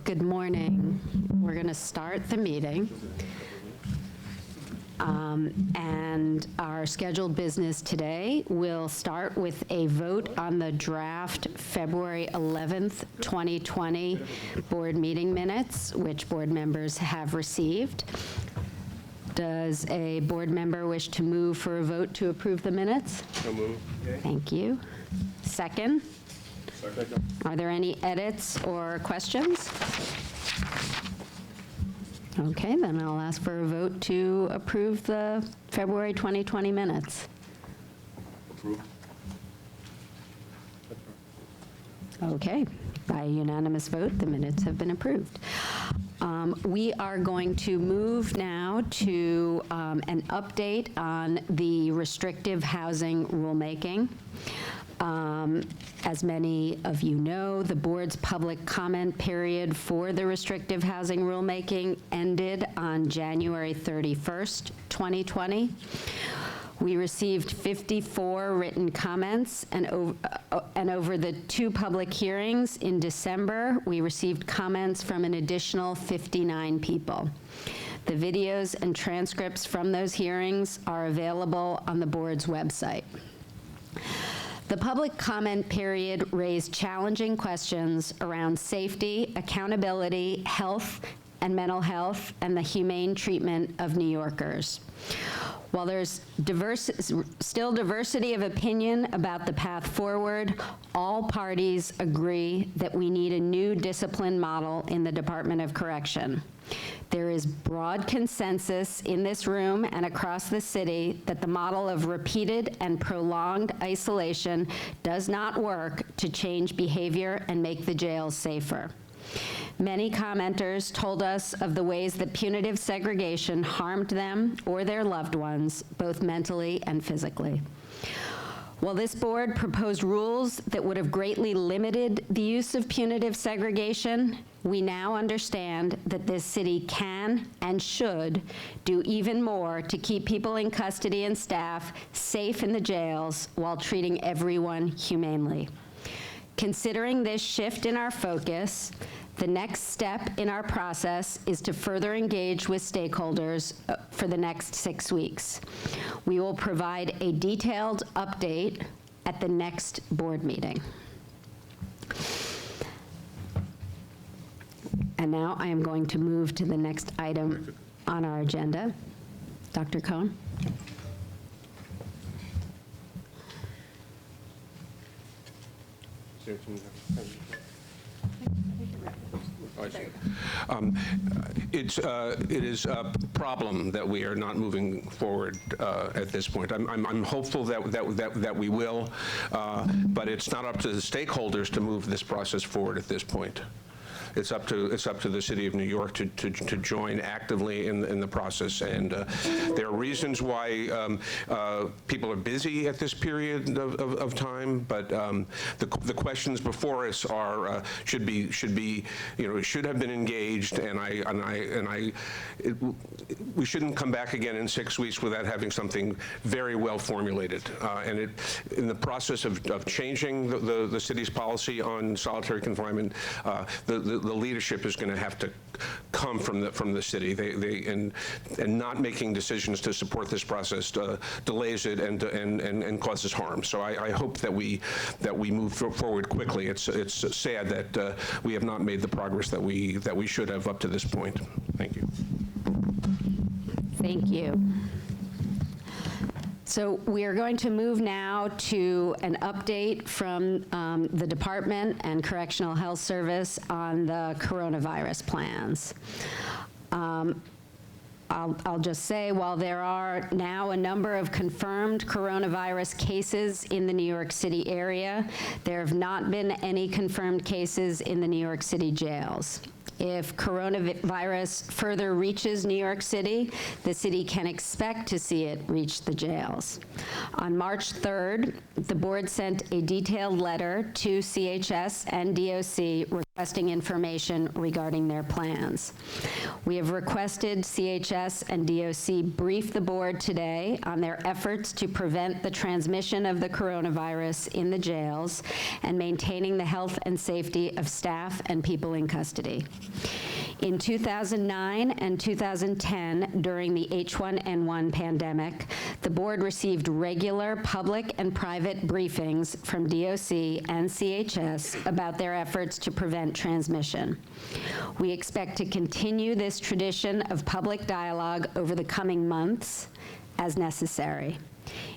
Good morning. We're going to start the meeting. And our scheduled business today will start with a vote on the draft February 11th, 2020 board meeting minutes, which board members have received. Does a board member wish to move for a vote to approve the minutes? So moved. Thank you. Second? Second. Are there any edits or questions? Okay, then I'll ask for a vote to approve the February 2020 minutes. Approved. Okay, by unanimous vote, the minutes have been approved. We are going to move now to an update on the restrictive housing rulemaking. As many of you know, the board's public comment period for the restrictive housing rulemaking ended on January 31st, 2020. We received 54 written comments, and over the 2 public hearings in December, we received comments from an additional 59 people. The videos and transcripts from those hearings are available on the board's website. The public comment period raised challenging questions around safety, accountability, health and mental health, and the humane treatment of New Yorkers. While there's still diversity of opinion about the path forward, all parties agree that we need a new discipline model in the Department of Correction. There is broad consensus in this room and across the city that the model of repeated and prolonged isolation does not work to change behavior and make the jails safer. Many commenters told us of the ways that punitive segregation harmed them or their loved ones, both mentally and physically. While this board proposed rules that would have greatly limited the use of punitive segregation, we now understand that this city can and should do even more to keep people in custody and staff safe in the jails while treating everyone humanely. Considering this shift in our focus, the next step in our process is to further engage with stakeholders for the next 6 weeks. We will provide a detailed update at the next board meeting. And now I am going to move to the next item on our agenda. Dr. Cohen? It is a problem that we are not moving forward at this point. I'm hopeful that we will, but it's not up to the stakeholders to move this process forward at this point. It's up to the City of New York to join actively in the process, and there are reasons why people are busy at this period of time. But the questions before us are should have been engaged, and we shouldn't come back again in 6 weeks without having something very well formulated. And in the process of changing the city's policy on solitary confinement, the leadership is going to have to come from the city. And not making decisions to support this process delays it and causes harm. So I hope that we move forward quickly. It's sad that we have not made the progress that we should have up to this point. Thank you. Thank you. So we are going to move now to an update from the Department and Correctional Health Service on the coronavirus plans. I'll just say, while there are now a number of confirmed coronavirus cases in the New York City area, there have not been any confirmed cases in the New York City jails. If coronavirus further reaches New York City, the city can expect to see it reach the jails. On March 3rd, the board sent a detailed letter to CHS and DOC requesting information regarding their plans. We have requested CHS and DOC brief the board today on their efforts to prevent the transmission of the coronavirus in the jails and maintaining the health and safety of staff and people in custody. In 2009 and 2010, during the H1N1 pandemic, the board received regular public and private briefings from DOC and CHS about their efforts to prevent transmission. We expect to continue this tradition of public dialogue over the coming months as necessary.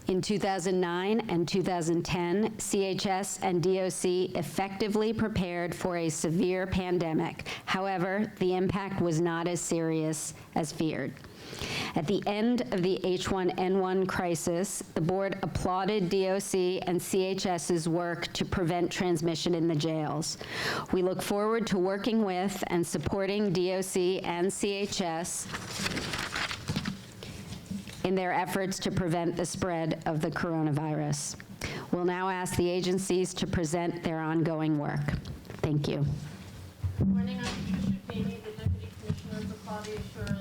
In 2009 and 2010, CHS and DOC effectively prepared for a severe pandemic. However, the impact was not as serious as feared. At the end of the H1N1 crisis, the board applauded DOC and CHS's work to prevent transmission in the jails. We look forward to working with and supporting DOC and CHS in their efforts to prevent the spread of the coronavirus. We'll now ask the agencies to present their ongoing work. Thank you. Good morning, I'm Patricia Feeney, the Deputy Commissioner for Quality Assurance.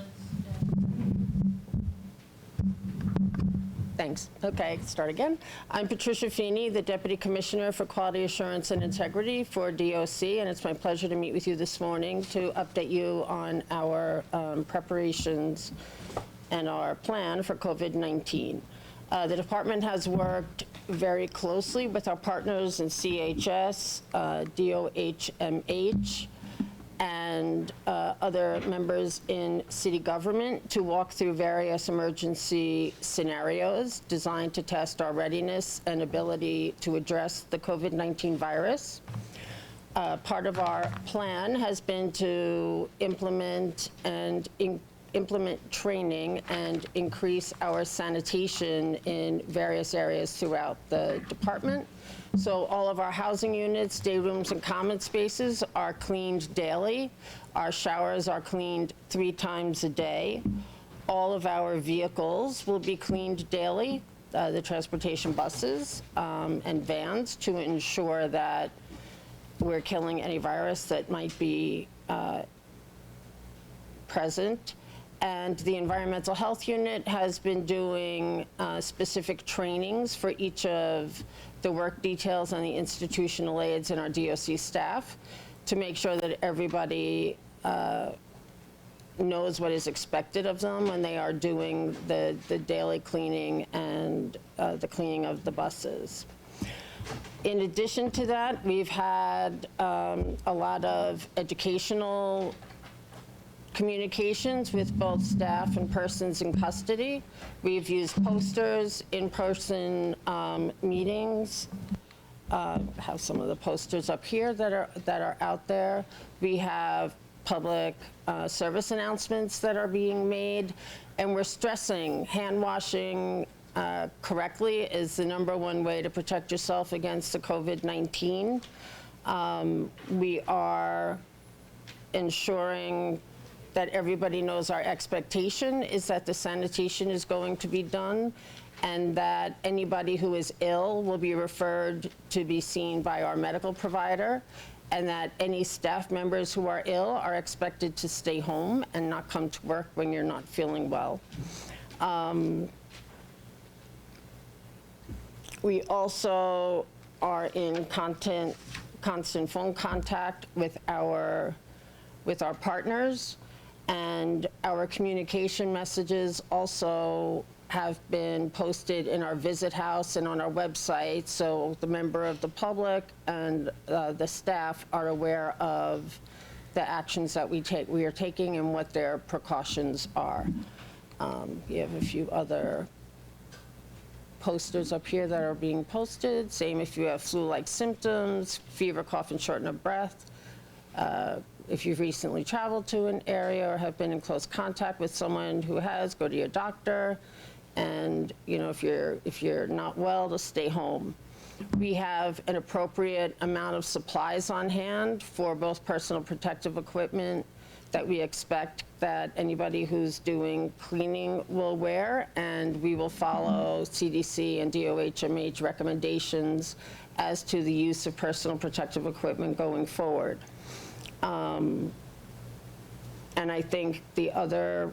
Thanks. Okay, start again. I'm Patricia Feeney, the Deputy Commissioner for Quality Assurance and Integrity for DOC, and it's my pleasure to meet with you this morning to update you on our preparations and our plan for COVID-19. The department has worked very closely with our partners in CHS, DOHMH, and other members in city government to walk through various emergency scenarios designed to test our readiness and ability to address the COVID-19 virus. Part of our plan has been to implement training and increase our sanitation in various areas throughout the department. So all of our housing units, day rooms, and common spaces are cleaned daily. Our showers are cleaned 3 times a day. All of our vehicles will be cleaned daily, the transportation buses and vans, to ensure that we're killing any virus that might be present. And the environmental health unit has been doing specific trainings for each of the work details and the institutional aides and our DOC staff to make sure that everybody knows what is expected of them when they are doing the daily cleaning and the cleaning of the buses. In addition to that, we've had a lot of educational communications with both staff and persons in custody. We've used posters, in-person meetings. Have some of the posters up here that are out there. We have public service announcements that are being made, and we're stressing hand washing correctly is the #1 way to protect yourself against the COVID-19. We are ensuring that everybody knows our expectation is that the sanitation is going to be done, and that anybody who is ill will be referred to be seen by our medical provider, and that any staff members who are ill are expected to stay home and not come to work when you're not feeling well. We also are in constant phone contact with our partners, and our communication messages also have been posted in our visit house and on our website, so the member of the public and the staff are aware of the actions that we are taking and what their precautions are. We have a few other posters up here that are being posted. Same if you have flu-like symptoms, fever, cough, and shortness of breath. If you've recently traveled to an area or have been in close contact with someone who has, go to your doctor. And if you're not well, to stay home. We have an appropriate amount of supplies on hand for both personal protective equipment that we expect that anybody who's doing cleaning will wear, and we will follow CDC and DOHMH recommendations as to the use of personal protective equipment going forward. And I think the other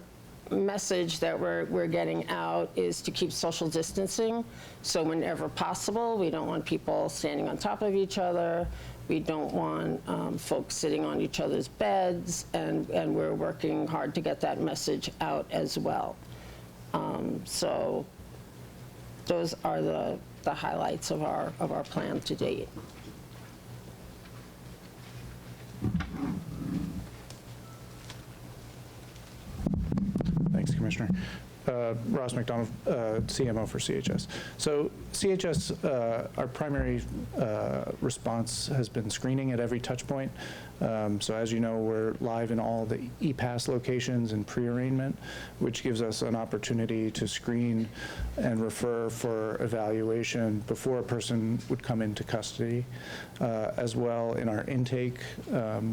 message that we're getting out is to keep social distancing. So whenever possible, we don't want people standing on top of each other. We don't want folks sitting on each other's beds, and we're working hard to get that message out as well. So those are the highlights of our plan to date. Thanks, Commissioner. Ross McDonald, CMO for CHS. So CHS, our primary response has been screening at every touch point. So as you know, we're live in all the EPAS locations and pre-arraignment, which gives us an opportunity to screen and refer for evaluation before a person would come into custody. As well, in our intake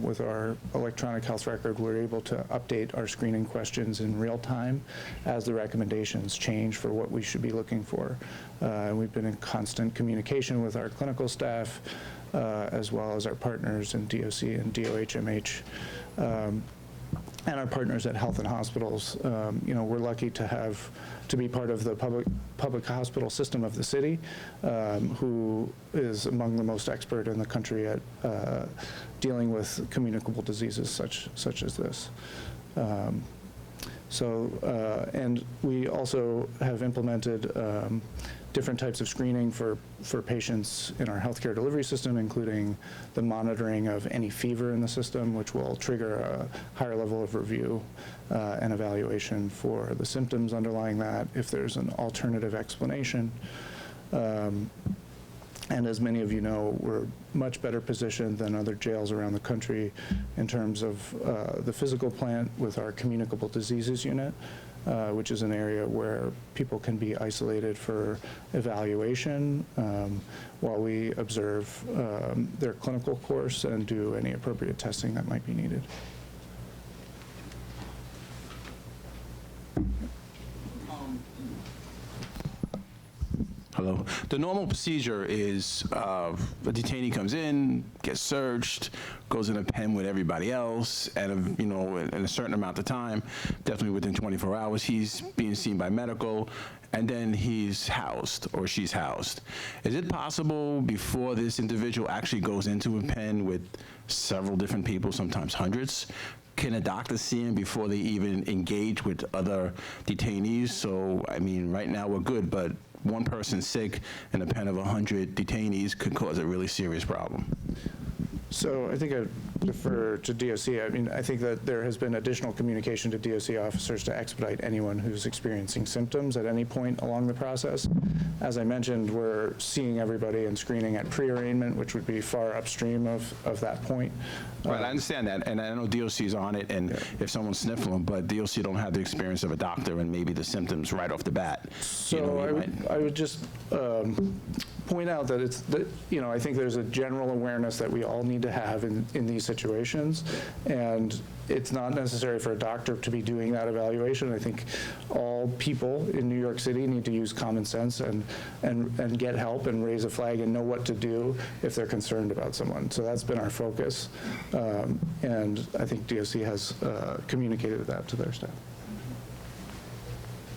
with our electronic health record, we're able to update our screening questions in real time as the recommendations change for what we should be looking for. We've been in constant communication with our clinical staff, as well as our partners in DOC and DOHMH, and our partners at health and hospitals. You know, we're lucky to be part of the public hospital system of the city, who is among the most expert in the country at dealing with communicable diseases such as this. And we also have implemented different types of screening for patients in our healthcare delivery system, including the monitoring of any fever in the system, which will trigger a higher level of review and evaluation for the symptoms underlying that, if there's an alternative explanation. And as many of you know, we're much better positioned than other jails around the country in terms of the physical plant with our communicable diseases unit, which is an area where people can be isolated for evaluation while we observe their clinical course and do any appropriate testing that might be needed. Hello. The normal procedure is a detainee comes in, gets searched, goes in a pen with everybody else, and you know, in a certain amount of time, definitely within 24 hours, he's being seen by medical, and then he's housed or she's housed. Is it possible before this individual actually goes into a pen with several different people, sometimes hundreds, can a doctor see him before they even engage with other detainees? So, I mean, right now we're good, but one person sick in a pen of 100 detainees could cause a really serious problem. So I think I defer to DOC. I mean, I think that there has been additional communication to DOC officers to expedite anyone who's experiencing symptoms at any point along the process. As I mentioned, we're seeing everybody and screening at pre-arraignment, which would be far upstream of that point. Right, I understand that, and I know DOC's on it, and if someone's sniffling, but DOC don't have the experience of a doctor and maybe the symptoms right off the bat. So you know, I would just point out that I think there's a general awareness that we all need to have in these situations, and it's not necessary for a doctor to be doing that evaluation. I think all people in New York City need to use common sense and get help and raise a flag and know what to do if they're concerned about someone. So that's been our focus, and I think DOC has communicated that to their staff.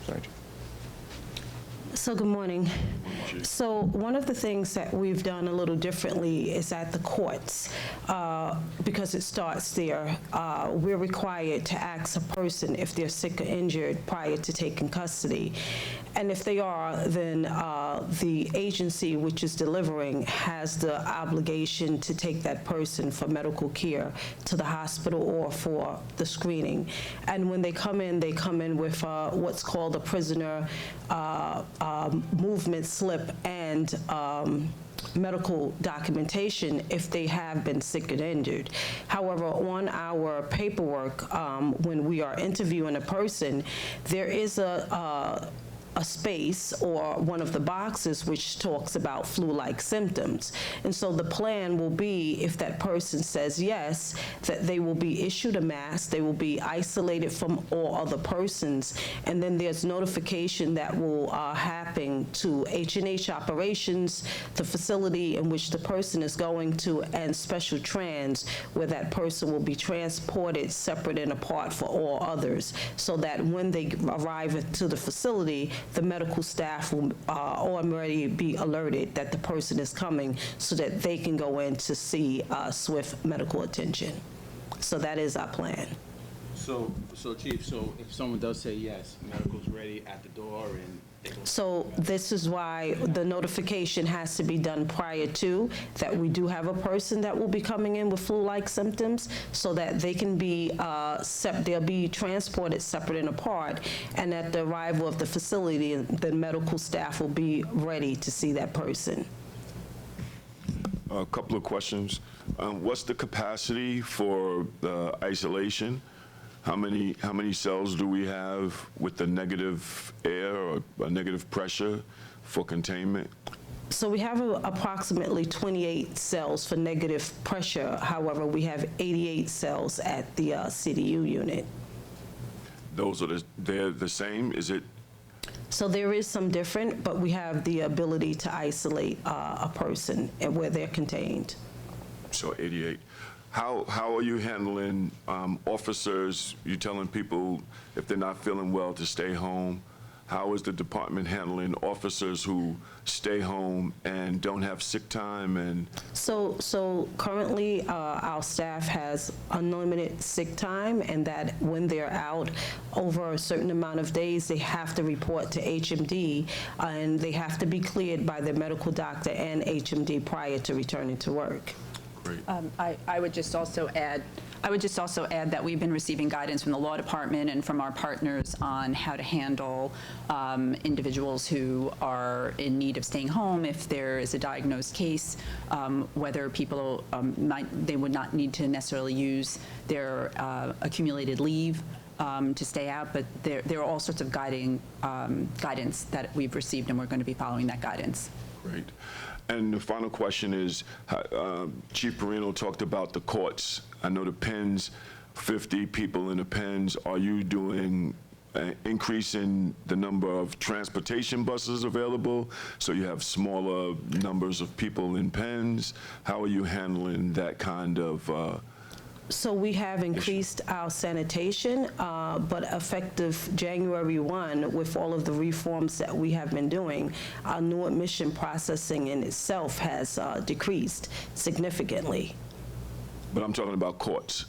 Sorry. So good morning. So one of the things that we've done a little differently is at the courts, because it starts there. We're required to ask a person if they're sick or injured prior to taking custody. And if they are, then the agency which is delivering has the obligation to take that person for medical care to the hospital or for the screening. And when they come in with what's called a prisoner movement slip and medical documentation if they have been sick and injured. However, on our paperwork, when we are interviewing a person, there is a a space or one of the boxes which talks about flu-like symptoms. And so the plan will be, if that person says yes, that they will be issued a mask, they will be isolated from all other persons, and then there's notification that will happen to H&H Operations, the facility in which the person is going to, and Special Trans, where that person will be transported separate and apart for all others, so that when they arrive to the facility, the medical staff will already be alerted that the person is coming so that they can go in to see swift medical attention. So that is our plan. So Chief, so if someone does say yes, medical's ready at the door and they go. So this is why the notification has to be done prior to, that we do have a person that will be coming in with flu-like symptoms, so that they can be, they'll be transported separate and apart, and at the arrival of the facility, the medical staff will be ready to see that person. A couple of questions. What's the capacity for the isolation? How many cells do we have with the negative air or negative pressure for containment? So we have approximately 28 cells for negative pressure. However, we have 88 cells at the CDU unit. Those are they're the same? Is it? So there is some different, but we have the ability to isolate a person and where they're contained. So 88. How are you handling officers? You telling people if they're not feeling well to stay home? How is the department handling officers who stay home and don't have sick time? And So currently, our staff has unlimited sick time, and that when they're out over a certain amount of days, they have to report to HMD, and they have to be cleared by their medical doctor and HMD prior to returning to work. great. I would just also add that we've been receiving guidance from the law department and from our partners on how to handle individuals who are in need of staying home if there is a diagnosed case, whether people they would not need to necessarily use their accumulated leave to stay out, but there are all sorts of guidance that we've received, and we're going to be following that guidance. Great. And the final question is, Chief Perino talked about the courts. I know the pens, 50 people in the pens. Are you doing increasing the number of transportation buses available so you have smaller numbers of people in pens? How are you handling that kind of So we have increased our sanitation, but effective January 1, with all of the reforms that we have been doing, our new admission processing in itself has decreased significantly. But I'm talking about courts.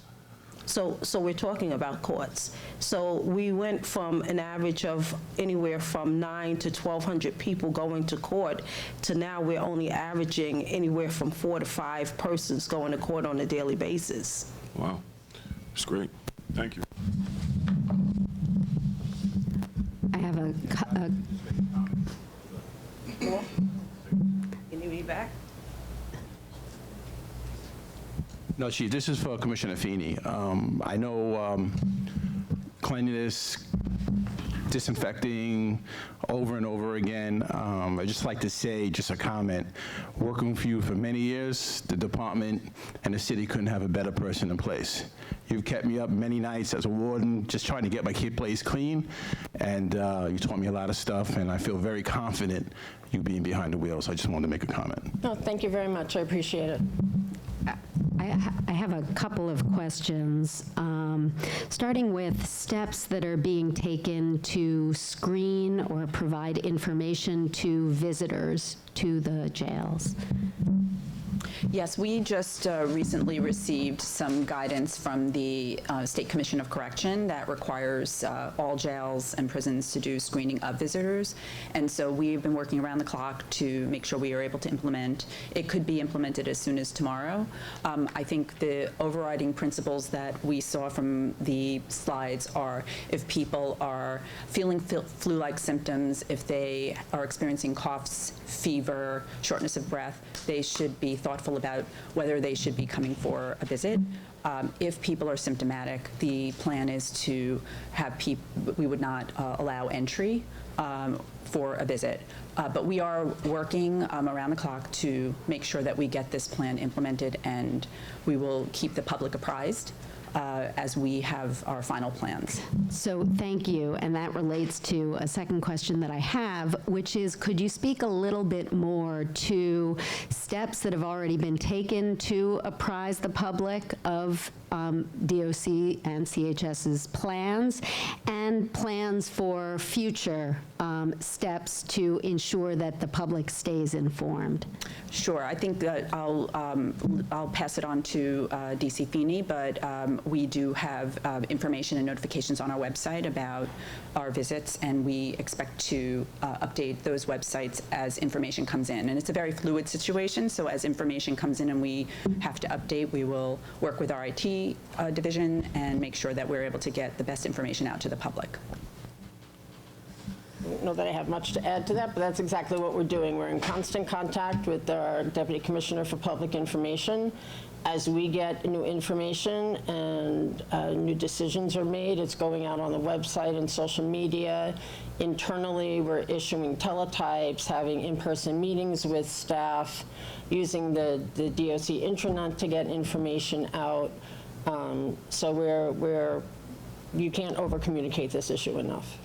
So we're talking about courts. So we went from an average of anywhere from 900 to 1,200 people going to court to now we're only averaging anywhere from 4 to 5 persons going to court on a daily basis. Wow, that's great. Thank you. I have a You need me back? No, Chief, this is for Commissioner Feeney. I know cleanliness, disinfecting over and over again. I'd just like to say, just a comment, working with you for many years, the department and the city couldn't have a better person in place. You've kept me up many nights as a warden, just trying to get my kid place clean, and you taught me a lot of stuff, and I feel very confident you being behind the wheel, so I just wanted to make a comment. No, thank you very much. I appreciate it. I have a couple of questions, starting with steps that are being taken to screen or provide information to visitors to the jails. Yes, we just recently received some guidance from the State Commission of Correction that requires all jails and prisons to do screening of visitors. And so we've been working around the clock to make sure we are able to implement. It could be implemented as soon as tomorrow. I think the overriding principles that we saw from the slides are if people are feeling flu-like symptoms, if they are experiencing coughs, fever, shortness of breath, they should be thought thoughtful about whether they should be coming for a visit. If people are symptomatic, the plan is to have we would not allow entry for a visit. But we are working around the clock to make sure that we get this plan implemented, and we will keep the public apprised as we have our final plans. So thank you, and that relates to a second question that I have, which is, could you speak a little bit more to steps that have already been taken to apprise the public of DOC and CHS's plans, and plans for future steps to ensure that the public stays informed? Sure. I think that I'll pass it on to DC Feeney, but we do have information and notifications on our website about our visits, and we expect to update those websites as information comes in. And it's a very fluid situation, so as information comes in and we have to update, we will work with our IT division and make sure that we're able to get the best information out to the public. I don't know that I have much to add to that, but that's exactly what we're doing. We're in constant contact with our Deputy Commissioner for Public Information. As we get new information and new decisions are made, it's going out on the website and social media. Internally, we're issuing teletypes, having in-person meetings with staff, using the DOC intranet to get information out. So you can't over-communicate this issue enough.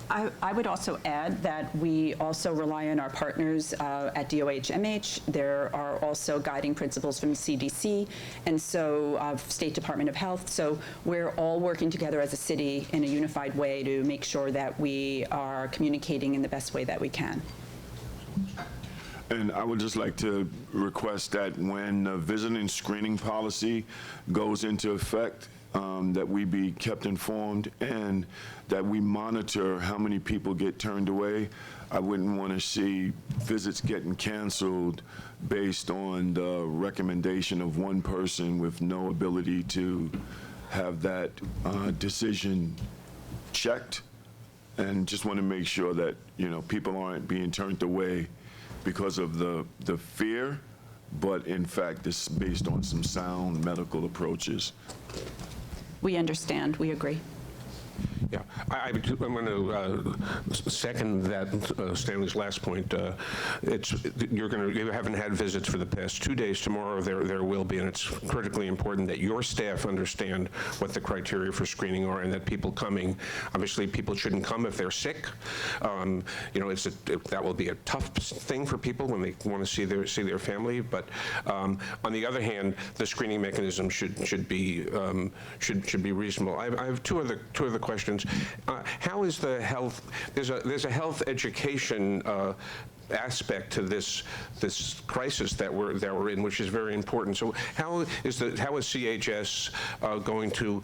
I would also add that we also rely on our partners at DOH-MH. There are also guiding principles from CDC and so State Department of Health. So we're all working together as a city in a unified way to make sure that we are communicating in the best way that we can. And I would just like to request that when the visiting screening policy goes into effect, that we be kept informed and that we monitor how many people get turned away. I wouldn't want to see visits getting canceled based on the recommendation of one person with no ability to have that decision checked. And just want to make sure that, people aren't being turned away because of the fear, but in fact, it's based on some sound medical approaches. We understand. We agree. Yeah, I'm going to second that Stanley's last point. You haven't had visits for the past 2 days. Tomorrow there will be, and it's critically important that your staff understand what the criteria for screening are, and that people coming, obviously people shouldn't come if they're sick. That will be a tough thing for people when they want to see their family. But on the other hand, the screening mechanism should be reasonable. I have two other questions. How is the health? There's a health education aspect to this crisis that we're in, which is very important. So how is CHS going to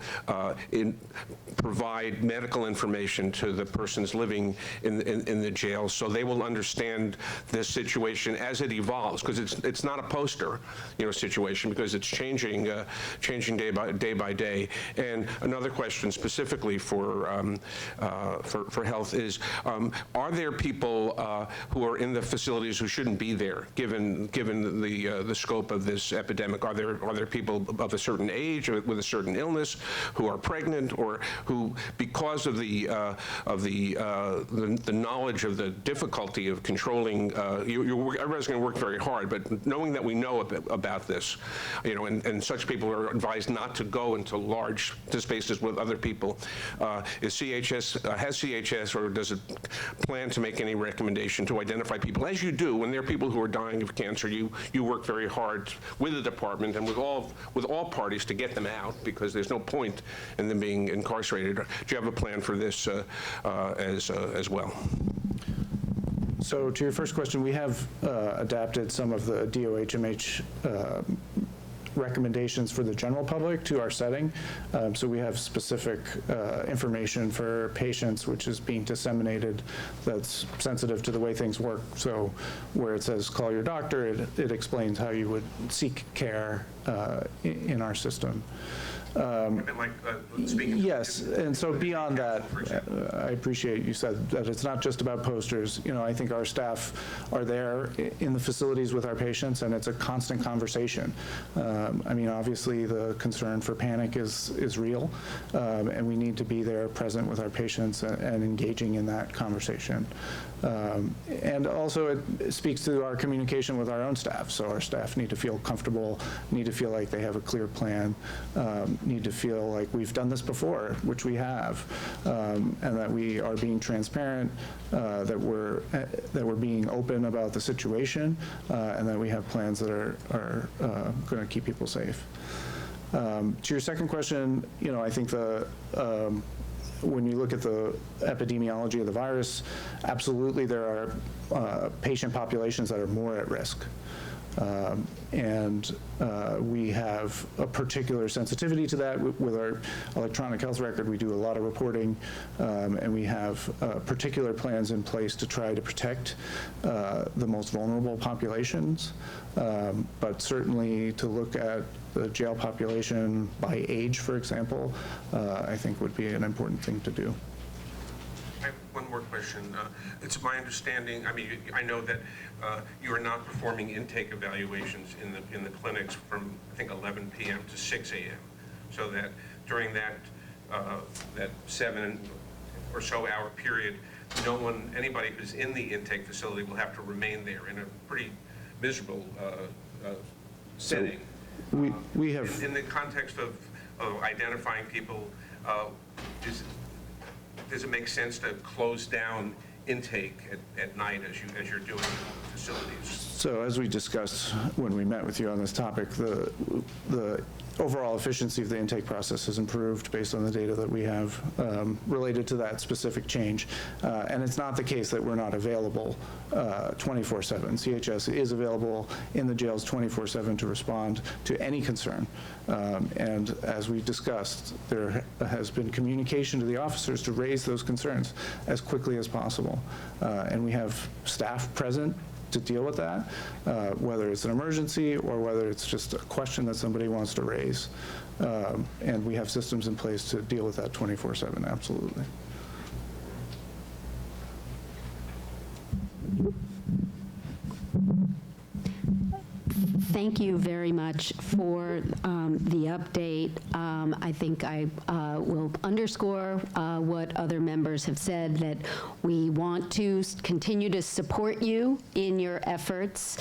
provide medical information to the persons living in the jail, so they will understand this situation as it evolves? Because it's not a poster, situation, because it's changing day by day. And another question specifically for health is, are there people who are in the facilities who shouldn't be there, given the scope of this epidemic? Are there people of a certain age or with a certain illness who are pregnant, or who, because of the knowledge of the difficulty of controlling, everybody's going to work very hard, but knowing that we know about this, and such people are advised not to go into large spaces with other people. Has CHS, or does it plan to make any recommendation to identify people, as you do when there are people who are dying of cancer? You work very hard with the department and with all parties to get them out, because there's no point in them being incarcerated. Do you have a plan for this as well? So to your first question, we have adapted some of the DOH-MH recommendations for the general public to our setting. So we have specific information for patients, which is being disseminated, that's sensitive to the way things work. So where it says call your doctor, it explains how you would seek care in our system. A bit like speaking. Yes, and so beyond that, I appreciate you said that it's not just about posters. You know, I think our staff are there in the facilities with our patients, and it's a constant conversation. I mean, obviously, the concern for panic is real, and we need to be there present with our patients and engaging in that conversation. And also, it speaks to our communication with our own staff. So our staff need to feel comfortable, need to feel like they have a clear plan, need to feel like we've done this before, which we have, and that we are being transparent, that we're being open about the situation, and that we have plans that are going to keep people safe. To your second question, you know, I think when you look at the epidemiology of the virus, absolutely there are patient populations that are more at risk. And we have a particular sensitivity to that. With our electronic health record, we do a lot of reporting, and we have particular plans in place to try to protect the most vulnerable populations. But certainly to look at the jail population by age, for example, I think would be an important thing to do. I have one more question. It's my understanding, I mean, I know that you are not performing intake evaluations in the clinics from, I think, 11 p.m. to 6 a.m. So that during that 7 or so hour period, anybody who's in the intake facility will have to remain there in a pretty miserable setting. We have... In the context of identifying people, does it make sense to close down intake at night as you're doing facilities? So as we discussed when we met with you on this topic, the overall efficiency of the intake process has improved based on the data that we have related to that specific change. And it's not the case that we're not available 24/7. CHS is available in the jails 24/7 to respond to any concern. And as we discussed, there has been communication to the officers to raise those concerns as quickly as possible. And we have staff present to deal with that, whether it's an emergency or whether it's just a question that somebody wants to raise. And we have systems in place to deal with that 24/7, absolutely. Thank you very much for the update. I think I will underscore what other members have said, that we want to continue to support you in your efforts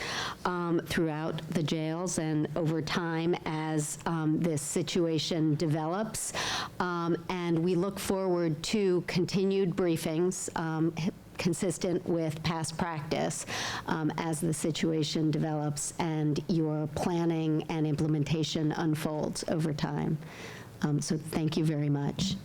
throughout the jails and over time as this situation develops. And we look forward to continued briefings consistent with past practice as the situation develops and your planning and implementation unfolds over time. So thank you very much.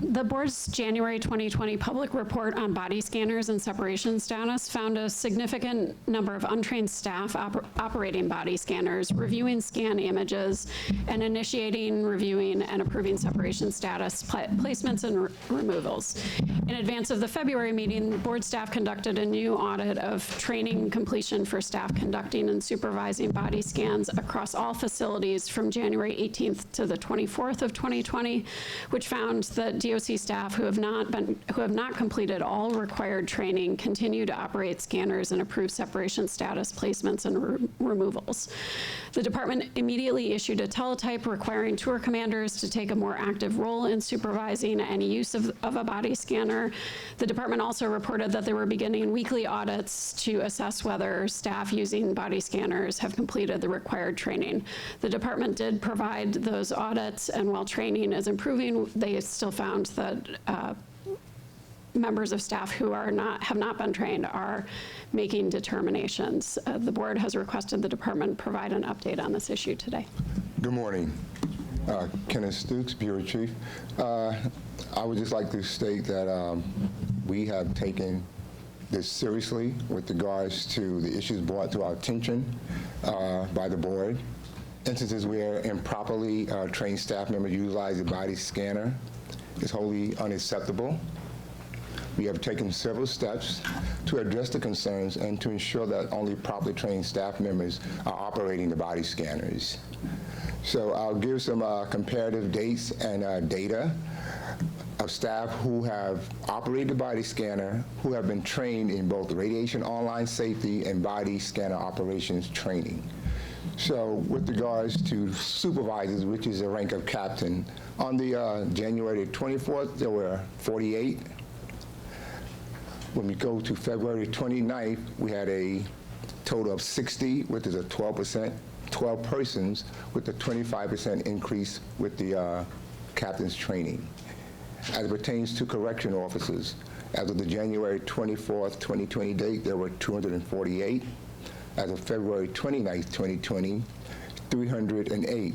The board's January 2020 public report on body scanners and separation status found a significant number of untrained staff operating body scanners, reviewing scan images, and initiating, reviewing, and approving separation status placements and removals. In advance of the February meeting, board staff conducted a new audit of training completion for staff conducting and supervising body scans across all facilities from January 18th to the 24th of 2020, which found that DOC staff who have not completed all required training continue to operate scanners and approve separation status placements and removals. The department immediately issued a teletype requiring tour commanders to take a more active role in supervising any use of a body scanner. The department also reported that they were beginning weekly audits to assess whether staff using body scanners have completed the required training. The department did provide those audits, and while training is improving, they still found that members of staff who have not been trained are making determinations. The board has requested the department provide an update on this issue today. Good morning. Kenneth Stukes, Bureau Chief. I would just like to state that we have taken this seriously with regards to the issues brought to our attention by the board. Instances where improperly trained staff members utilize the body scanner is wholly unacceptable. We have taken several steps to address the concerns and to ensure that only properly trained staff members are operating the body scanners. So I'll give some comparative dates and data of staff who have operated the body scanner, who have been trained in both radiation online safety and body scanner operations training. So with regards to supervisors, which is a rank of captain, on the January 24th, there were 48. When we go to February 29th, we had a total of 60, which is a 12 persons, with a 25% increase with the captain's training. As it pertains to correction officers, as of the January 24th, 2020 date, there were 248. As of February 29th, 2020, 308,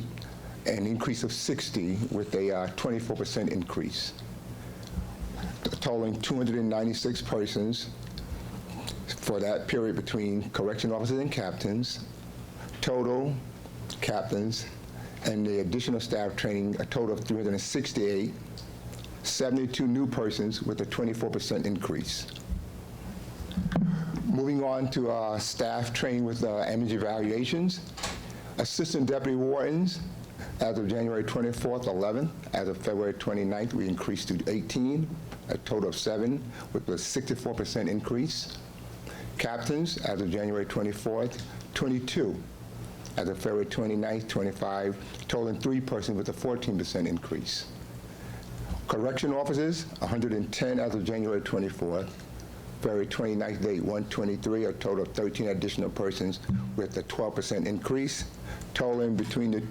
an increase of 60 with a 24% increase, totaling 296 persons for that period between correction officers and captains, total captains, and the additional staff training, a total of 368, 72 new persons with a 24% increase. Moving on to staff training with image evaluations. Assistant deputy wardens, as of January 24th, 11. As of February 29th, we increased to 18, a total of 7, with a 64% increase. Captains, as of January 24th, 22. As of February 29th, 25, totaling 3 persons with a 14% increase. Correction officers, 110 as of January 24th. February 29th date, 123, a total of 13 additional persons with a 12% increase, totaling between the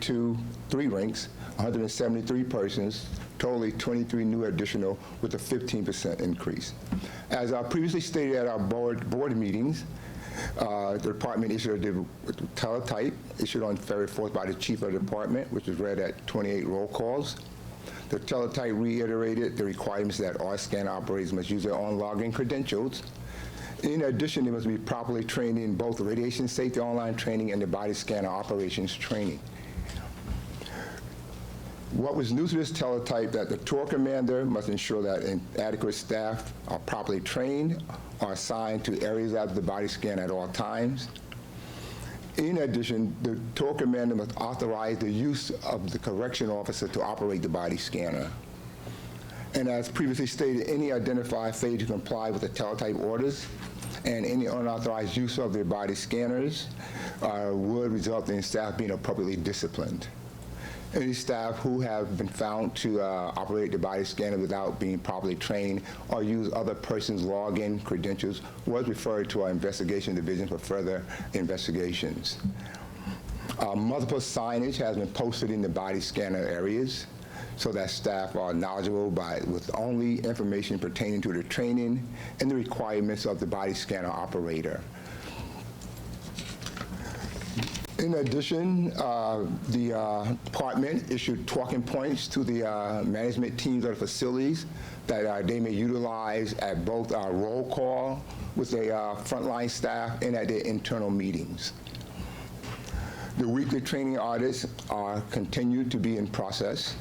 three ranks, 173 persons, totally 23 new additional with a 15% increase. As I previously stated at our board meetings, the department issued a teletype issued on February 4th by the chief of the department, which was read at 28 roll calls. The teletype reiterated the requirements that all scanner operators must use their own login credentials. In addition, they must be properly trained in both radiation safety online training and the body scanner operations training. What was new to this teletype, that the tour commander must ensure that adequate staff are properly trained, are assigned to areas of the body scan at all times. In addition, the tour commander must authorize the use of the correction officer to operate the body scanner. And as previously stated, any identified failure to comply with the teletype orders and any unauthorized use of their body scanners would result in staff being appropriately disciplined. Any staff who have been found to operate the body scanner without being properly trained or use other person's login credentials was referred to our investigation division for further investigations. Multiple signage has been posted in the body scanner areas so that staff are knowledgeable with only information pertaining to the training and the requirements of the body scanner operator. In addition, the department issued talking points to the management teams of the facilities that they may utilize at both our roll call with the frontline staff and at their internal meetings. The weekly training audits are continued to be in process,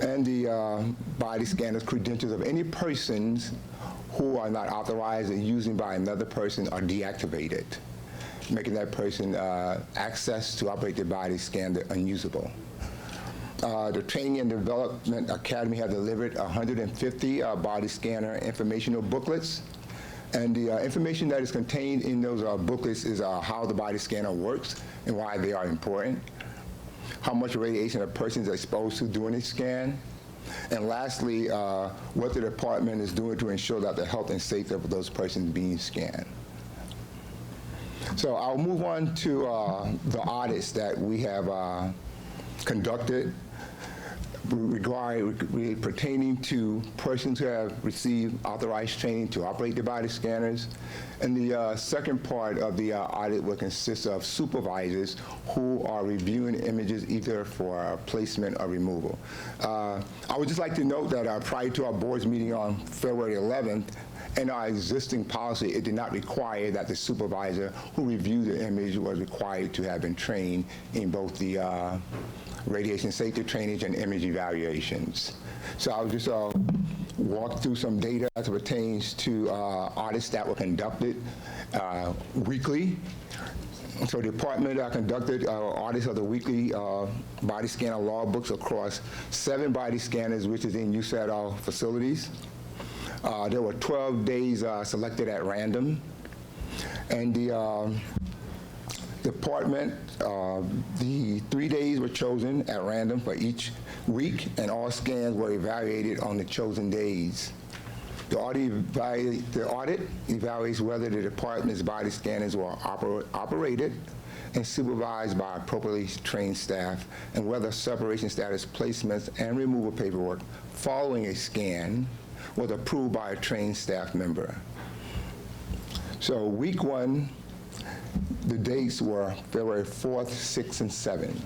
and the body scanners credentials of any persons who are not authorized and using by another person are deactivated, making that person access to operate the body scanner unusable. The Training and Development Academy has delivered 150 body scanner informational booklets, and the information that is contained in those booklets is how the body scanner works and why they are important, how much radiation a person is exposed to during a scan, and lastly, what the department is doing to ensure that the health and safety of those persons being scanned. So I'll move on to the audits that we have conducted pertaining to persons who have received authorized training to operate the body scanners. And the second part of the audit will consist of supervisors who are reviewing images either for placement or removal. I would just like to note that prior to our board's meeting on February 11th, in our existing policy, it did not require that the supervisor who reviewed the image was required to have been trained in both the radiation safety training, and image evaluations. So I'll just walk through some data as it pertains to audits that were conducted weekly. So the department conducted audits of the weekly body scanner logbooks across 7 body scanners, which is in use at our facilities. There were 12 days selected at random. And the department, the 3 days were chosen at random for each week, and all scans were evaluated on the chosen days. The audit evaluates whether the department's body scanners were operated and supervised by appropriately trained staff, and whether separation status placements and removal paperwork following a scan was approved by a trained staff member. So week 1, the dates were February 4th, 6th, and 7th.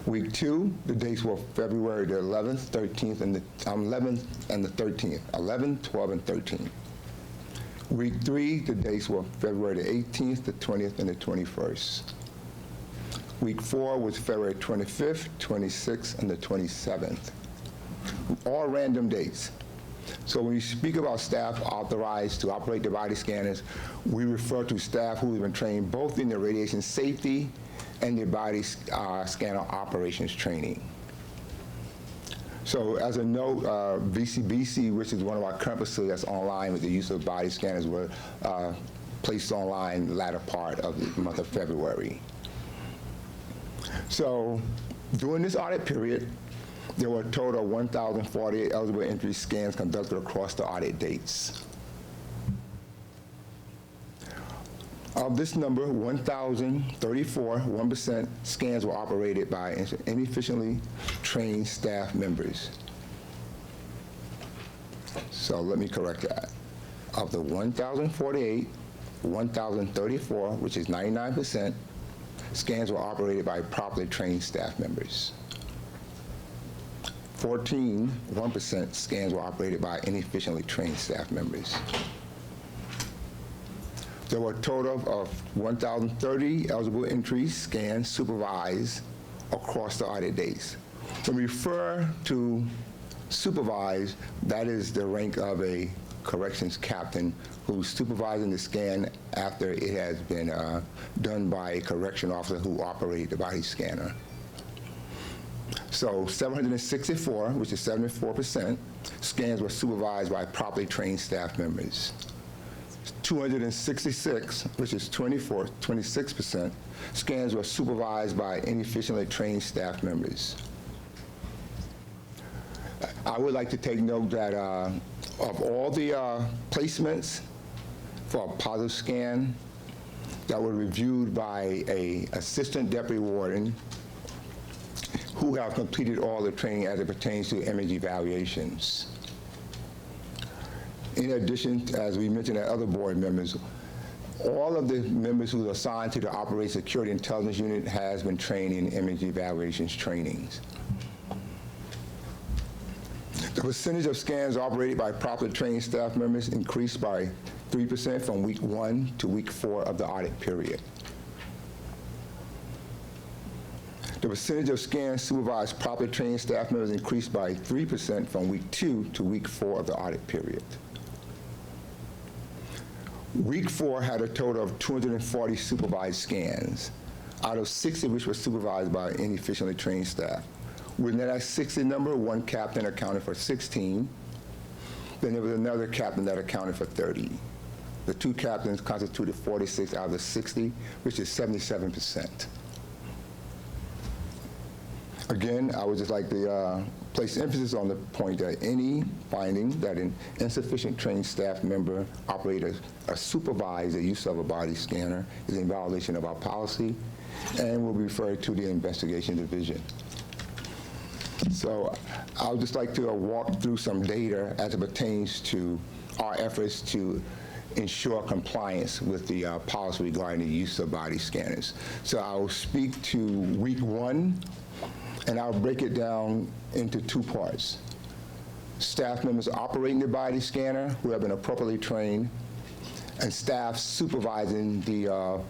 Week 2, the dates were February the 11th, 13th, and the 11th and the 13th, 11th, 12th, and 13th. Week 3, the dates were February the 18th, the 20th, and the 21st. Week 4 was February 25th, 26th, and the 27th. All random dates. So when you speak about staff authorized to operate the body scanners, we refer to staff who have been trained both in the radiation safety and the body scanner operations training. So as a note, VCBC, which is one of our current facilities that's online with the use of body scanners, were placed online the latter part of the month of February. So during this audit period, there were a total of 1,048 eligible entry scans conducted across the audit dates. Of this number, 1,034, 1% scans were operated by inefficiently trained staff members. So let me correct that. Of the 1,048, 1,034, which is 99%, scans were operated by properly trained staff members. 14, 1% scans were operated by inefficiently trained staff members. There were a total of 1,030 eligible entries scanned supervised across the audit days. When we refer to supervised, that is the rank of a corrections captain who's supervising the scan after it has been done by a correction officer who operated the body scanner. So 764, which is 74%, scans were supervised by properly trained staff members. 266, which is 26%, scans were supervised by inefficiently trained staff members. I would like to take note that of all the placements for a positive scan that were reviewed by an assistant deputy warden who have completed all the training as it pertains to image evaluations. In addition, as we mentioned at other board members, all of the members who are assigned to the Operations Security Intelligence Unit has been trained in image evaluations trainings. The percentage of scans operated by properly trained staff members increased by 3% from week 1 to week 4 of the audit period. The percentage of scans supervised properly trained staff members increased by 3% from week 2 to week 4 of the audit period. Week 4 had a total of 240 supervised scans, out of 60 which were supervised by inefficiently trained staff. Within that 60 number, one captain accounted for 16. Then there was another captain that accounted for 30. The two captains constituted 46 out of the 60, which is 77%. Again, I would just like to place emphasis on the point that any finding that an insufficient trained staff member operated or supervised the use of a body scanner is in violation of our policy and will be referred to the investigation division. So I would just like to walk through some data as it pertains to our efforts to ensure compliance with the policy regarding the use of body scanners. So I'll speak to week 1, and I'll break it down into 2 parts. Staff members operating the body scanner who have been appropriately trained, and staff supervising the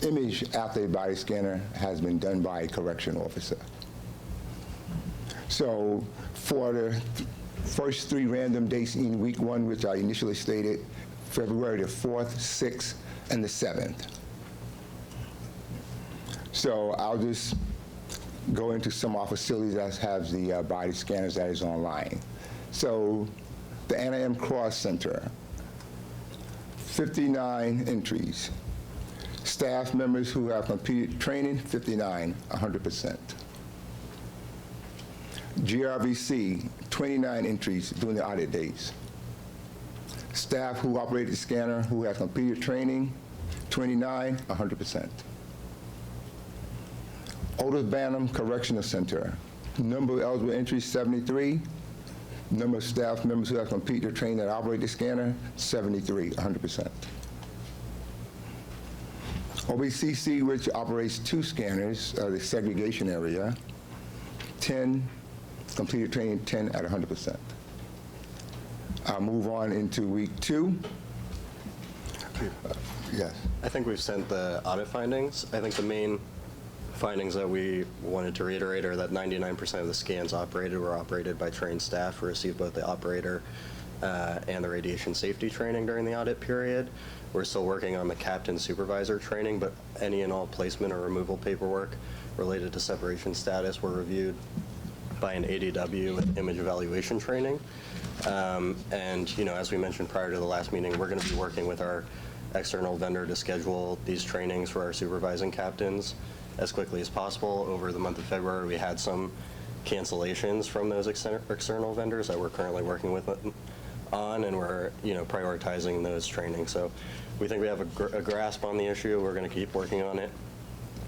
image after a body scanner has been done by a correction officer. So for the first 3 random dates in week 1, which I initially stated, February the 4th, 6th, and the 7th. So I'll just go into some of our facilities that have the body scanners that is online. So the Anna M. Cross Center, 59 entries. Staff members who have completed training, 59, 100%. GRVC, 29 entries during the audit days. Staff who operated the scanner who have completed training, 29, 100%. Otis Banham Correctional Center, number of eligible entries, 73. Number of staff members who have completed their training that operate the scanner, 73, 100%. OBCC, which operates 2 scanners, the segregation area, 10, completed training 10 at 100%. I'll move on into week 2. Yes. I think we've sent the audit findings. I think the main findings that we wanted to reiterate are that 99% of the scans were operated by trained staff who received both the operator and the radiation safety training during the audit period. We're still working on the captain supervisor training, but any and all placement or removal paperwork related to separation status were reviewed by an ADW with image evaluation training. And as we mentioned prior to the last meeting, we're going to be working with our external vendor to schedule these trainings for our supervising captains as quickly as possible. Over the month of February, we had some cancellations from those external vendors that we're currently working with on, and we're prioritizing those trainings. So we think we have a grasp on the issue. We're going to keep working on it,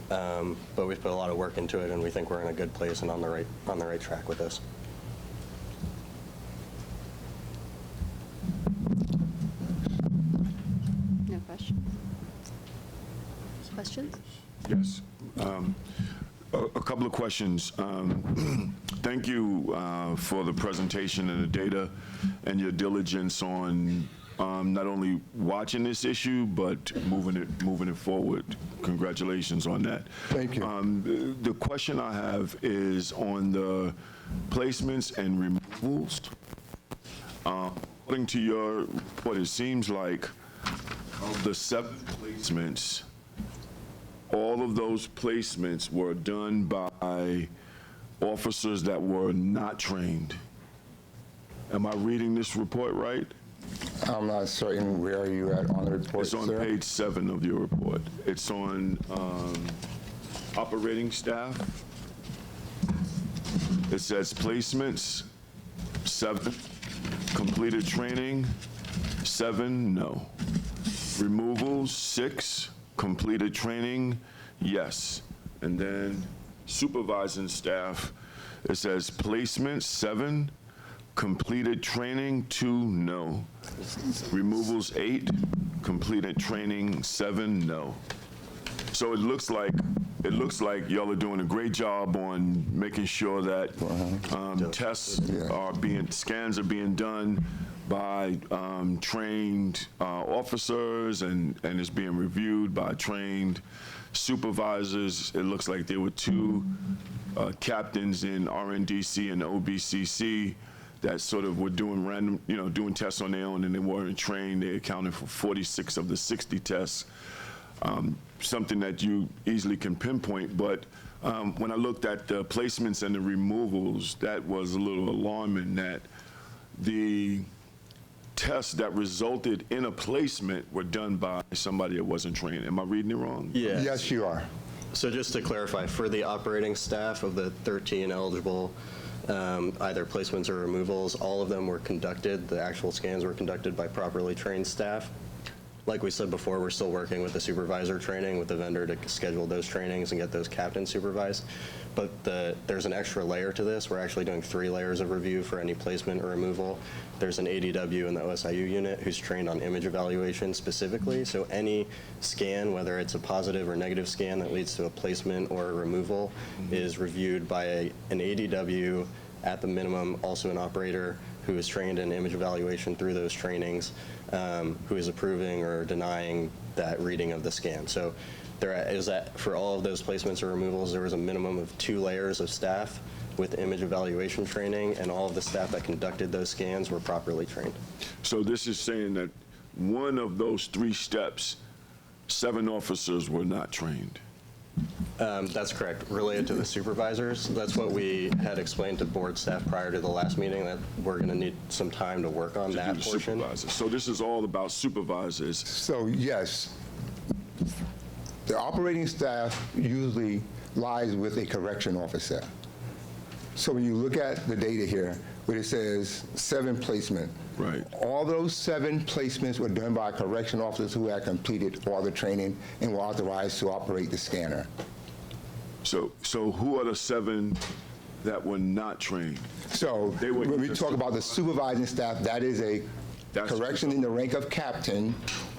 but we've put a lot of work into it, and we think we're in a good place and on the right track with this. No questions? Questions? Yes. A couple of questions. Thank you for the presentation and the data and your diligence on not only watching this issue, but moving it forward. Congratulations on that. Thank you. The question I have is on the placements and removals. According to your report, it seems like of the 7 placements, all of those placements were done by officers that were not trained. Am I reading this report right? I'm not certain where are you at on the report, It's on sir? page 7 of your report. It's on operating staff. It says placements, 7. Completed training, 7, no. Removals, 6. Completed training, yes. And then supervising staff, it says placement, 7. Completed training, 2, no. Removals, 8. Completed training, 7, no. So it looks like y'all are doing a great job on making sure that scans are being done by trained officers and is being reviewed by trained supervisors. It looks like there were 2 captains in RNDC and OBCC that sort of were doing random, doing tests on their own, and they weren't trained. They accounted for 46 of the 60 tests. Something that you easily can pinpoint, but when I looked at the placements and the removals, that was a little alarming that the tests that resulted in a placement were done by somebody that wasn't trained. Am I reading it wrong? Yeah. Yes, you are. So just to clarify, for the operating staff of the 13 eligible either placements or removals, all of them were conducted, the actual scans were conducted by properly trained staff. Like we said before, we're still working with the supervisor training with the vendor to schedule those trainings and get those captains supervised. But there's an extra layer to this. We're actually doing 3 layers of review for any placement or removal. There's an ADW in the OSIU unit who's trained on image evaluation specifically. So any scan, whether it's a positive or negative scan that leads to a placement or a removal, is reviewed by an ADW at the minimum, also an operator who is trained in image evaluation through those trainings, who is approving or denying that reading of the scan. So for all of those placements or removals, there was a minimum of 2 layers of staff with image evaluation training, and all of the staff that conducted those scans were properly trained. So this is saying that one of those 3 steps, 7 officers were not trained. That's correct. Related to the supervisors, that's what we had explained to board staff prior to the last meeting, that we're going to need some time to work on To do that the portion. supervisors. So this is all about supervisors. So yes, the operating staff usually lies with a correction officer. So when you look at the data here, where it says 7 placement, Right. all those 7 placements were done by correction officers who had completed all the training and were authorized to operate the scanner. So who are the 7 that were not trained? So They were when we just talk about the supervising staff, that is a That's- correction in the rank of captain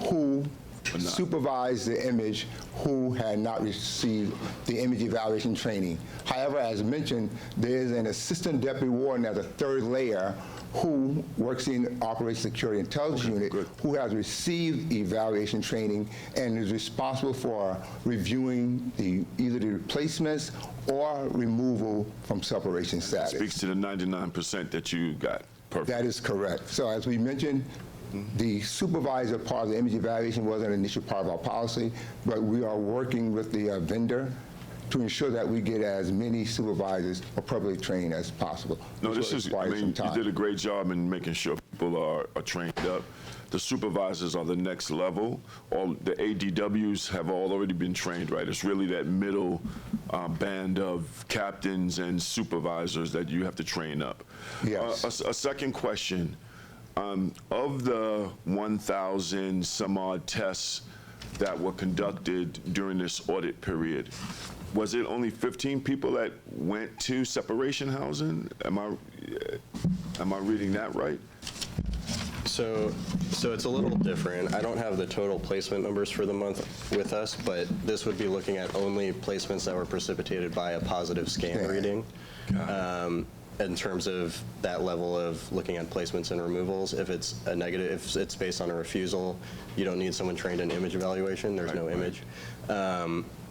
who But not- supervised the image who had not received the image evaluation training. However, as mentioned, there is an assistant deputy warden at the 3rd layer who works in Operation Security Intelligence Unit, good. who has received evaluation training and is responsible for reviewing either the replacements or removal from separation status. Speaks to the 99% that you got. Perfect. That is correct. So as we mentioned, the supervisor part of the image evaluation wasn't an initial part of our policy, but we are working with the vendor to ensure that we get as many supervisors appropriately trained as possible. No, which this will is, I require mean, some you time. did a great job in making sure people are trained up. The supervisors are the next level. All the ADWs have already been trained, right? It's really that middle band of captains and supervisors that you have to train up. Yes. A second question. Of the 1,000 some odd tests that were conducted during this audit period, was it only 15 people that went to separation housing? Am I reading that right? So it's a little different. I don't have the total placement numbers for the month with us, but this would be looking at only placements that were precipitated by a positive scan Scan. reading. In terms of that level of looking at placements and removals, if it's a negative, if it's based on a refusal, you don't need someone trained in image evaluation. There's no image.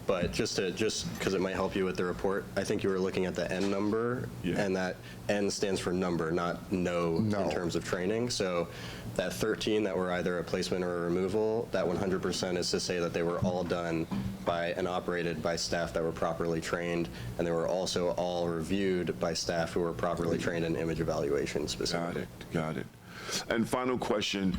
But just because it might help you with the report, I think you were looking at the N number, and that N stands for number, not no in terms of training. So that 13 that were either a placement or a removal, that 100% is to say that they were all done by and operated by staff that were properly trained, and they were also all reviewed by staff who were properly trained in image evaluation specifically. Got it. And final question,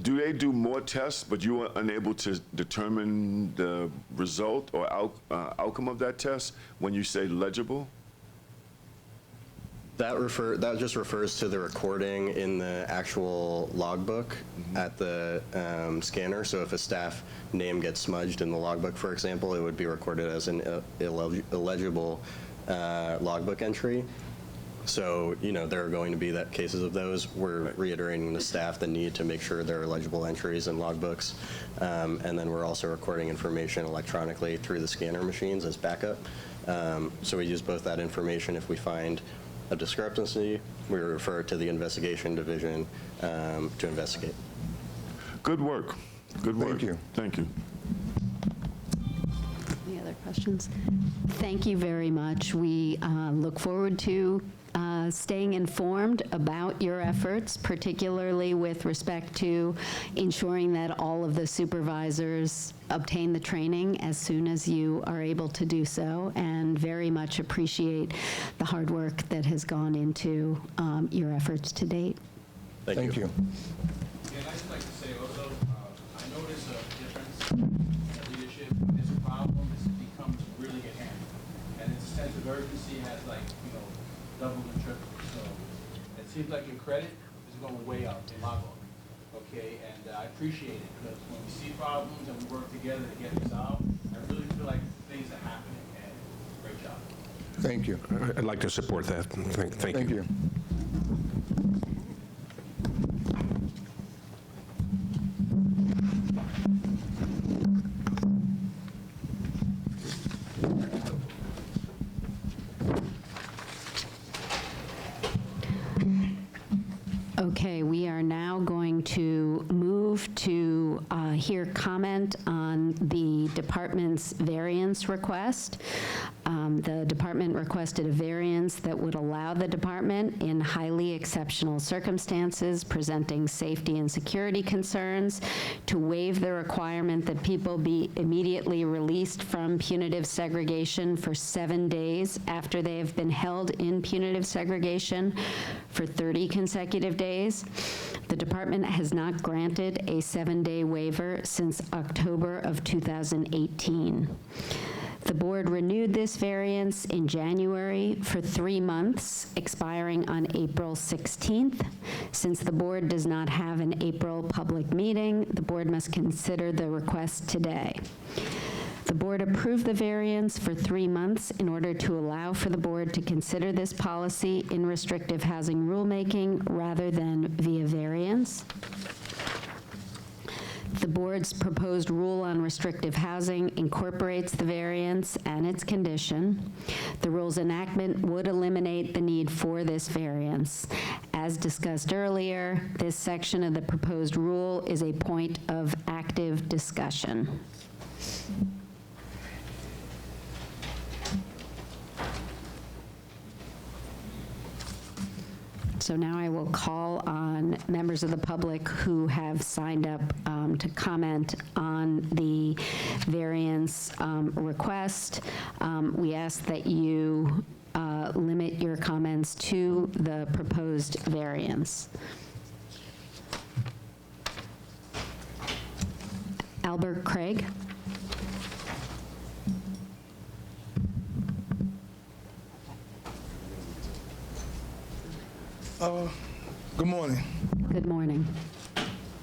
do they do more tests, but you are unable to determine the result or outcome of that test when you say legible? That just refers to the recording in the actual logbook at the scanner. So if a staff name gets smudged in the logbook, for example, it would be recorded as an illegible logbook entry. So, there are going to be cases of those. We're reiterating the staff the need to make sure there are legible entries in logbooks. And then we're also recording information electronically through the scanner machines as backup. So we use both that information. If we find a discrepancy, we refer it to the investigation division to investigate. Good work. Good work. Thank you. Thank you. Any other questions? Thank you very much. We look forward to staying informed about your efforts, particularly with respect to ensuring that all of the supervisors obtain the training as soon as you are able to do so, and very much appreciate the hard work that has gone into your efforts to date. Thank you. Yeah, I'd just like to say also, I notice a difference in leadership. When there's a problem, this becomes really a hand. And its sense of urgency has double and triple. So it seems like your credit is going way up in my book. Okay, and I appreciate it because when we see problems and we work together to get resolved, I really feel like things are happening, and great job. Thank you. I'd like to support that. Thank you. Thank you. Okay, we are now going to move to hear comment on the department's variance request. The department requested a variance that would allow the department, in highly exceptional circumstances presenting safety and security concerns, to waive the requirement that people be immediately released from punitive segregation for 7 days after they have been held in punitive segregation for 30 consecutive days. The department has not granted a 7-day waiver since October of 2018. The board renewed this variance in January for 3 months, expiring on April 16th. Since the board does not have an April public meeting, the board must consider the request today. The board approved the variance for 3 months in order to allow for the board to consider this policy in restrictive housing rulemaking rather than via variance. The board's proposed rule on restrictive housing incorporates the variance and its condition. The rule's enactment would eliminate the need for this variance. As discussed earlier, this section of the proposed rule is a point of active discussion. So now I will call on members of the public who have signed up to comment on the variance request. We ask that you limit your comments to the proposed variance. Albert Craig. Good morning. Good morning.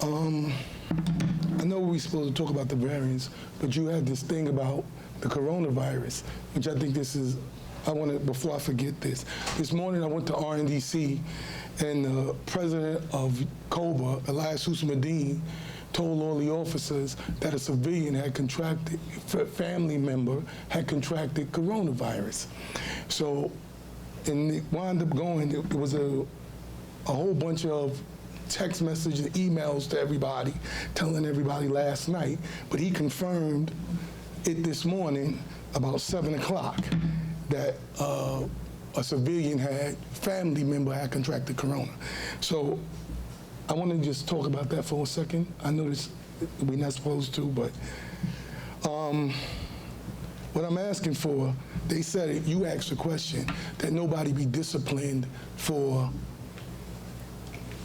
I know we're supposed to talk about the variance, but you had this thing about the coronavirus, which I think before I forget this. This morning I went to RNDC, and the president of COBA, Elias Hussein, told all the officers that a civilian had contracted, a family member had contracted coronavirus. So, and it wound up going, it was a whole bunch of text messages and emails to everybody, telling everybody last night, but he confirmed it this morning about 7 o'clock that a civilian family member had contracted corona. So I want to just talk about that for a second. I know we're not supposed to, but what I'm asking for, they said, you asked a question, that nobody be disciplined for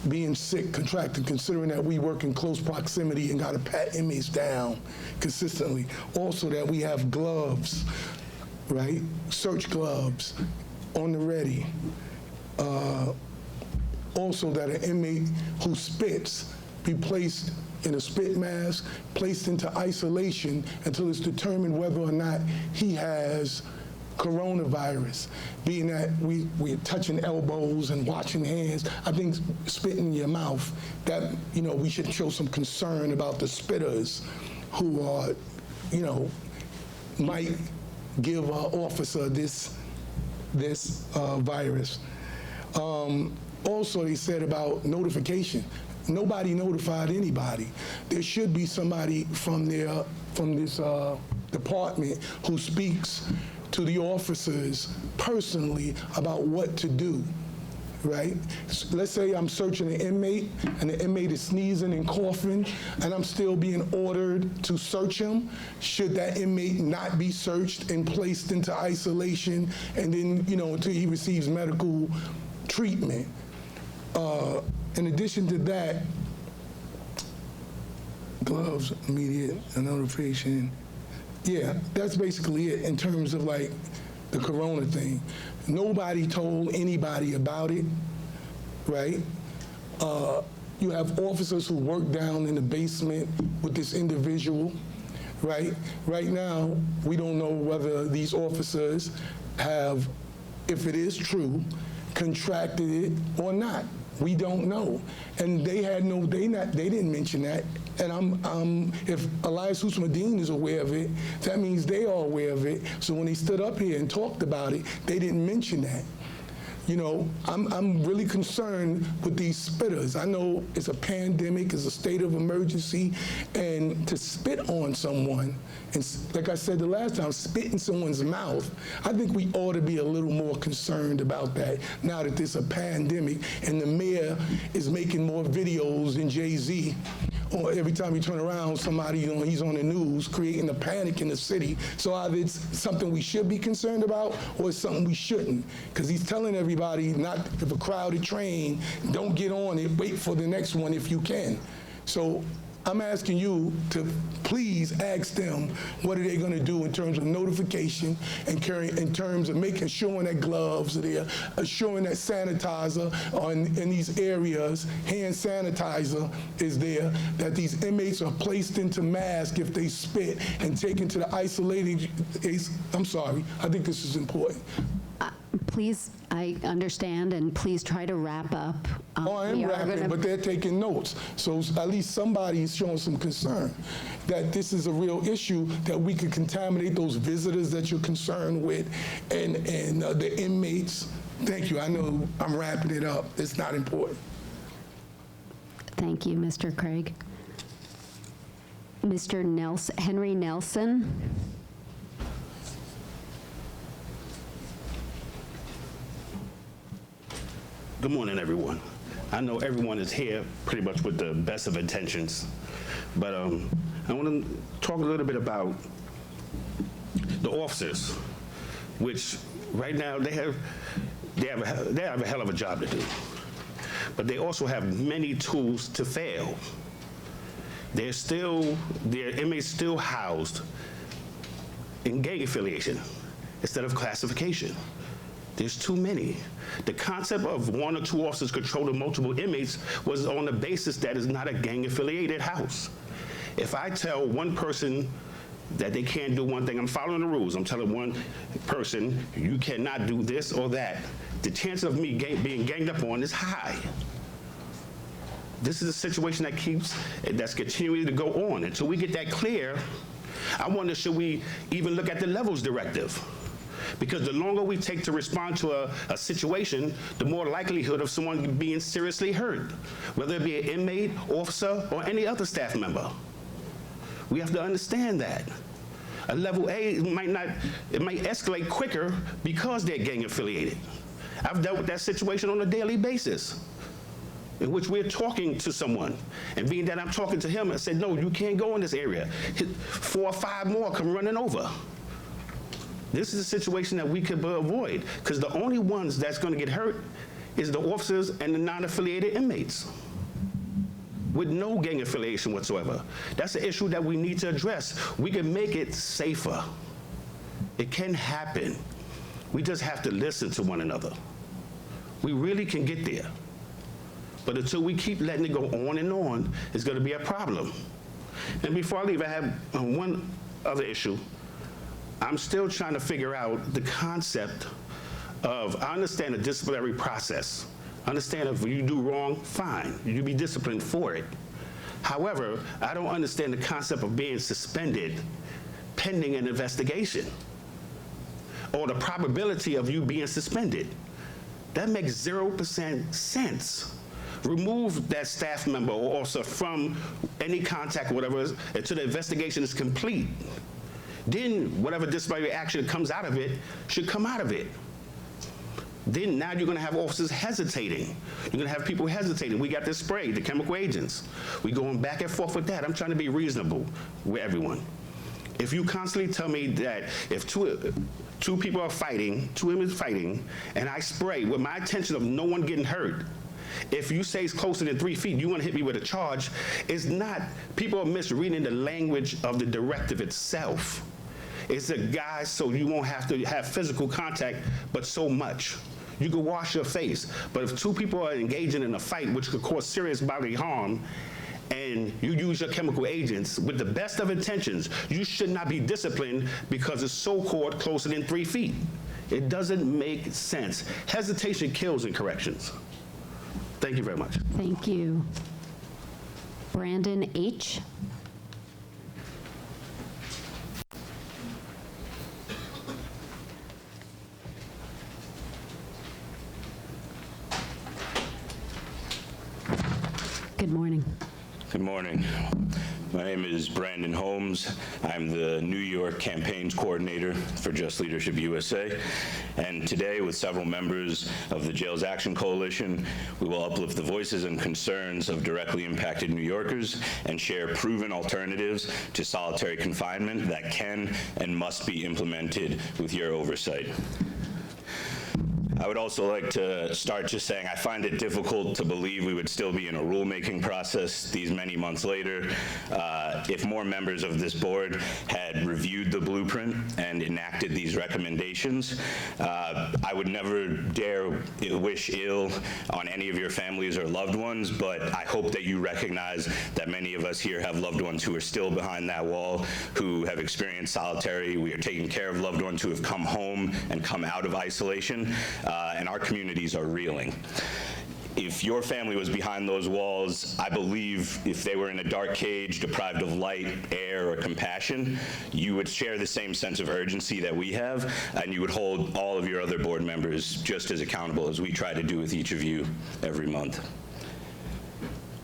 being sick, contracted, considering that we work in close proximity and got to pat inmates down consistently. Also that we have gloves, right? Search gloves on the ready. Also that an inmate who spits be placed in a spit mask, placed into isolation until it's determined whether or not he has coronavirus. Being that we're touching elbows and washing hands, I think spitting in your mouth, that, we should show some concern about the spitters who are, might give an officer this virus. Also, they said about notification. Nobody notified anybody. There should be somebody from this department who speaks to the officers personally about what to do, right? Let's say I'm searching an inmate and the inmate is sneezing and coughing and I'm still being ordered to search him. Should that inmate not be searched and placed into isolation and then, until he receives medical treatment? In addition to that, gloves, immediate notification. Yeah, that's basically it in terms of like the corona thing. Nobody told anybody about it, right? You have officers who work down in the basement with this individual, right? Right now, we don't know whether these officers have, if it is true, contracted it or not. We don't know. And they didn't mention that. And if Elias Hussein is aware of it, that means they are aware of it. So when they stood up here and talked about it, they didn't mention that, You know, I'm really concerned with these spitters. I know it's a pandemic, it's a state of emergency, and to spit on someone, and like I said the last time, spit in someone's mouth, I think we ought to be a little more concerned about that now that there's a pandemic and the mayor is making more videos than Jay-Z. Or every time you turn around, somebody, you know, he's on the news creating a panic in the city. So either it's something we should be concerned about or it's something we shouldn't. Because he's telling everybody, not if a crowded train, don't get on it, wait for the next one if you can. So I'm asking you to please ask them what are they going to do in terms of notification and in terms of showing that gloves are there, showing that sanitizer in these areas, hand sanitizer is there, that these inmates are placed into masks if they spit and taken to the isolated. I'm sorry, I think this is important. Please, I understand, and please try to wrap up. Oh, I am rapping, but they're taking notes. So at least somebody is showing some concern that this is a real issue, that we could contaminate those visitors that you're concerned with and the inmates. Thank you. I know I'm wrapping it up. It's not important. Thank you, Mr. Craig. Mr. Henry Nelson. Good morning, everyone. I know everyone is here pretty much with the best of intentions, but I want to talk a little bit about the officers, which right now they have a hell of a job to do, but they also have many tools to fail. Their inmates still housed in gang affiliation instead of classification. There's too many. The concept of 1 or 2 officers controlling multiple inmates was on the basis that it's not a gang-affiliated house. If I tell one person that they can't do one thing, I'm following the rules. I'm telling one person, you cannot do this or that. The chance of me being ganged up on is high. This is a situation that's continuing to go on. Until we get that clear, I wonder, should we even look at the levels directive? Because the longer we take to respond to a situation, the more likelihood of someone being seriously hurt, whether it be an inmate, officer, or any other staff member. We have to understand that. A level A might escalate quicker because they're gang affiliated. I've dealt with that situation on a daily basis, in which we're talking to someone, and being that I'm talking to him, I said, no, you can't go in this area. 4 or 5 more come running over. This is a situation that we could avoid, because the only ones that's going to get hurt is the officers and the non-affiliated inmates with no gang affiliation whatsoever. That's an issue that we need to address. We can make it safer. It can happen. We just have to listen to one another. We really can get there. But until we keep letting it go on and on, it's going to be a problem. And before I leave, I have one other issue. I'm still trying to figure out the concept of, I understand the disciplinary process. I understand if you do wrong, fine, you be disciplined for it. However, I don't understand the concept of being suspended pending an investigation, or the probability of you being suspended. That makes 0% sense. Remove that staff member or officer from any contact or whatever until the investigation is complete. Then whatever disciplinary action comes out of it should come out of it. Then now you're going to have officers hesitating. You're going to have people hesitating. We got this spray, the chemical agents. We going back and forth with that. I'm trying to be reasonable with everyone. If you constantly tell me that if two people are fighting, 2 inmates fighting, and I spray with my intention of no one getting hurt, if you say it's closer than 3 feet, you want to hit me with a charge, it's not, people are misreading the language of the directive itself. It's a guise so you won't have to have physical contact, but so much. You can wash your face, but if 2 people are engaging in a fight which could cause serious bodily harm, and you use your chemical agents with the best of intentions, you should not be disciplined because it's so-called closer than 3 feet. It doesn't make sense. Hesitation kills in corrections. Thank you very much. Thank you. Brandon H. Good morning. Good morning. My name is Brandon Holmes. I'm the New York Campaigns Coordinator for Just Leadership USA. And today, with several members of the Jails Action Coalition, we will uplift the voices and concerns of directly impacted New Yorkers and share proven alternatives to solitary confinement that can and must be implemented with your oversight. I would also like to start just saying I find it difficult to believe we would still be in a rulemaking process these many months later. If more members of this board had reviewed the blueprint and enacted these recommendations, I would never dare wish ill on any of your families or loved ones, but I hope that you recognize that many of us here have loved ones who are still behind that wall, who have experienced solitary. We are taking care of loved ones who have come home and come out of isolation. And our communities are reeling. If your family was behind those walls, I believe if they were in a dark cage, deprived of light, air, or compassion, you would share the same sense of urgency that we have, and you would hold all of your other board members just as accountable as we try to do with each of you every month.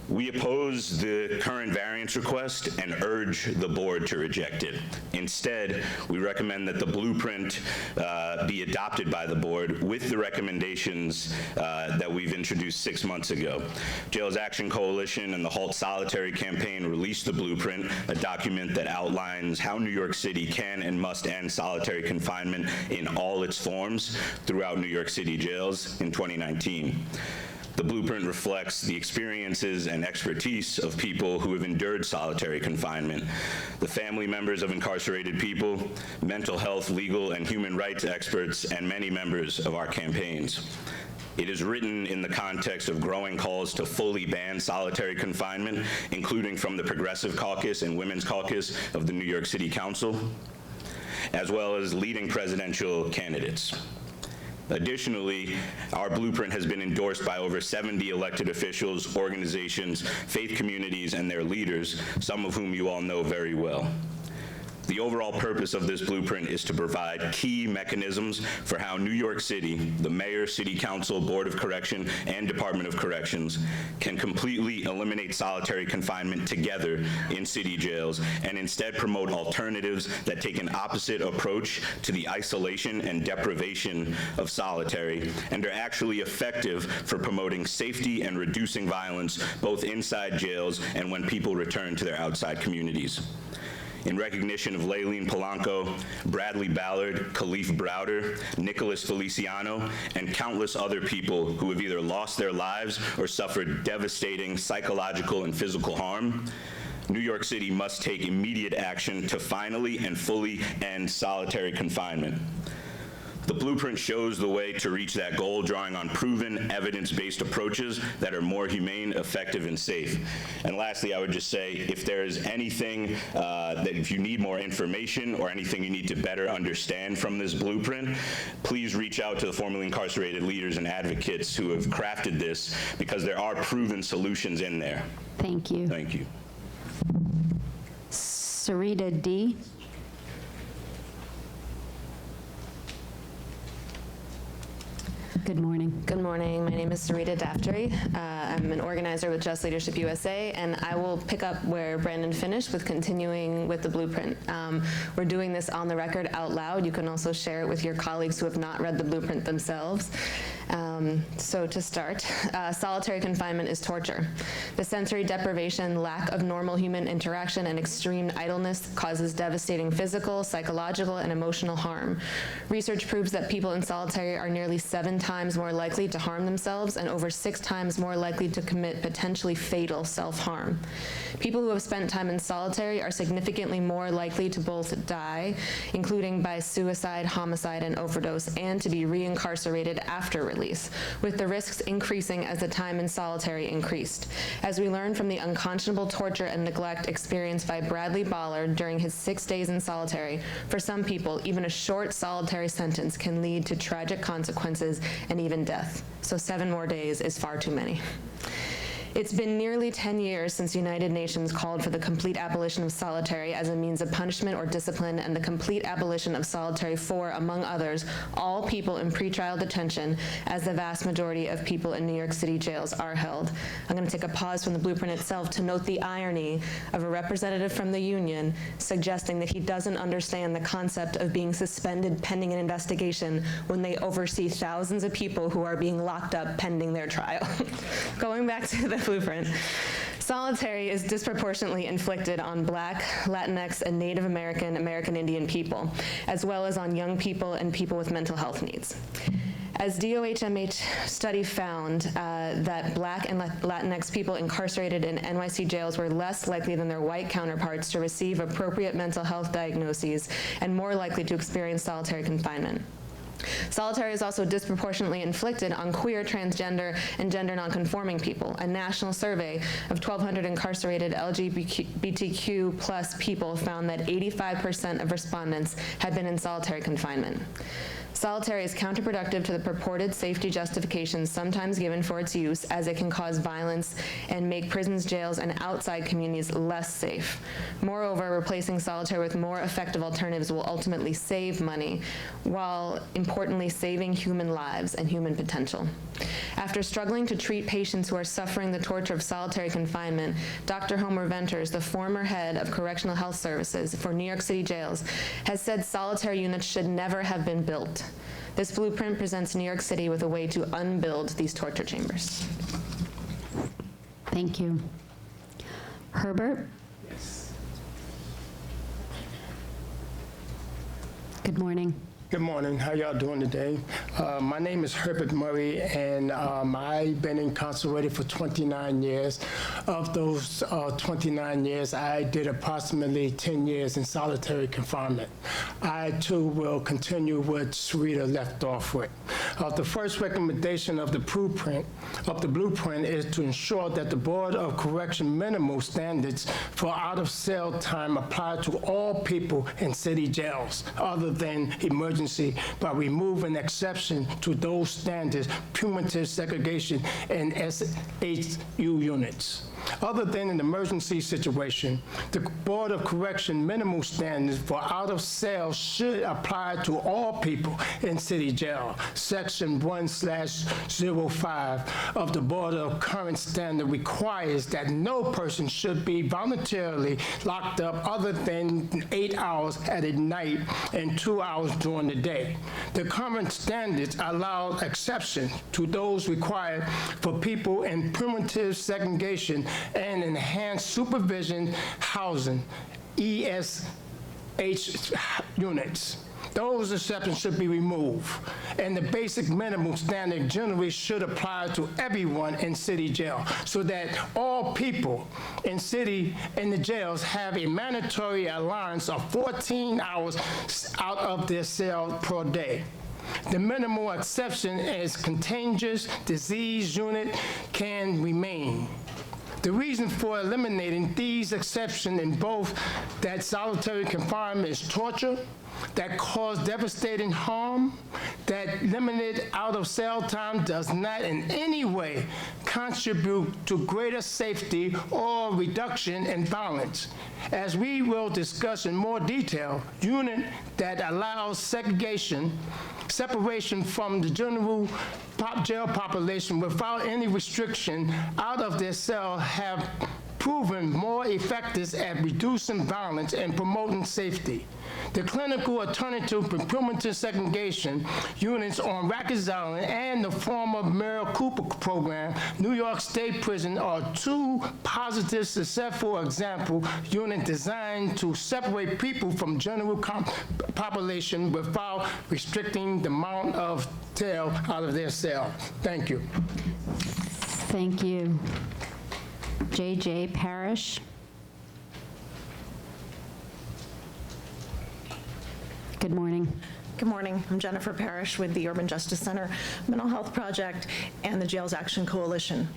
We oppose the current variance request and urge the board to reject it. Instead, we recommend that the blueprint be adopted by the board with the recommendations that we've introduced 6 months ago. Jails Action Coalition and the Halt Solitary campaign released the blueprint, a document that outlines how New York City can and must end solitary confinement in all its forms throughout New York City jails in 2019. The blueprint reflects the experiences and expertise of people who have endured solitary confinement, the family members of incarcerated people, mental health, legal, and human rights experts, and many members of our campaigns. It is written in the context of growing calls to fully ban solitary confinement, including from the Progressive Caucus and Women's Caucus of the New York City Council, as well as leading presidential candidates. Additionally, our blueprint has been endorsed by over 70 elected officials, organizations, faith communities, and their leaders, some of whom you all know very well. The overall purpose of this blueprint is to provide key mechanisms for how New York City, the Mayor, City Council, Board of Correction, and Department of Corrections can completely eliminate solitary confinement together in city jails and instead promote alternatives that take an opposite approach to the isolation and deprivation of solitary and are actually effective for promoting safety and reducing violence both inside jails and when people return to their outside communities. In recognition of Layleen Polanco, Bradley Ballard, Khalif Browder, Nicholas Feliciano, and countless other people who have either lost their lives or suffered devastating psychological and physical harm, New York City must take immediate action to finally and fully end solitary confinement. The blueprint shows the way to reach that goal, drawing on proven, evidence-based approaches that are more humane, effective, and safe. And lastly, I would just say, if there is anything that if you need more information or anything you need to better understand from this blueprint, please reach out to the formerly incarcerated leaders and advocates who have crafted this, because there are proven solutions in there. Thank you. Thank you. Sarita D. Good morning. Good morning. My name is Sarita Daftry. I'm an organizer with Just Leadership USA, and I will pick up where Brandon finished with continuing with the blueprint. We're doing this on the record out loud. You can also share it with your colleagues who have not read the blueprint themselves. So to start, solitary confinement is torture. The sensory deprivation, lack of normal human interaction, and extreme idleness causes devastating physical, psychological, and emotional harm. Research proves that people in solitary are nearly 7 times more likely to harm themselves and over 6 times more likely to commit potentially fatal self-harm. People who have spent time in solitary are significantly more likely to both die, including by suicide, homicide, and overdose, and to be reincarcerated after release, with the risks increasing as the time in solitary increased. As we learned from the unconscionable torture and neglect experienced by Bradley Ballard during his 6 days in solitary, for some people, even a short solitary sentence can lead to tragic consequences and even death. So 7 more days is far too many. It's been nearly 10 years since the United Nations called for the complete abolition of solitary as a means of punishment or discipline, and the complete abolition of solitary for, among others, all people in pretrial detention, as the vast majority of people in New York City jails are held. I'm going to take a pause from the blueprint itself to note the irony of a representative from the union suggesting that he doesn't understand the concept of being suspended pending an investigation when they oversee thousands of people who are being locked up pending their trial. Going back to the blueprint. Solitary is disproportionately inflicted on Black, Latinx, and Native American, American Indian people, as well as on young people and people with mental health needs. As DOHMH study found that Black and Latinx people incarcerated in NYC jails were less likely than their white counterparts to receive appropriate mental health diagnoses and more likely to experience solitary confinement. Solitary is also disproportionately inflicted on queer, transgender, and gender nonconforming people. A national survey of 1,200 incarcerated LGBTQ plus people found that 85% of respondents had been in solitary confinement. Solitary is counterproductive to the purported safety justifications sometimes given for its use, as it can cause violence and make prisons, jails, and outside communities less safe. Moreover, replacing solitary with more effective alternatives will ultimately save money, while importantly saving human lives and human potential. After struggling to treat patients who are suffering the torture of solitary confinement, Dr. Homer Venters, the former head of Correctional Health Services for New York City jails, has said solitary units should never have been built. This blueprint presents New York City with a way to unbuild these torture chambers. Thank you. Herbert? Yes. Good morning. Good morning. How y'all doing today? My name is Herbert Murray, and I've been incarcerated for 29 years. Of those 29 years, I did approximately 10 years in solitary confinement. I, too, will continue what Sarita left off with. The first recommendation of the blueprint is to ensure that the Board of Correction minimal standards for out-of-cell time apply to all people in city jails, other than emergency, by removing exception to those standards, punitive segregation, and SHU units. Other than an emergency situation, the Board of Correction minimal standards for out-of-cell should apply to all people in city jail. Section 1/05 of the Board of Current Standard requires that no person should be voluntarily locked up other than 8 hours at a night and 2 hours during the day. The current standards allow exception to those required for people in primitive segregation and enhanced supervision housing, ESH units. Those exceptions should be removed, and the basic minimum standard generally should apply to everyone in city jail, so that all people in the jails have a mandatory allowance of 14 hours out of their cell per day. The minimal exception as contagious disease unit can remain. The reason for eliminating these exceptions in both that solitary confinement is torture, that cause devastating harm, that limited out-of-cell time does not in any way contribute to greater safety or reduction in violence. As we will discuss in more detail, unit that allows separation from the general jail population without any restriction out of their cell have proven more effective at reducing violence and promoting safety. The clinical alternative to permanent segregation units on Rikers Island and the former Mayor Cooper program, New York State Prison, are two positive, successful example units designed to separate people from general population without restricting the amount of jail out of their cell. Thank you. Thank you. J.J. Parrish. Good morning. Good morning. I'm Jennifer Parrish with the Urban Justice Center Mental Health Project and the Jails Action Coalition.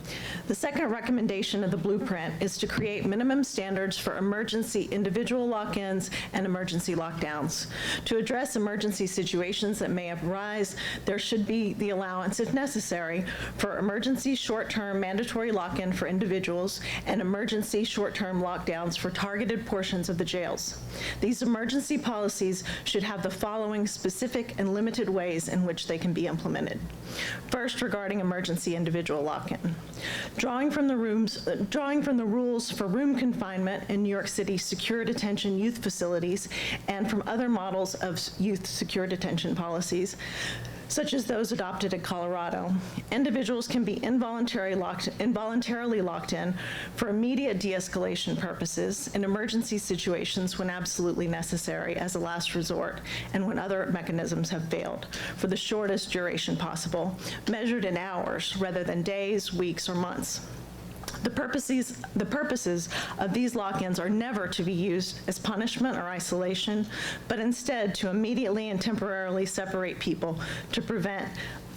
The second recommendation of the blueprint is to create minimum standards for emergency individual lock-ins and emergency lockdowns. To address emergency situations that may arise, there should be the allowance, if necessary, for emergency short-term mandatory lock-in for individuals and emergency short-term lockdowns for targeted portions of the jails. These emergency policies should have the following specific and limited ways in which they can be implemented. First, regarding emergency individual lock-in. Drawing from the rules for room confinement in New York City secure detention youth facilities and from other models of youth secure detention policies, such as those adopted in Colorado, individuals can be involuntarily locked in for immediate de-escalation purposes in emergency situations when absolutely necessary as a last resort and when other mechanisms have failed, for the shortest duration possible, measured in hours rather than days, weeks, or months. The purposes of these lock-ins are never to be used as punishment or isolation, but instead to immediately and temporarily separate people to prevent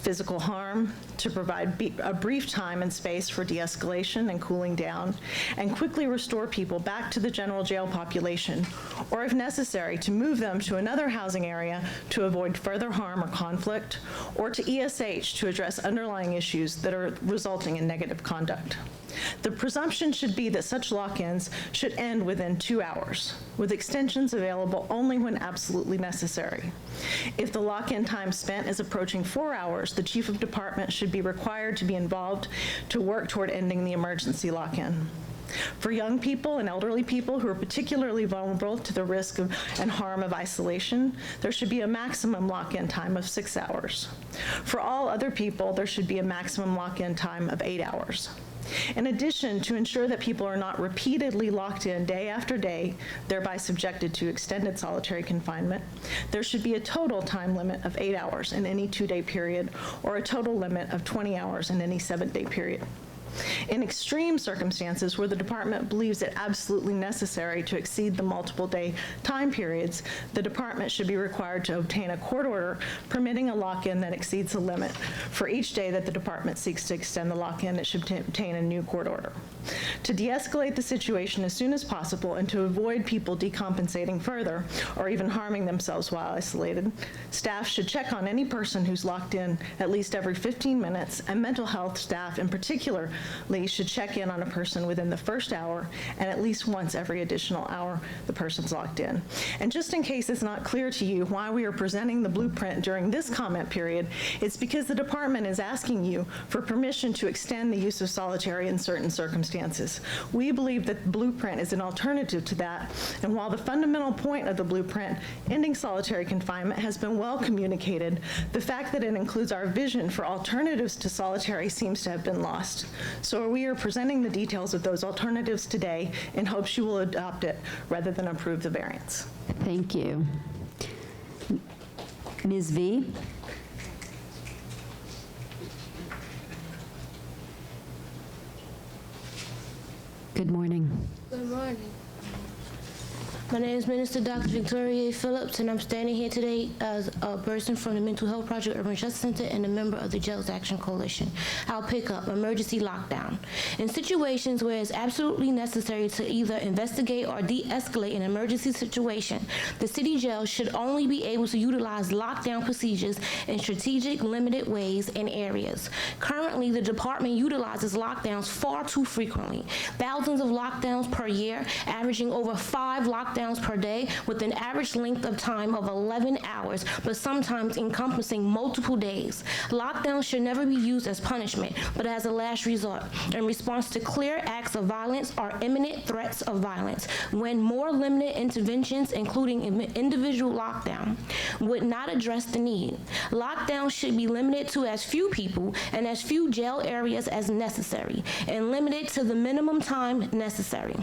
physical harm, to provide a brief time and space for de-escalation and cooling down, and quickly restore people back to the general jail population, or if necessary, to move them to another housing area to avoid further harm or conflict, or to ESH to address underlying issues that are resulting in negative conduct. The presumption should be that such lock-ins should end within 2 hours, with extensions available only when absolutely necessary. If the lock-in time spent is approaching 4 hours, the chief of department should be required to be involved to work toward ending the emergency lock-in. For young people and elderly people who are particularly vulnerable to the risk and harm of isolation, there should be a maximum lock-in time of 6 hours. For all other people, there should be a maximum lock-in time of 8 hours. In addition, to ensure that people are not repeatedly locked in day after day, thereby subjected to extended solitary confinement, there should be a total time limit of 8 hours in any 2-day period, or a total limit of 20 hours in any 7-day period. In extreme circumstances where the department believes it absolutely necessary to exceed the multiple-day time periods, the department should be required to obtain a court order permitting a lock-in that exceeds the limit. For each day that the department seeks to extend the lock-in, it should obtain a new court order. To de-escalate the situation as soon as possible and to avoid people decompensating further or even harming themselves while isolated, staff should check on any person who's locked in at least every 15 minutes, and mental health staff in particular should check in on a person within the first hour and at least once every additional hour the person's locked in. And just in case it's not clear to you why we are presenting the blueprint during this comment period, it's because the department is asking you for permission to extend the use of solitary in certain circumstances. We believe that the blueprint is an alternative to that, and while the fundamental point of the blueprint, ending solitary confinement, has been well communicated, the fact that it includes our vision for alternatives to solitary seems to have been lost. So we are presenting the details of those alternatives today in hopes you will adopt it rather than approve the variance. Thank you. Ms. V? Good morning. Good morning. My name is Minister Dr. Victoria Phillips, and I'm standing here today as a person from the Mental Health Project Urban Justice Center and a member of the Jails Action Coalition. I'll pick up emergency lockdown. In situations where it's absolutely necessary to either investigate or de-escalate an emergency situation, the city jail should only be able to utilize lockdown procedures in strategic, limited ways and areas. Currently, the department utilizes lockdowns far too frequently. Thousands of lockdowns per year, averaging over 5 lockdowns per day with an average length of time of 11 hours, but sometimes encompassing multiple days. Lockdowns should never be used as punishment, but as a last resort in response to clear acts of violence or imminent threats of violence, when more limited interventions, including individual lockdown, would not address the need. Lockdowns should be limited to as few people and as few jail areas as necessary, and limited to the minimum time necessary.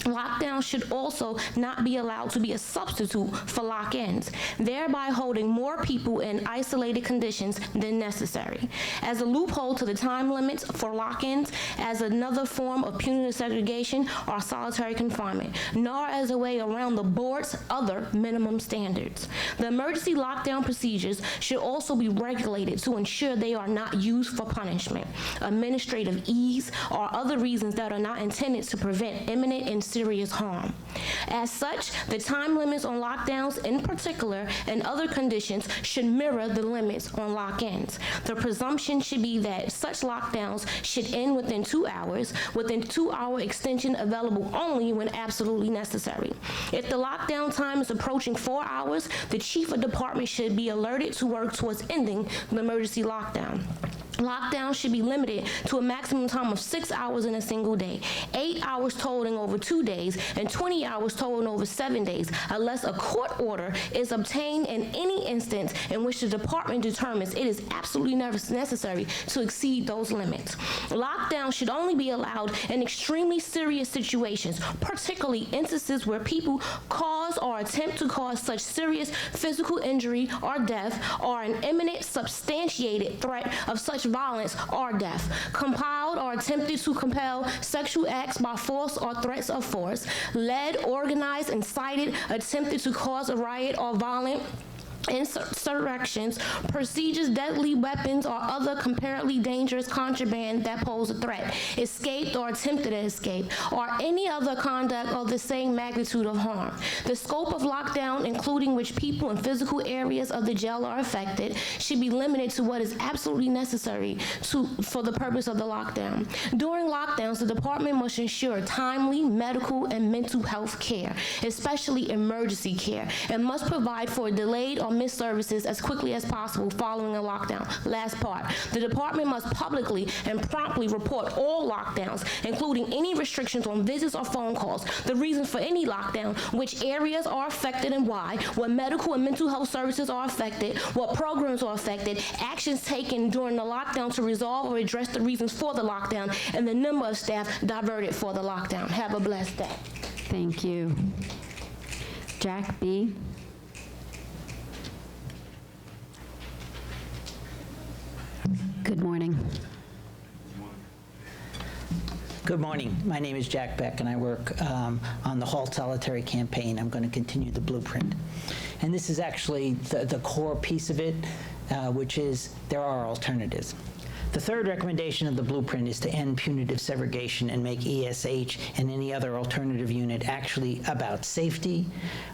Lockdown should also not be allowed to be a substitute for lock-ins, thereby holding more people in isolated conditions than necessary. As a loophole to the time limits for lock-ins, as another form of punitive segregation or solitary confinement, nor as a way around the board's other minimum standards. The emergency lockdown procedures should also be regulated to ensure they are not used for punishment, administrative ease, or other reasons that are not intended to prevent imminent and serious harm. As such, the time limits on lockdowns in particular and other conditions should mirror the limits on lock-ins. The presumption should be that such lockdowns should end within 2 hours, with a 2-hour extension available only when absolutely necessary. If the lockdown time is approaching 4 hours, the chief of department should be alerted to work towards ending the emergency lockdown. Lockdown should be limited to a maximum time of 6 hours in a single day, 8 hours totaling over 2 days, and 20 hours totaling over 7 days, unless a court order is obtained in any instance in which the department determines it is absolutely necessary to exceed those limits. Lockdown should only be allowed in extremely serious situations, particularly instances where people cause or attempt to cause such serious physical injury or death, or an imminent substantiated threat of such violence or death, compiled or attempted to compel sexual acts by force or threats of force, led, organized, incited, attempted to cause a riot or violent insurrections, procedures, deadly weapons, or other comparatively dangerous contraband that pose a threat, escaped or attempted to escape, or any other conduct of the same magnitude of harm. The scope of lockdown, including which people and physical areas of the jail are affected, should be limited to what is absolutely necessary for the purpose of the lockdown. During lockdowns, the department must ensure timely medical and mental health care, especially emergency care, and must provide for delayed or missed services as quickly as possible following a lockdown. Last part, the department must publicly and promptly report all lockdowns, including any restrictions on visits or phone calls, the reasons for any lockdown, which areas are affected and why, what medical and mental health services are affected, what programs are affected, actions taken during the lockdown to resolve or address the reasons for the lockdown, and the number of staff diverted for the lockdown. Have a blessed day. Thank you. Jack B. Good morning. Good morning. My name is Jack Beck, and I work on the Halt Solitary campaign. I'm going to continue the blueprint. And this is actually the core piece of it, which is there are alternatives. The third recommendation of the blueprint is to end punitive segregation and make ESH and any other alternative unit actually about safety,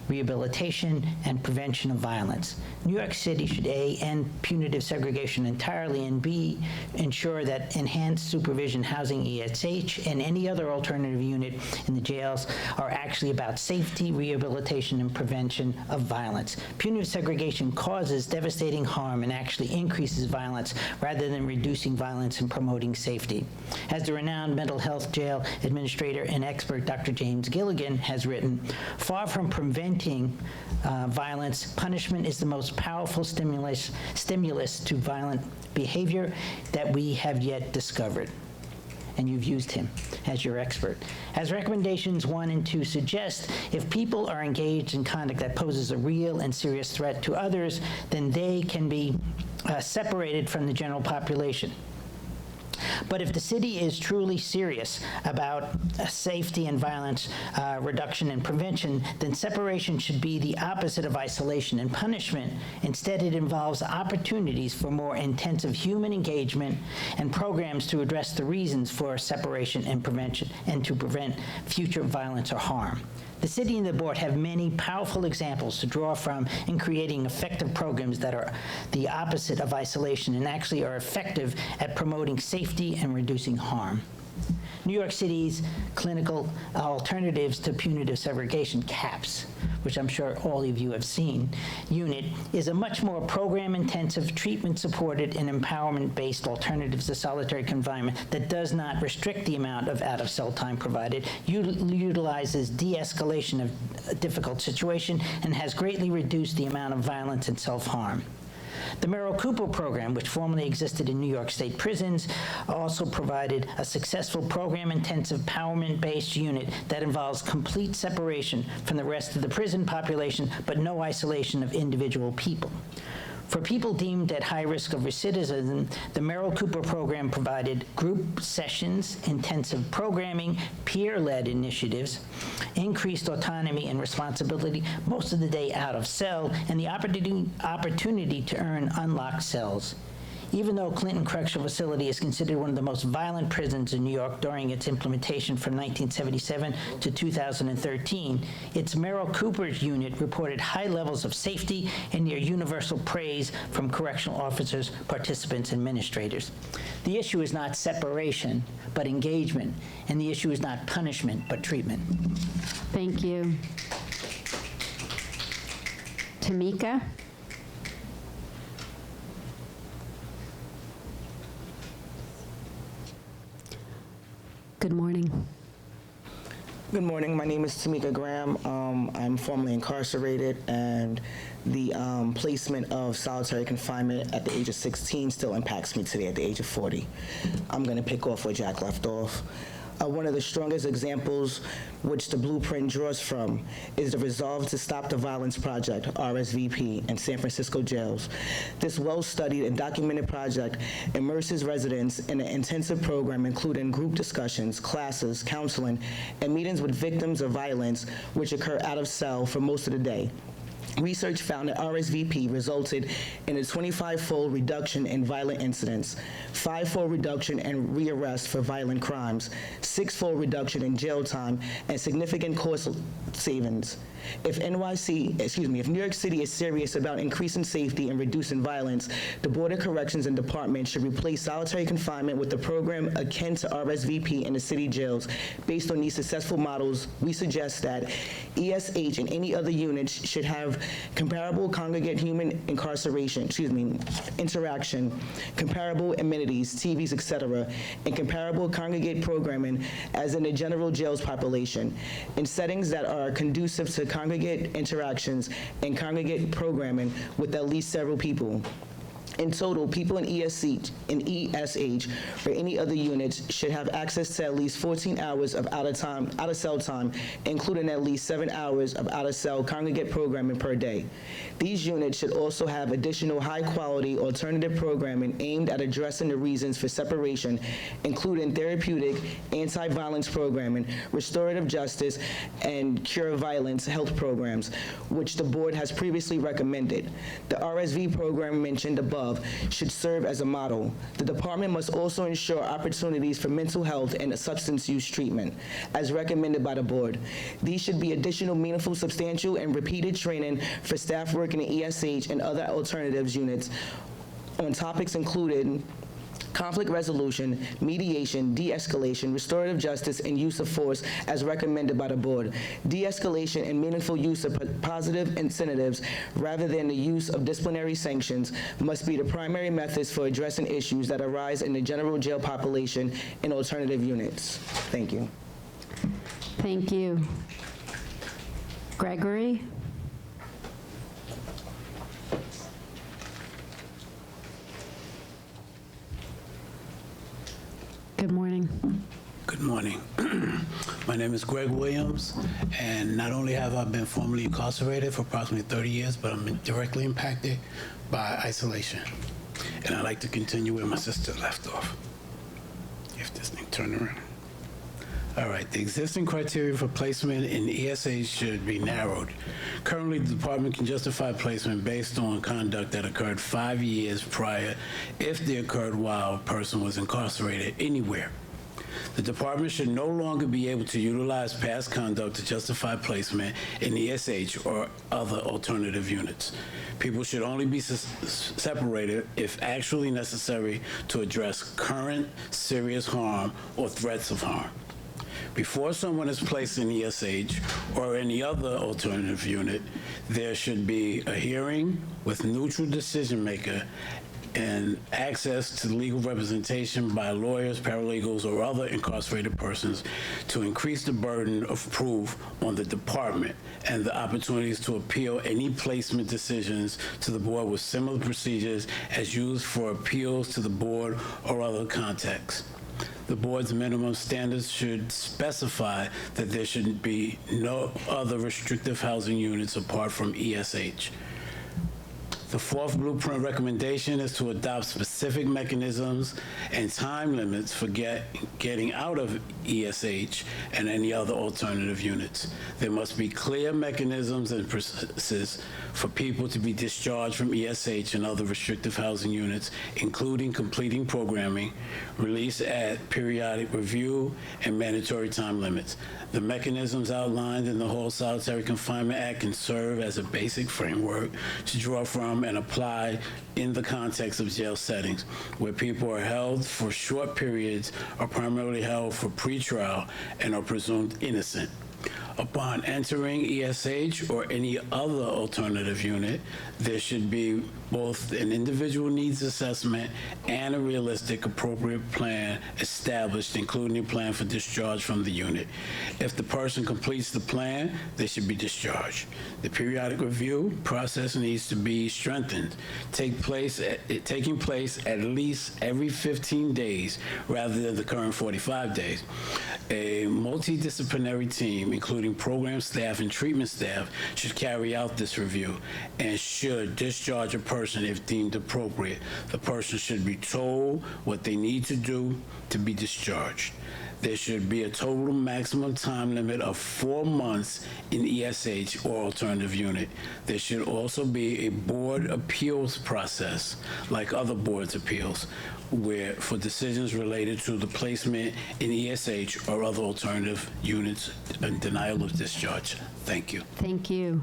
rehabilitation, and prevention of violence. New York City should A, end punitive segregation entirely, and B, ensure that enhanced supervision housing ESH and any other alternative unit in the jails are actually about safety, rehabilitation, and prevention of violence. Punitive segregation causes devastating harm and actually increases violence rather than reducing violence and promoting safety. As the renowned mental health jail administrator and expert Dr. James Gilligan has written, far from preventing violence, punishment is the most powerful stimulus to violent behavior that we have yet discovered. And you've used him as your expert. As recommendations 1 and 2 suggest, if people are engaged in conduct that poses a real and serious threat to others, then they can be separated from the general population. But if the city is truly serious about safety and violence reduction and prevention, then separation should be the opposite of isolation and punishment. Instead, it involves opportunities for more intensive human engagement and programs to address the reasons for separation and prevention and to prevent future violence or harm. The city and the board have many powerful examples to draw from in creating effective programs that are the opposite of isolation and actually are effective at promoting safety and reducing harm. New York City's clinical alternatives to punitive segregation, CAPS, which I'm sure all of you have seen, unit is a much more program-intensive, treatment-supported, and empowerment-based alternatives to solitary confinement that does not restrict the amount of out-of-cell time provided, utilizes de-escalation of a difficult situation, and has greatly reduced the amount of violence and self-harm. The Merrill Cooper program, which formerly existed in New York State prisons, also provided a successful program-intensive, empowerment-based unit that involves complete separation from the rest of the prison population, but no isolation of individual people. For people deemed at high risk of recidivism, the Merrill Cooper program provided group sessions, intensive programming, peer-led initiatives, increased autonomy and responsibility most of the day out of cell, and the opportunity to earn unlocked cells. Even though Clinton Correctional Facility is considered one of the most violent prisons in New York during its implementation from 1977 to 2013, its Merrill Cooper's unit reported high levels of safety and near universal praise from correctional officers, participants, and administrators. The issue is not separation, but engagement, and the issue is not punishment, but treatment. Thank you. Tamika? Good morning. Good morning. My name is Tamika Graham. I'm formerly incarcerated, and the placement of solitary confinement at the age of 16 still impacts me today at the age of 40. I'm going to pick off where Jack left off. One of the strongest examples which the blueprint draws from is the Resolve to Stop the Violence Project, RSVP, in San Francisco jails. This well-studied and documented project immerses residents in an intensive program including group discussions, classes, counseling, and meetings with victims of violence which occur out of cell for most of the day. Research found that RSVP resulted in a 25-fold reduction in violent incidents, 5-fold reduction in rearrest for violent crimes, 6-fold reduction in jail time, and significant cost savings. If New York City is serious about increasing safety and reducing violence, the Board of Corrections and Department should replace solitary confinement with a program akin to RSVP in the city jails. Based on these successful models, we suggest that ESH and any other units should have comparable congregate human interaction, comparable amenities, TVs, etc., and comparable congregate programming as in the general jails population, in settings that are conducive to congregate interactions and congregate programming with at least several people. In total, people in ESH or any other units should have access to at least 14 hours of out-of-cell time, including at least 7 hours of out-of-cell congregate programming per day. These units should also have additional high-quality alternative programming aimed at addressing the reasons for separation, including therapeutic, anti-violence programming, restorative justice, and cure violence health programs, which the board has previously recommended. The RSV program mentioned above should serve as a model. The department must also ensure opportunities for mental health and substance use treatment, as recommended by the board. These should be additional meaningful, substantial, and repeated training for staff working in ESH and other alternatives units on topics including conflict resolution, mediation, de-escalation, restorative justice, and use of force as recommended by the board. De-escalation and meaningful use of positive incentives rather than the use of disciplinary sanctions must be the primary methods for addressing issues that arise in the general jail population in alternative units. Thank you. Thank you. Gregory? Good morning. Good morning. My name is Greg Williams, and not only have I been formerly incarcerated for approximately 30 years, but I'm directly impacted by isolation. And I'd like to continue where my sister left off. If this thing turned around. All right, the existing criteria for placement in ESH should be narrowed. Currently, the department can justify placement based on conduct that occurred 5 years prior if they occurred while a person was incarcerated anywhere. The department should no longer be able to utilize past conduct to justify placement in ESH or other alternative units. People should only be separated if actually necessary to address current serious harm or threats of harm. Before someone is placed in ESH or any other alternative unit, there should be a hearing with neutral decision maker and access to legal representation by lawyers, paralegals, or other incarcerated persons to increase the burden of proof on the department and the opportunities to appeal any placement decisions to the board with similar procedures as used for appeals to the board or other contexts. The board's minimum standards should specify that there should be no other restrictive housing units apart from ESH. The fourth blueprint recommendation is to adopt specific mechanisms and time limits for getting out of ESH and any other alternative units. There must be clear mechanisms and processes for people to be discharged from ESH and other restrictive housing units, including completing programming, release at periodic review, and mandatory time limits. The mechanisms outlined in the Whole Solitary Confinement Act can serve as a basic framework to draw from and apply in the context of jail settings, where people are held for short periods, are primarily held for pretrial, and are presumed innocent. Upon entering ESH or any other alternative unit, there should be both an individual needs assessment and a realistic, appropriate plan established, including a plan for discharge from the unit. If the person completes the plan, they should be discharged. The periodic review process needs to be strengthened, taking place at least every 15 days rather than the current 45 days. A multidisciplinary team, including program staff and treatment staff, should carry out this review and should discharge a person if deemed appropriate. The person should be told what they need to do to be discharged. There should be a total maximum time limit of 4 months in ESH or alternative unit. There should also be a board appeals process, like other boards appeals, where for decisions related to the placement in ESH or other alternative units and denial of discharge. Thank you. Thank you.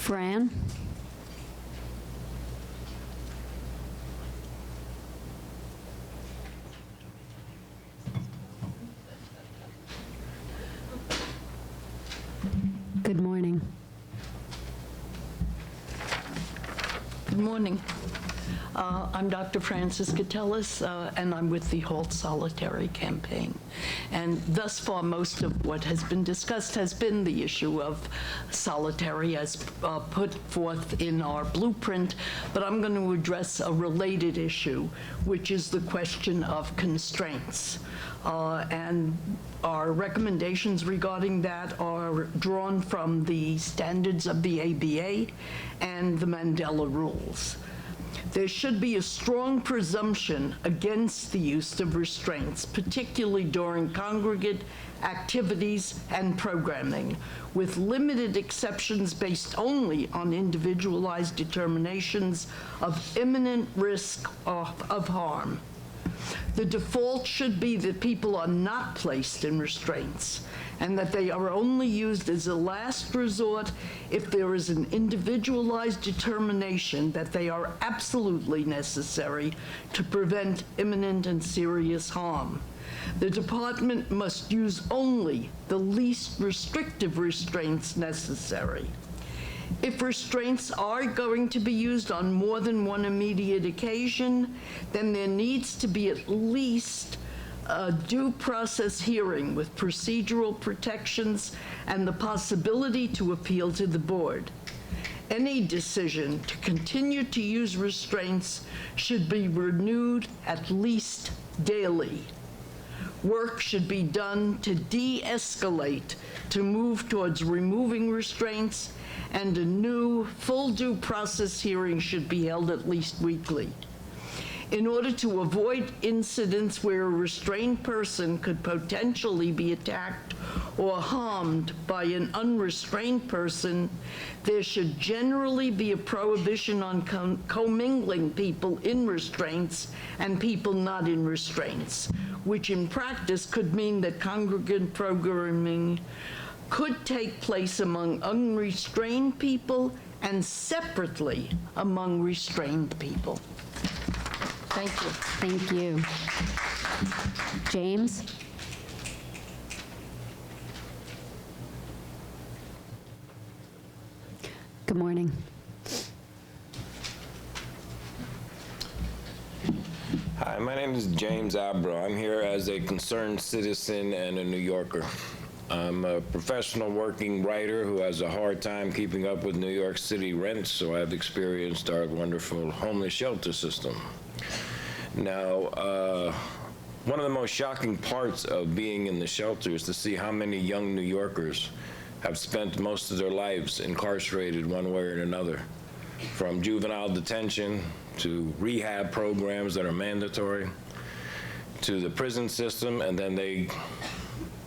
Fran? Good morning. Good morning. I'm Dr. Frances Catellis, and I'm with the Halt Solitary campaign. And thus far, most of what has been discussed has been the issue of solitary as put forth in our blueprint, but I'm going to address a related issue, which is the question of constraints. And our recommendations regarding that are drawn from the standards of the ABA and the Mandela rules. There should be a strong presumption against the use of restraints, particularly during congregate activities and programming, with limited exceptions based only on individualized determinations of imminent risk of harm. The default should be that people are not placed in restraints and that they are only used as a last resort if there is an individualized determination that they are absolutely necessary to prevent imminent and serious harm. The department must use only the least restrictive restraints necessary. If restraints are going to be used on more than one immediate occasion, then there needs to be at least a due process hearing with procedural protections and the possibility to appeal to the board. Any decision to continue to use restraints should be renewed at least daily. Work should be done to de-escalate, to move towards removing restraints, and a new full due process hearing should be held at least weekly. In order to avoid incidents where a restrained person could potentially be attacked or harmed by an unrestrained person, there should generally be a prohibition on commingling people in restraints and people not in restraints, which in practice could mean that congregate programming could take place among unrestrained people and separately among restrained people. Thank you. Thank you. James? Good morning. my name is James Abra. I'm here as a concerned citizen and a New Yorker. I'm a professional working writer who has a hard time keeping up with New York City rents, so I've experienced our wonderful homeless shelter system. Now, one of the most shocking parts of being in the shelter is to see how many young New Yorkers have spent most of their lives incarcerated one way or another, from juvenile detention to rehab programs that are mandatory, to the prison system, and then they,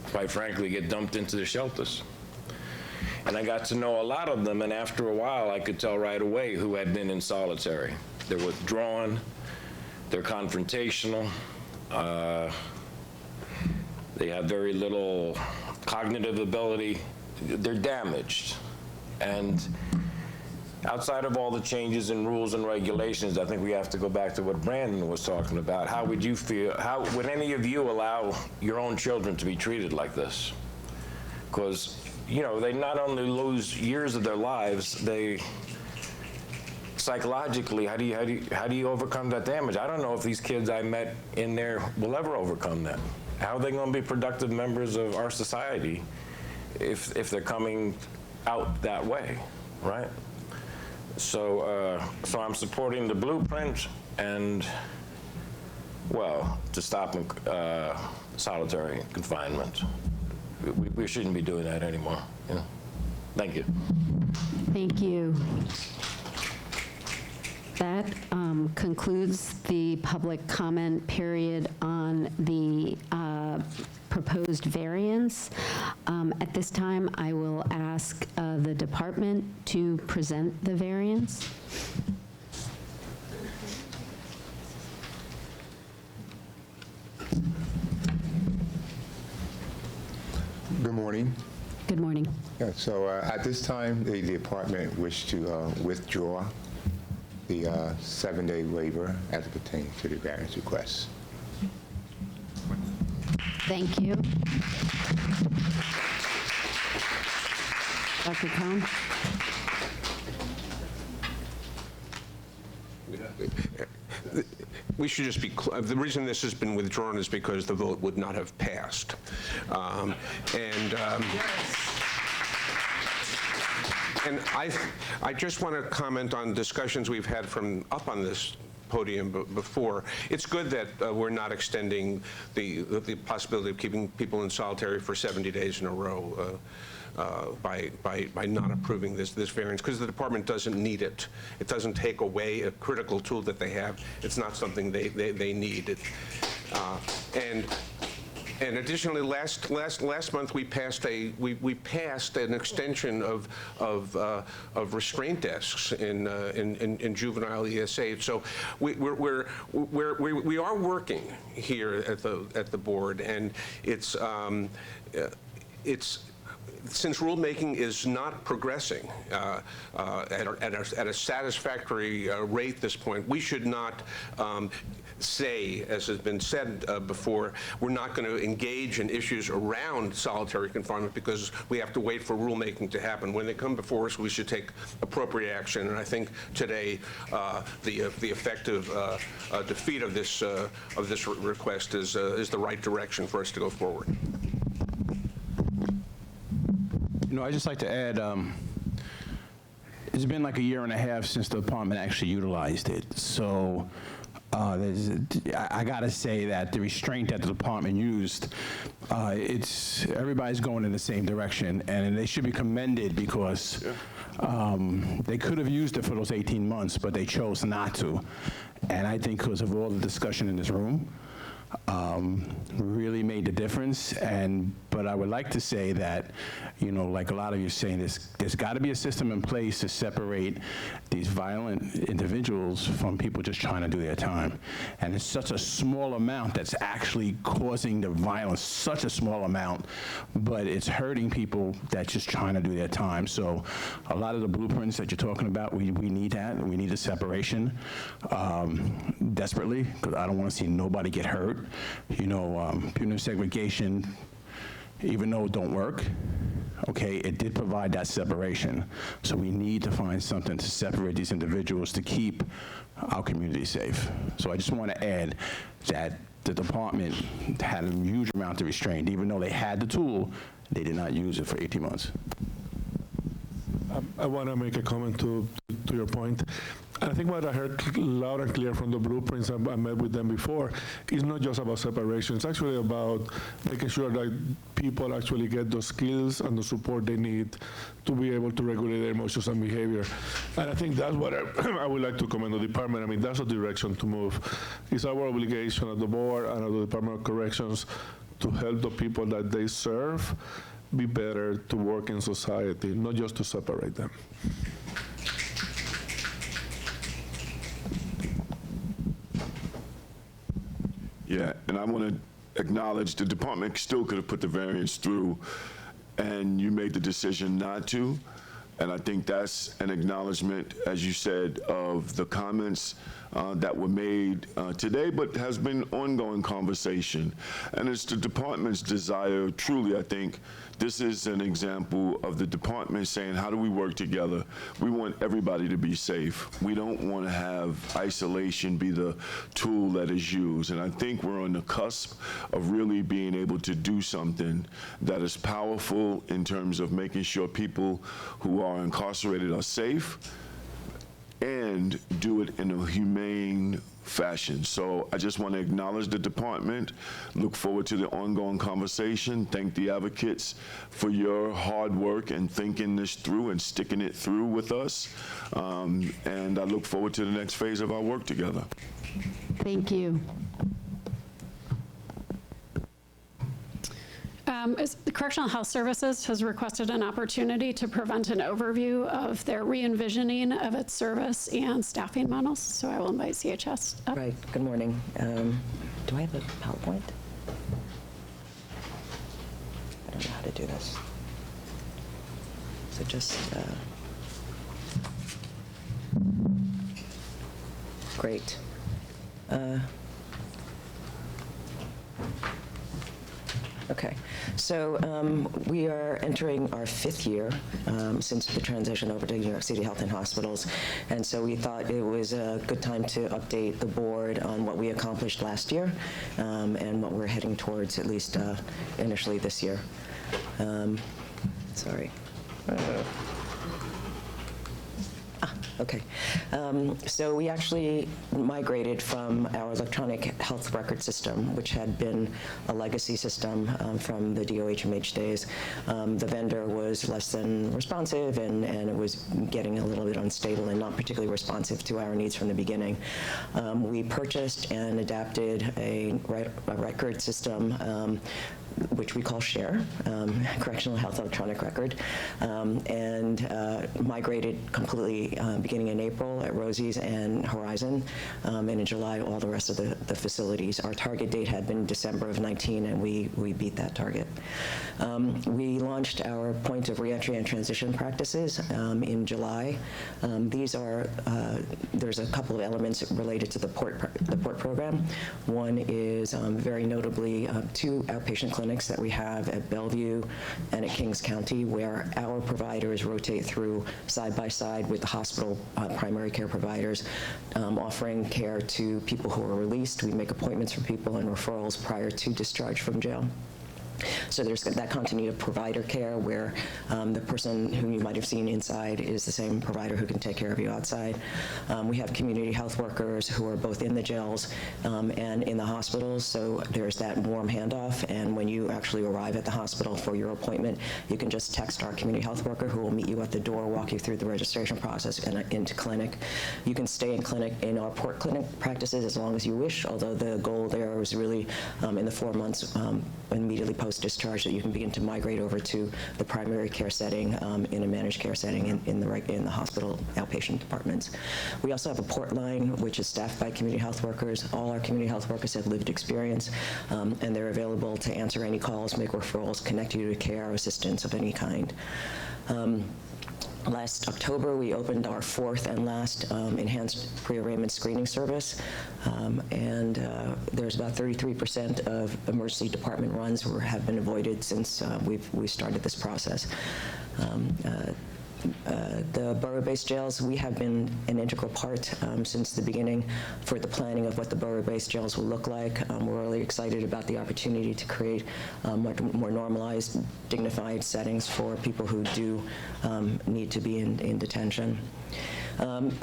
quite frankly, get dumped into the shelters. And I got to know a lot of them, and after a while, I could tell right away who had been in solitary. They're withdrawn, they're confrontational, they have very little cognitive ability, they're damaged. And outside of all the changes in rules and regulations, I think we have to go back to what Brandon was talking about. How would you feel, how would any of you allow your own children to be treated like this? Because, you know, they not only lose years of their lives, they psychologically, how do you overcome that damage? I don't know if these kids I met in there will ever overcome that. How are they going to be productive members of our society if they're coming out that way, right? So, so I'm supporting the blueprint and, well, to stop solitary confinement. We shouldn't be doing that anymore. You know? Thank you. Thank you. That concludes the public comment period on the proposed variance. At this time, I will ask the department to present the variance. Good morning. Good morning. Yeah, so at this time, the department wished to withdraw the 7-day waiver as it pertains to the variance request. Thank you. Dr. Cohn? We should just be, the reason this has been withdrawn is because the vote would not have passed. And I just want to comment on discussions we've had from up on this podium before. It's good that we're not extending the possibility of keeping people in solitary for 70 days in a row by not approving this variance, because the department doesn't need it. It doesn't take away a critical tool that they have. It's not something they need. And additionally, last month we passed an extension of restraint desks in juvenile ESA. So we are working here at the board, and it's since rulemaking is not progressing at a satisfactory rate at this point, we should not say, as has been said before, we're not going to engage in issues around solitary confinement because we have to wait for rulemaking to happen. When they come before us, we should take appropriate action. And I think today the effective defeat of this request is the right direction for us to go forward. You know, I'd just like to add, it's been like a year and a half since the department actually utilized it. So I gotta say that the restraint that the department used, everybody's going in the same direction, and they should be commended because they could have used it for those 18 months, but they chose not to. And I think because of all the discussion in this room, really made the difference. But I would like to say that, you know, like a lot of you are saying, there's got to be a system in place to separate these violent individuals from people just trying to do their time. And it's such a small amount that's actually causing the violence, such a small amount, but it's hurting people that's just trying to do their time. So a lot of the blueprints that you're talking about, we need that. We need a separation desperately, because I don't want to see nobody get hurt. You know, punitive segregation even though it don't work, okay, it did provide that separation. So we need to find something to separate these individuals to keep our community safe. So I just want to add that the department had a huge amount of restraint. Even though they had the tool, they did not use it for 18 months. I want to make a comment to your point. I think what I heard loud and clear from the blueprints, I met with them before, is not just about separation. It's actually about making sure that people actually get those skills and the support they need to be able to regulate their emotions and behavior. And I think that's what I would like to commend the department. I mean, that's a direction to move. It's our obligation at the board and at the Department of Corrections to help the people that they serve be better to work in society, not just to separate them. Yeah, and I want to acknowledge the department still could have put the variance through, and you made the decision not to. And I think that's an acknowledgement, as you said, of the comments that were made today, but has been ongoing conversation. And it's the department's desire, truly, I think, this is an example of the department saying, how do we work together? We want everybody to be safe. We don't want to have isolation be the tool that is used. And I think we're on the cusp of really being able to do something that is powerful in terms of making sure people who are incarcerated are safe and do it in a humane fashion. So I just want to acknowledge the department, look forward to the ongoing conversation, thank the advocates for your hard work and thinking this through and sticking it through with us. And I look forward to the next phase of our work together. Thank you. The Correctional Health Services has requested an opportunity to present an overview of their re-envisioning of its service and staffing models. So I will invite CHS up. Right, good morning. Do I have a PowerPoint? I don't know how to do this. So just, great. Okay, so we are entering our 5th year since the transition over to New York City Health and Hospitals, and so we thought it was a good time to update the board on what we accomplished last year and what we're heading towards, at least initially this year. Sorry. Okay. So we actually migrated from our electronic health record system, which had been a legacy system from the DOHMH days. The vendor was less than responsive, and it was getting a little bit unstable and not particularly responsive to our needs from the beginning. We purchased and adapted a record system which we call SHARE, Correctional Health Electronic Record, and migrated completely beginning in April at Rosie's and Horizon, and in July, all the rest of the facilities. Our target date had been December of 19, and we beat that target. We launched our point of reentry and transition practices in July. These are, there's a couple of elements related to the PORT program. One is very notably 2 outpatient clinics that we have at Bellevue and at Kings County, where our providers rotate through side by side with the hospital primary care providers, offering care to people who are released. We make appointments for people and referrals prior to discharge from jail. So there's that continuity of provider care where the person whom you might have seen inside is the same provider who can take care of you outside. We have community health workers who are both in the jails and in the hospitals, so there's that warm handoff, and when you actually arrive at the hospital for your appointment, you can just text our community health worker who will meet you at the door, walk you through the registration process and into clinic. You can stay in clinic in our PORT clinic practices as long as you wish, although the goal there was really in the 4 months immediately post-discharge that you can begin to migrate over to the primary care setting in a managed care setting in the hospital outpatient departments. We also have a PORT line, which is staffed by community health workers. All our community health workers have lived experience, and they're available to answer any calls, make referrals, connect you to care or assistance of any kind. Last October, we opened our fourth and last enhanced pre-arraignment screening service, and there's about 33% of emergency department runs have been avoided since we started this process. The borough-based jails, we have been an integral part since the beginning for the planning of what the borough-based jails will look like. We're really excited about the opportunity to create much more normalized, dignified settings for people who do need to be in detention.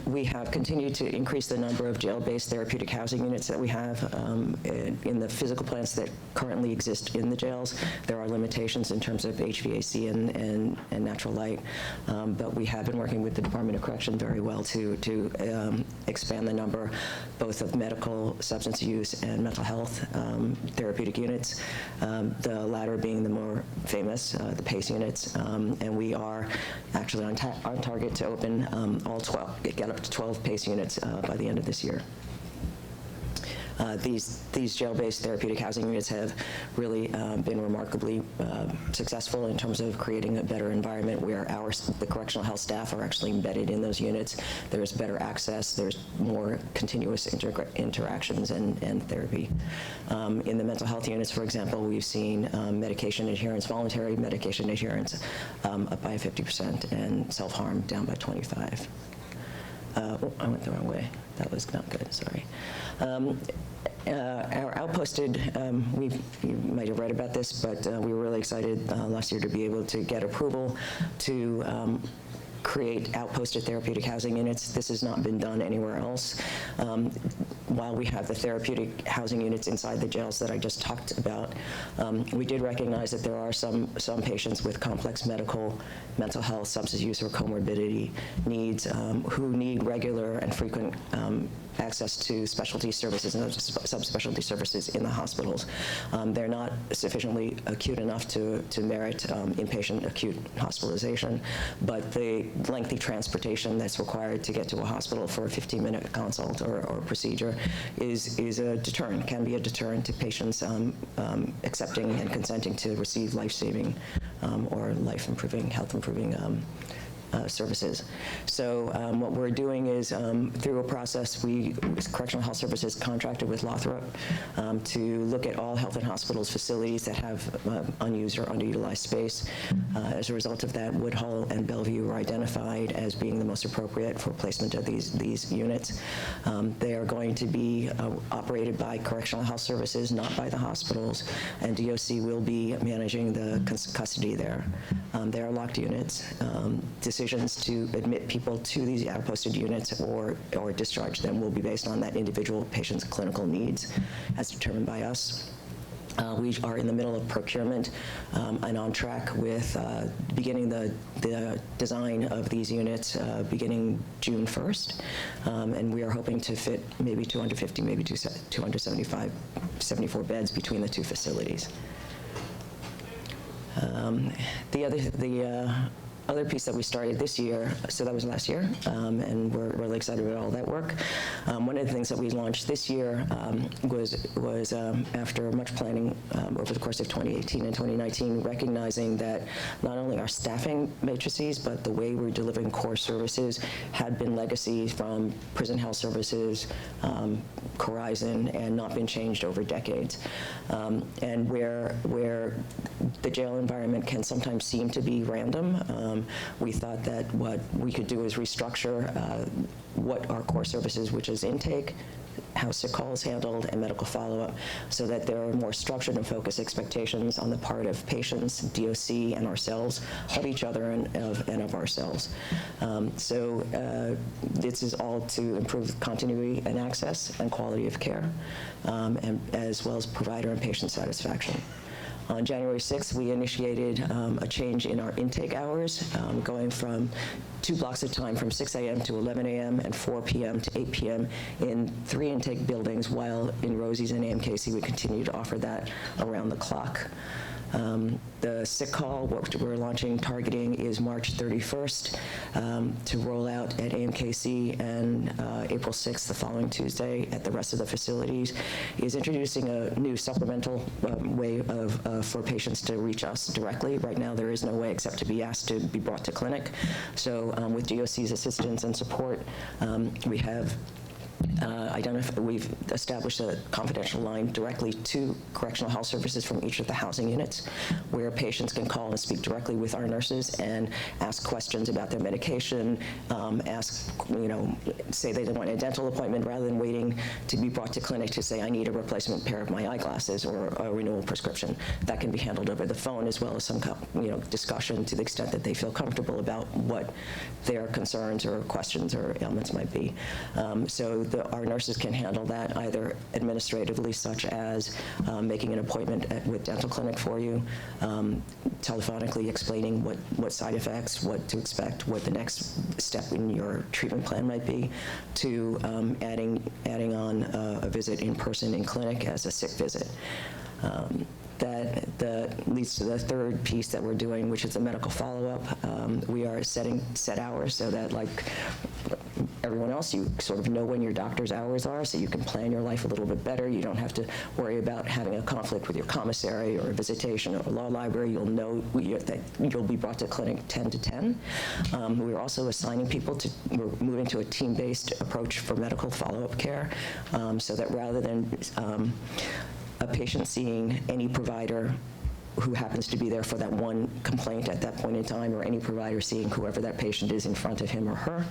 We have continued to increase the number of jail-based therapeutic housing units that we have in the physical plants that currently exist in the jails. There are limitations in terms of HVAC and natural light, but we have been working with the Department of Correction very well to expand the number both of medical substance use and mental health therapeutic units, the latter being the more famous, the PACE units, and we are actually on target to open all 12, get up to 12 PACE units by the end of this year. These jail-based therapeutic housing units have really been remarkably successful in terms of creating a better environment where the correctional health staff are actually embedded in those units. There's better access, there's more continuous interactions and therapy. In the mental health units, for example, we've seen medication adherence, voluntary medication adherence up by 50% and self-harm down by 25%. Oh, I went the wrong way. That was not good, sorry. Our outposted, you might have read about this, but we were really excited last year to be able to get approval to create outposted therapeutic housing units. This has not been done anywhere else. While we have the therapeutic housing units inside the jails that I just talked about, we did recognize that there are some patients with complex mental health, substance use, or comorbidity needs who need regular and frequent access to specialty services and subspecialty services in the hospitals. They're not sufficiently acute enough to merit inpatient acute hospitalization, but the lengthy transportation that's required to get to a hospital for a 15-minute consult or procedure is a deterrent, can be a deterrent to patients accepting and consenting to receive life-saving or life-improving, health-improving services. So what we're doing is through a process, Correctional Health Services contracted with Lothrop to look at all health and hospitals facilities that have unused or underutilized space. As a result of that, Woodhull and Bellevue were identified as being the most appropriate for placement of these units. They are going to be operated by Correctional Health Services, not by the hospitals, and DOC will be managing the custody there. They are locked units. Decisions to admit people to these outposted units or discharge them will be based on that individual patient's clinical needs as determined by us. We are in the middle of procurement and on track with beginning the design of these units beginning June 1st. And we are hoping to fit maybe 250, maybe 74 beds between the two facilities. The other piece that we started this year, so that was last year, and we're really excited about all that work. One of the things that we launched this year was after much planning over the course of 2018 and 2019, recognizing that not only our staffing matrices, but the way we're delivering core services had been legacy from Prison Health Services, Horizon, and not been changed over decades. And where the jail environment can sometimes seem to be random, we thought that what we could do is restructure what our core services, which is intake, how sick call is handled, and medical follow-up, so that there are more structured and focused expectations on the part of patients, DOC, and ourselves, of each other and of ourselves. So this is all to improve continuity and access and quality of care, and as well as provider and patient satisfaction. On January 6th, we initiated a change in our intake hours, going from 2 blocks of time from 6 a.m. to 11 a.m. and 4 p.m. to 8 p.m. in 3 intake buildings, while in Rosie's and AMKC we continue to offer that around the clock. The sick call, what we're launching, targeting is March 31st to roll out at AMKC, and April 6th, the following Tuesday, at the rest of the facilities, is introducing a new supplemental way for patients to reach us directly. Right now, there is no way except to be asked to be brought to clinic. So with DOC's assistance and support, we've established a confidential line directly to correctional health services from each of the housing units, where patients can call and speak directly with our nurses and ask questions about their medication, say they want a dental appointment rather than waiting to be brought to clinic to say, I need a replacement pair of my eyeglasses or a renewal prescription. That can be handled over the phone, as well as some discussion to the extent that they feel comfortable about what their concerns or questions or ailments might be. So our nurses can handle that either administratively, such as making an appointment with dental clinic for you, telephonically explaining what side effects, what to expect, what the next step in your treatment plan might be, to adding on a visit in person in clinic as a sick visit. That leads to the third piece that we're doing, which is the medical follow-up. We are setting set hours so that, like everyone else, you sort of know when your doctor's hours are, so you can plan your life a little bit better. You don't have to worry about having a conflict with your commissary or a visitation or a law library. You'll know that you'll be brought to clinic 10 to 10. We're also assigning people we're moving to a team-based approach for medical follow-up care, so that rather than a patient seeing any provider who happens to be there for that one complaint at that point in time, or any provider seeing whoever that patient is in front of him or her.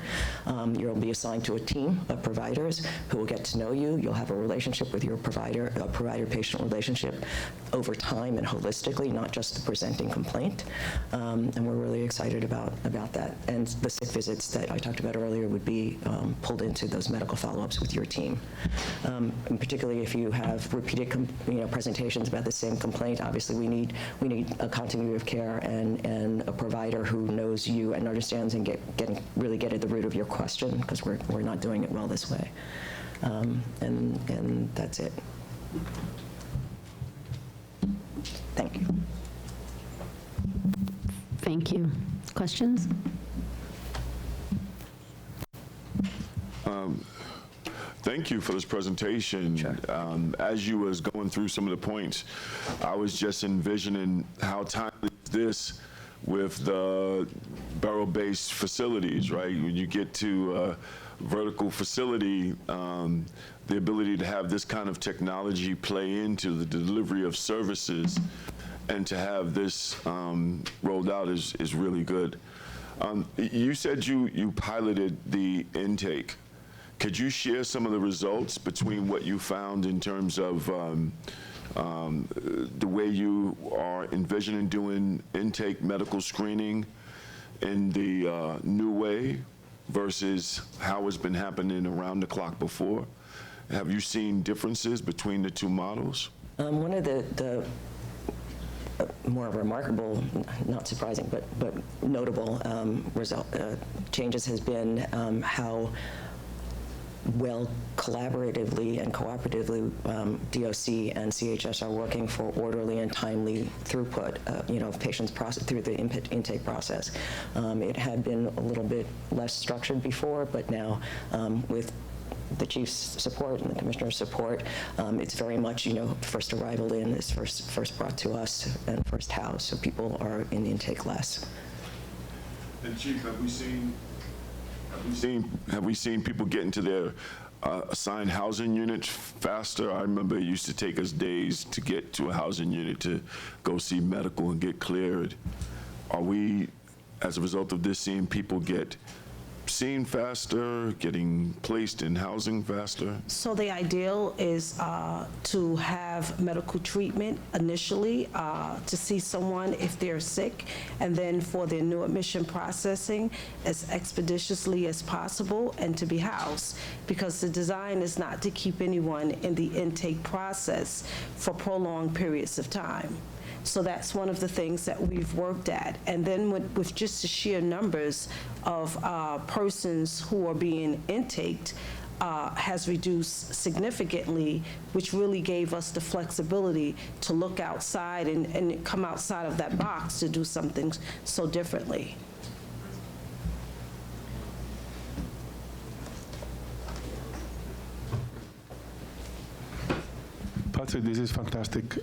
You'll be assigned to a team of providers who will get to know you. You'll have a relationship with your provider, a provider-patient relationship over time and holistically, not just the presenting complaint. And we're really excited about that. And the sick visits that I talked about earlier would be pulled into those medical follow-ups with your team. And particularly if you have repeated presentations about the same complaint, obviously we need a continuity of care and a provider who knows you and understands and really get at the root of your question, because we're not doing it well this way. And that's it. Thank you. Thank you. Questions? Thank you for this presentation. Sure. As you was going through some of the points, I was just envisioning how timely this with the borough-based facilities, right? When you get to a vertical facility, the ability to have this kind of technology play into the delivery of services and to have this rolled out is really good. You said you piloted the intake. Could you share some of the results between what you found in terms of the way you are envisioning doing intake medical screening in the new way versus how it's been happening around the clock before? Have you seen differences between the two models? One of the more remarkable, not surprising, but notable changes has been how well collaboratively and cooperatively DOC and CHS are working for orderly and timely throughput, of patients through the intake process. It had been a little bit less structured before, but now with the chief's support and the commissioner's support, it's very much, first arrival in is first brought to us and first housed, so people are in the intake less. And Chief, have we seen people get into their assigned housing units faster? I remember it used to take us days to get to a housing unit to go see medical and get cleared. Are we, as a result of this, seeing people get seen faster, getting placed in housing faster? So the ideal is to have medical treatment initially, to see someone if they're sick, and then for their new admission processing as expeditiously as possible and to be housed, because the design is not to keep anyone in the intake process for prolonged periods of time. So that's one of the things that we've worked at. And then with just the sheer numbers of persons who are being intaked, has reduced significantly, which really gave us the flexibility to look outside and come outside of that box to do something so differently. Patrick, this is fantastic.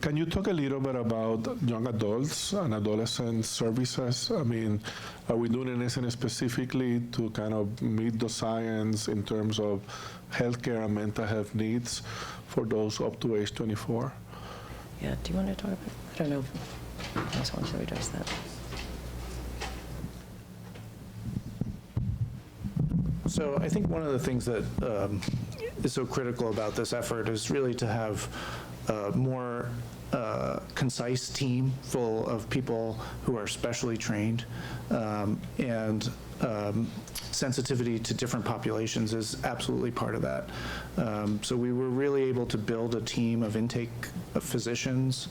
Can you talk a little bit about young adults and adolescent services? I mean, are we doing anything specifically to kind of meet the science in terms of healthcare and mental health needs for those up to age 24? Yeah, do you want to talk about, I don't know, I just want to address that. So I think one of the things that is so critical about this effort is really to have a more concise team full of people who are specially trained, and sensitivity to different populations is absolutely part of that. So we were really able to build a team of intake physicians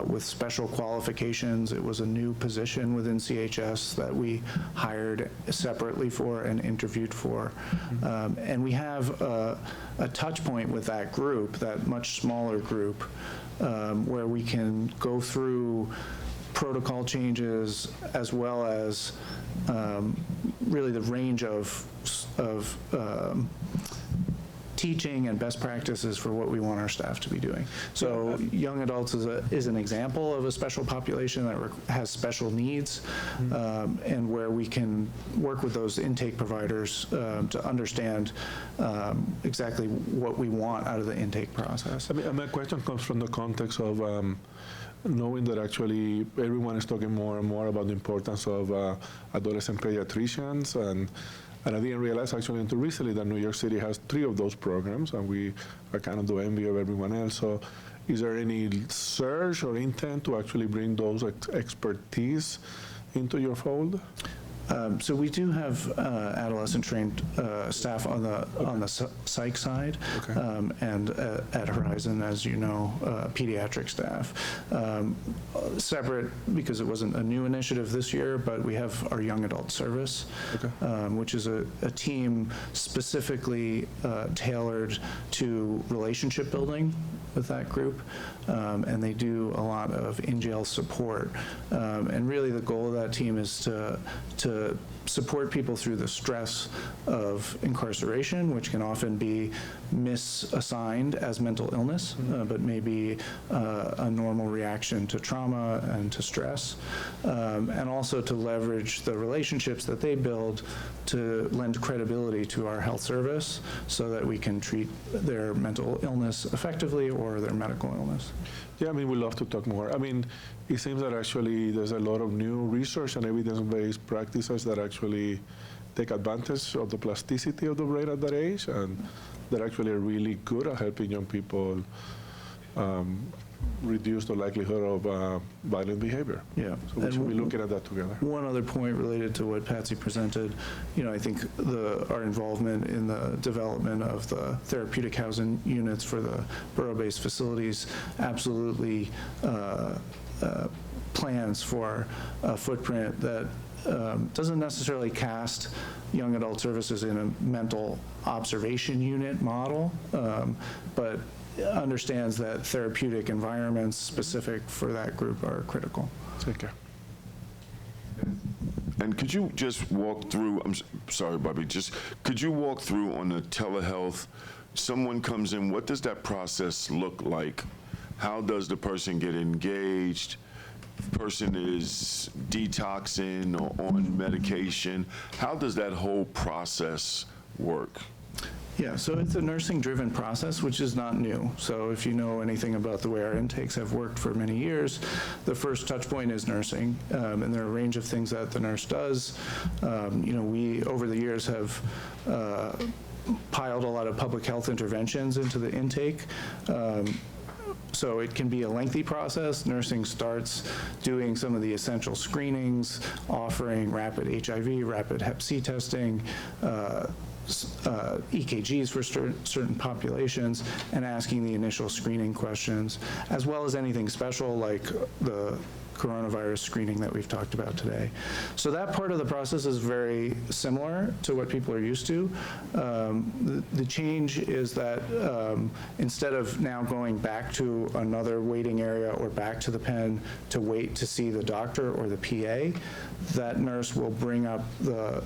with special qualifications. It was a new position within CHS that we hired separately for and interviewed for. And we have a touch point with that group, that much smaller group, where we can go through protocol changes as well as really the range of teaching and best practices for what we want our staff to be doing. So young adults is an example of a special population that has special needs, and where we can work with those intake providers to understand exactly what we want out of the intake process. I mean, my question comes from the context of knowing that actually everyone is talking more and more about the importance of adolescent pediatricians, and I didn't realize actually until recently that New York City has 3 of those programs, and we are kind of the envy of everyone else. So is there any surge or intent to actually bring those expertise into your fold? So we do have adolescent trained staff on the psych side, and at Horizon, as you know, pediatric staff. Separate, because it wasn't a new initiative this year, but we have our young adult service, which is a team specifically tailored to relationship building with that group, and they do a lot of in-jail support. And really the goal of that team is to support people through the stress of incarceration, which can often be misassigned as mental illness, but maybe a normal reaction to trauma and to stress, and also to leverage the relationships that they build to lend credibility to our health service so that we can treat their mental illness effectively or their medical illness. Yeah, I mean, we love to talk more. I mean, it seems that actually there's a lot of new research and evidence-based practices that actually take advantage of the plasticity of the brain at that age, and that actually are really good at helping young people reduce the likelihood of violent behavior. Yeah. So we should be looking at that together. One other point related to what Patsy presented, I think our involvement in the development of the therapeutic housing units for the borough-based facilities absolutely plans for a footprint that doesn't necessarily cast young adult services in a mental observation unit model, but understands that therapeutic environments specific for that group are critical. Take care. And could you just walk through, I'm sorry, Bobby, could you walk through on the telehealth, someone comes in, what does that process look like? How does the person get engaged? Person is detoxing or on medication. How does that whole process work? Yeah, so it's a nursing-driven process, which is not new. So if you know anything about the way our intakes have worked for many years, the first touch point is nursing, and there are a range of things that the nurse does. We, over the years, have piled a lot of public health interventions into the intake. So it can be a lengthy process. Nursing starts doing some of the essential screenings, offering rapid HIV, rapid Hep C testing, EKGs for certain populations, and asking the initial screening questions, as well as anything special like the coronavirus screening that we've talked about today. So that part of the process is very similar to what people are used to. The change is that instead of now going back to another waiting area or back to the pen to wait to see the doctor or the PA, that nurse will bring up the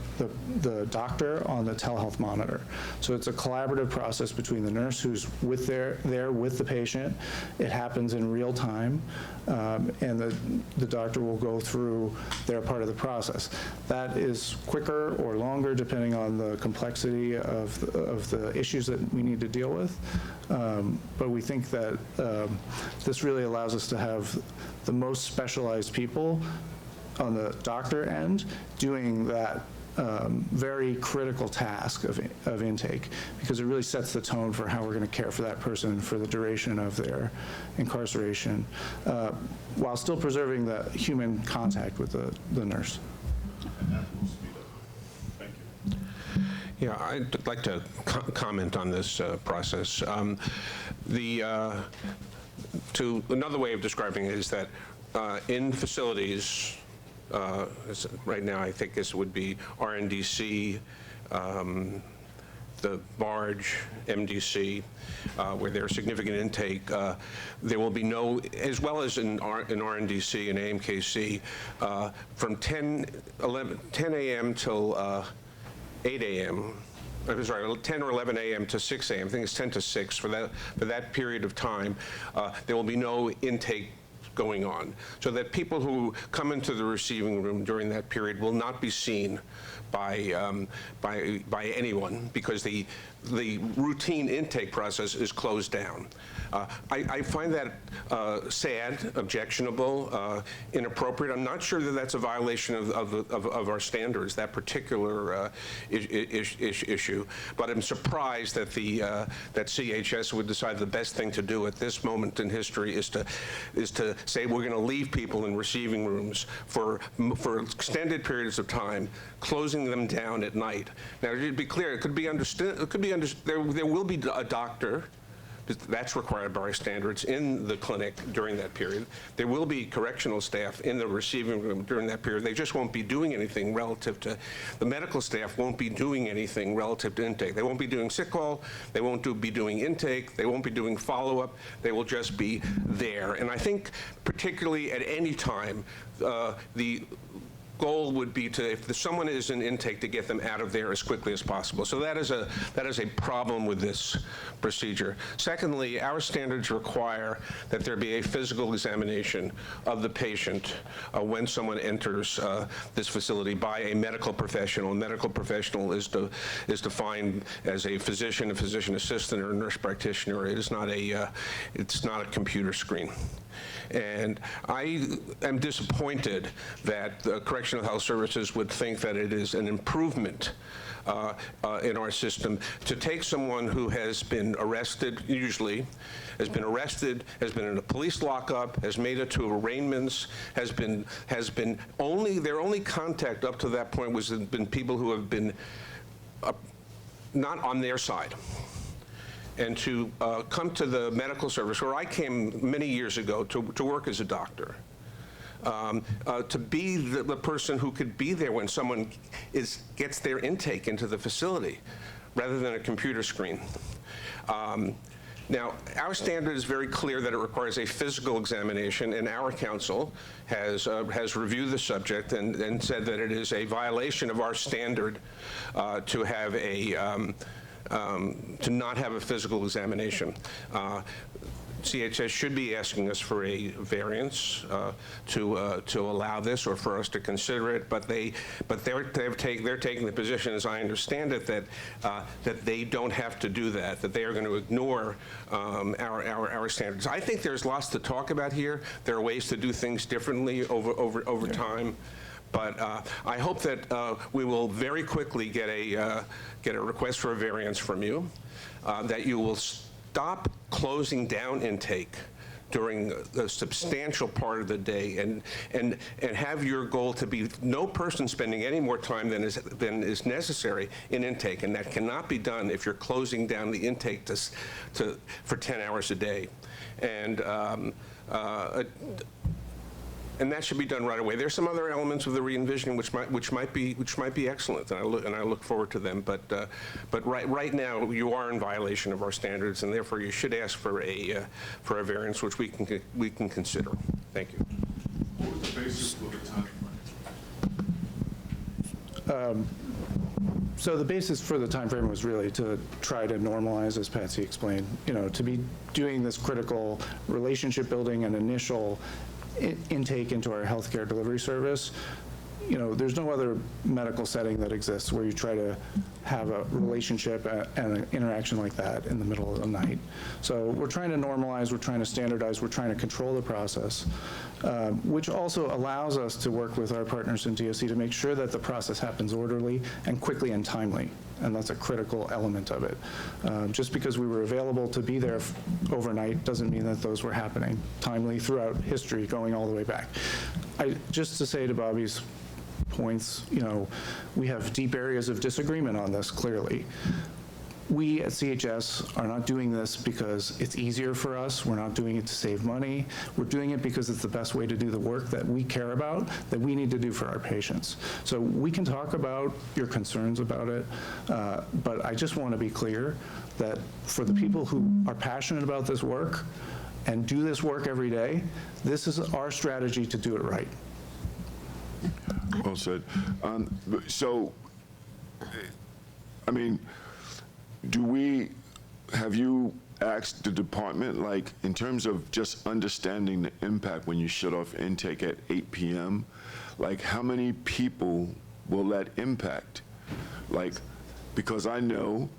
doctor on the telehealth monitor. So it's a collaborative process between the nurse who's there with the patient. It happens in real time, and the doctor will go through their part of the process. That is quicker or longer depending on the complexity of the issues that we need to deal with. But we think that this really allows us to have the most specialized people on the doctor end doing that very critical task of intake, because it really sets the tone for how we're going to care for that person for the duration of their incarceration, while still preserving the human contact with the nurse. Yeah, I'd like to comment on this process. Another way of describing it is that in facilities, right now I think this would be RNDC, the barge, MDC, where there's significant intake. There will be no, as well as in RNDC and AMKC, from 10 a.m. till 8 a.m., I'm sorry, 10 or 11 a.m. to 6 a.m., I think it's 10 to 6, for that period of time, there will be no intake going on, so that people who come into the receiving room during that period will not be seen by anyone, because the routine intake process is closed down. I find that sad, objectionable, inappropriate. I'm not sure that that's a violation of our standards, that particular issue. But I'm surprised that that CHS would decide the best thing to do at this moment in history is to say we're going to leave people in receiving rooms for extended periods of time, closing them down at night. Now, to be clear, it could be understood. There will be a doctor. That's required by our standards in the clinic during that period. There will be correctional staff in the receiving room during that period. They just won't be doing anything relative to, the medical staff won't be doing anything relative to intake. They won't be doing sick call. They won't be doing intake. They won't be doing follow-up. They will just be there. And I think particularly at any time, the goal would be to, if someone is in intake, to get them out of there as quickly as possible. So that is a problem with this procedure. Secondly, our standards require that there be a physical examination of the patient when someone enters this facility by a medical professional. A medical professional is defined as a physician assistant, or a nurse practitioner. It is not it's not a computer screen. And I am disappointed that Correctional Health Services would think that it is an improvement in our system to take someone who has been arrested, usually, has been in a police lockup, has made it to arraignments, has been their only contact up to that point has been people who have been not on their side. And to come to the medical service, where I came many years ago to work as a doctor, to be the person who could be there when someone gets their intake into the facility, rather than a computer screen. Now, our standard is very clear that it requires a physical examination, and our counsel has reviewed the subject and said that it is a violation of our standard to have to not have a physical examination. CHS should be asking us for a variance to allow this, or for us to consider it, but they're taking the position, as I understand it, that they don't have to do that they are going to ignore our standards. I think there's lots to talk about here. There are ways to do things differently over time. But I hope that we will very quickly get a request for a variance from you, that you will stop closing down intake during a substantial part of the day, and have your goal to be no person spending any more time than is necessary in intake, and that cannot be done if you're closing down the intake for 10 hours a day. And And that should be done right away. There's some other elements of the re-envisioning which might be excellent, and I look forward to them. But right now you are in violation of our standards, and therefore you should ask for a variance, which we can consider. Thank you. What was the basis for the time? So the basis for the timeframe was really to try to normalize, as Patsy explained, to be doing this critical relationship building and initial intake into our healthcare delivery service. There's no other medical setting that exists where you try to have a relationship and an interaction like that in the middle of the night. So we're trying to normalize, we're trying to standardize, we're trying to control the process, which also allows us to work with our partners in DOC to make sure that the process happens orderly and quickly and timely. And that's a critical element of it. Just because we were available to be there overnight doesn't mean that those were happening timely throughout history, going all the way back. Just to say to Bobby's points, we have deep areas of disagreement on this, clearly. We at CHS are not doing this because it's easier for us. We're not doing it to save money. We're doing it because it's the best way to do the work that we care about, that we need to do for our patients. So we can talk about your concerns about it, but I just want to be clear that for the people who are passionate about this work and do this work every day, this is our strategy to do it right. Well said. So, I mean, have you asked the department, like, in terms of just understanding the impact when you shut off intake at 8 p.m., like, how many people will that impact? Like, because I know,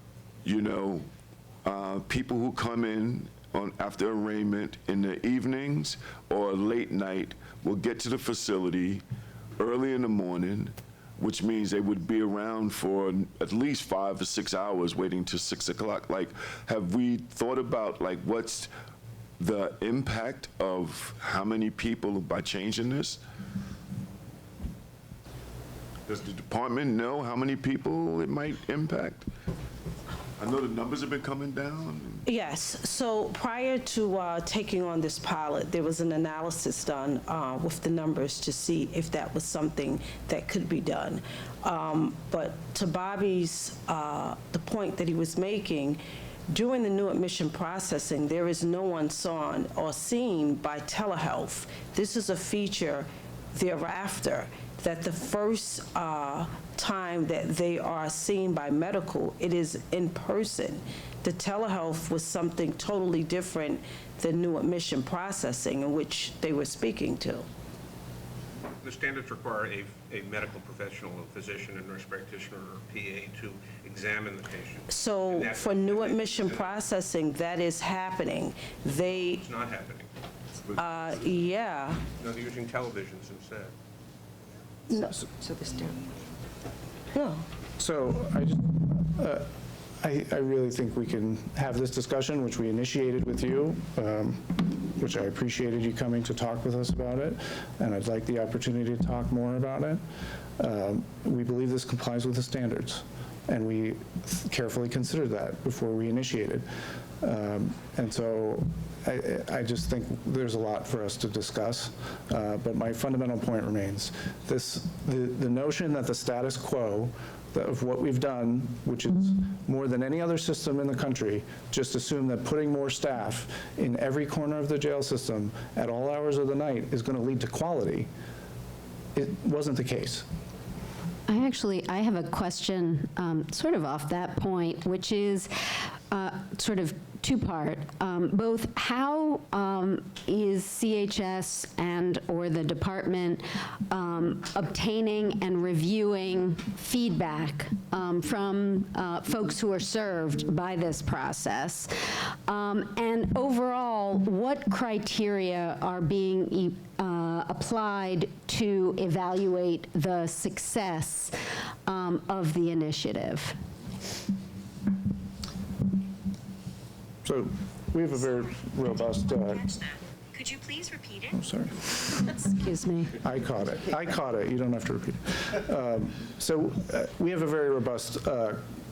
people who come in after arraignment in the evenings or late night will get to the facility early in the morning, which means they would be around for at least 5 or 6 hours waiting till 6 o'clock. Like, have we thought about, like, what's the impact of how many people by changing this? Does the department know how many people it might impact? I know the numbers have been coming down. Yes, so prior to taking on this pilot, there was an analysis done with the numbers to see if that was something that could be done. But to Bobby's, the point that he was making, during the new admission processing, there is no one saw or seen by telehealth. This is a feature thereafter, that the first time that they are seen by medical, it is in person. The telehealth was something totally different than new admission processing, in which they were speaking to. The standards require a medical professional, a physician, a nurse practitioner, or PA to examine the patient. So for new admission processing, that is happening. It's not happening. Yeah. No, they're using televisions instead. No. So this No. So I really think we can have this discussion, which we initiated with you, which I appreciated you coming to talk with us about it, and I'd like the opportunity to talk more about it. We believe this complies with the standards, and we carefully considered that before we initiated. And so I just think there's a lot for us to discuss, but my fundamental point remains. The notion that the status quo of what we've done, which is more than any other system in the country, just assume that putting more staff in every corner of the jail system at all hours of the night is going to lead to quality. It wasn't the case. I have a question sort of off that point, which is sort of two-part. Both how is CHS and/or the department obtaining and reviewing feedback from folks who are served by this process? And overall, what criteria are being applied to evaluate the success of the initiative? So we have a very robust. Could you please repeat it? I'm sorry. Excuse me. I caught it. You don't have to repeat it. So we have a very robust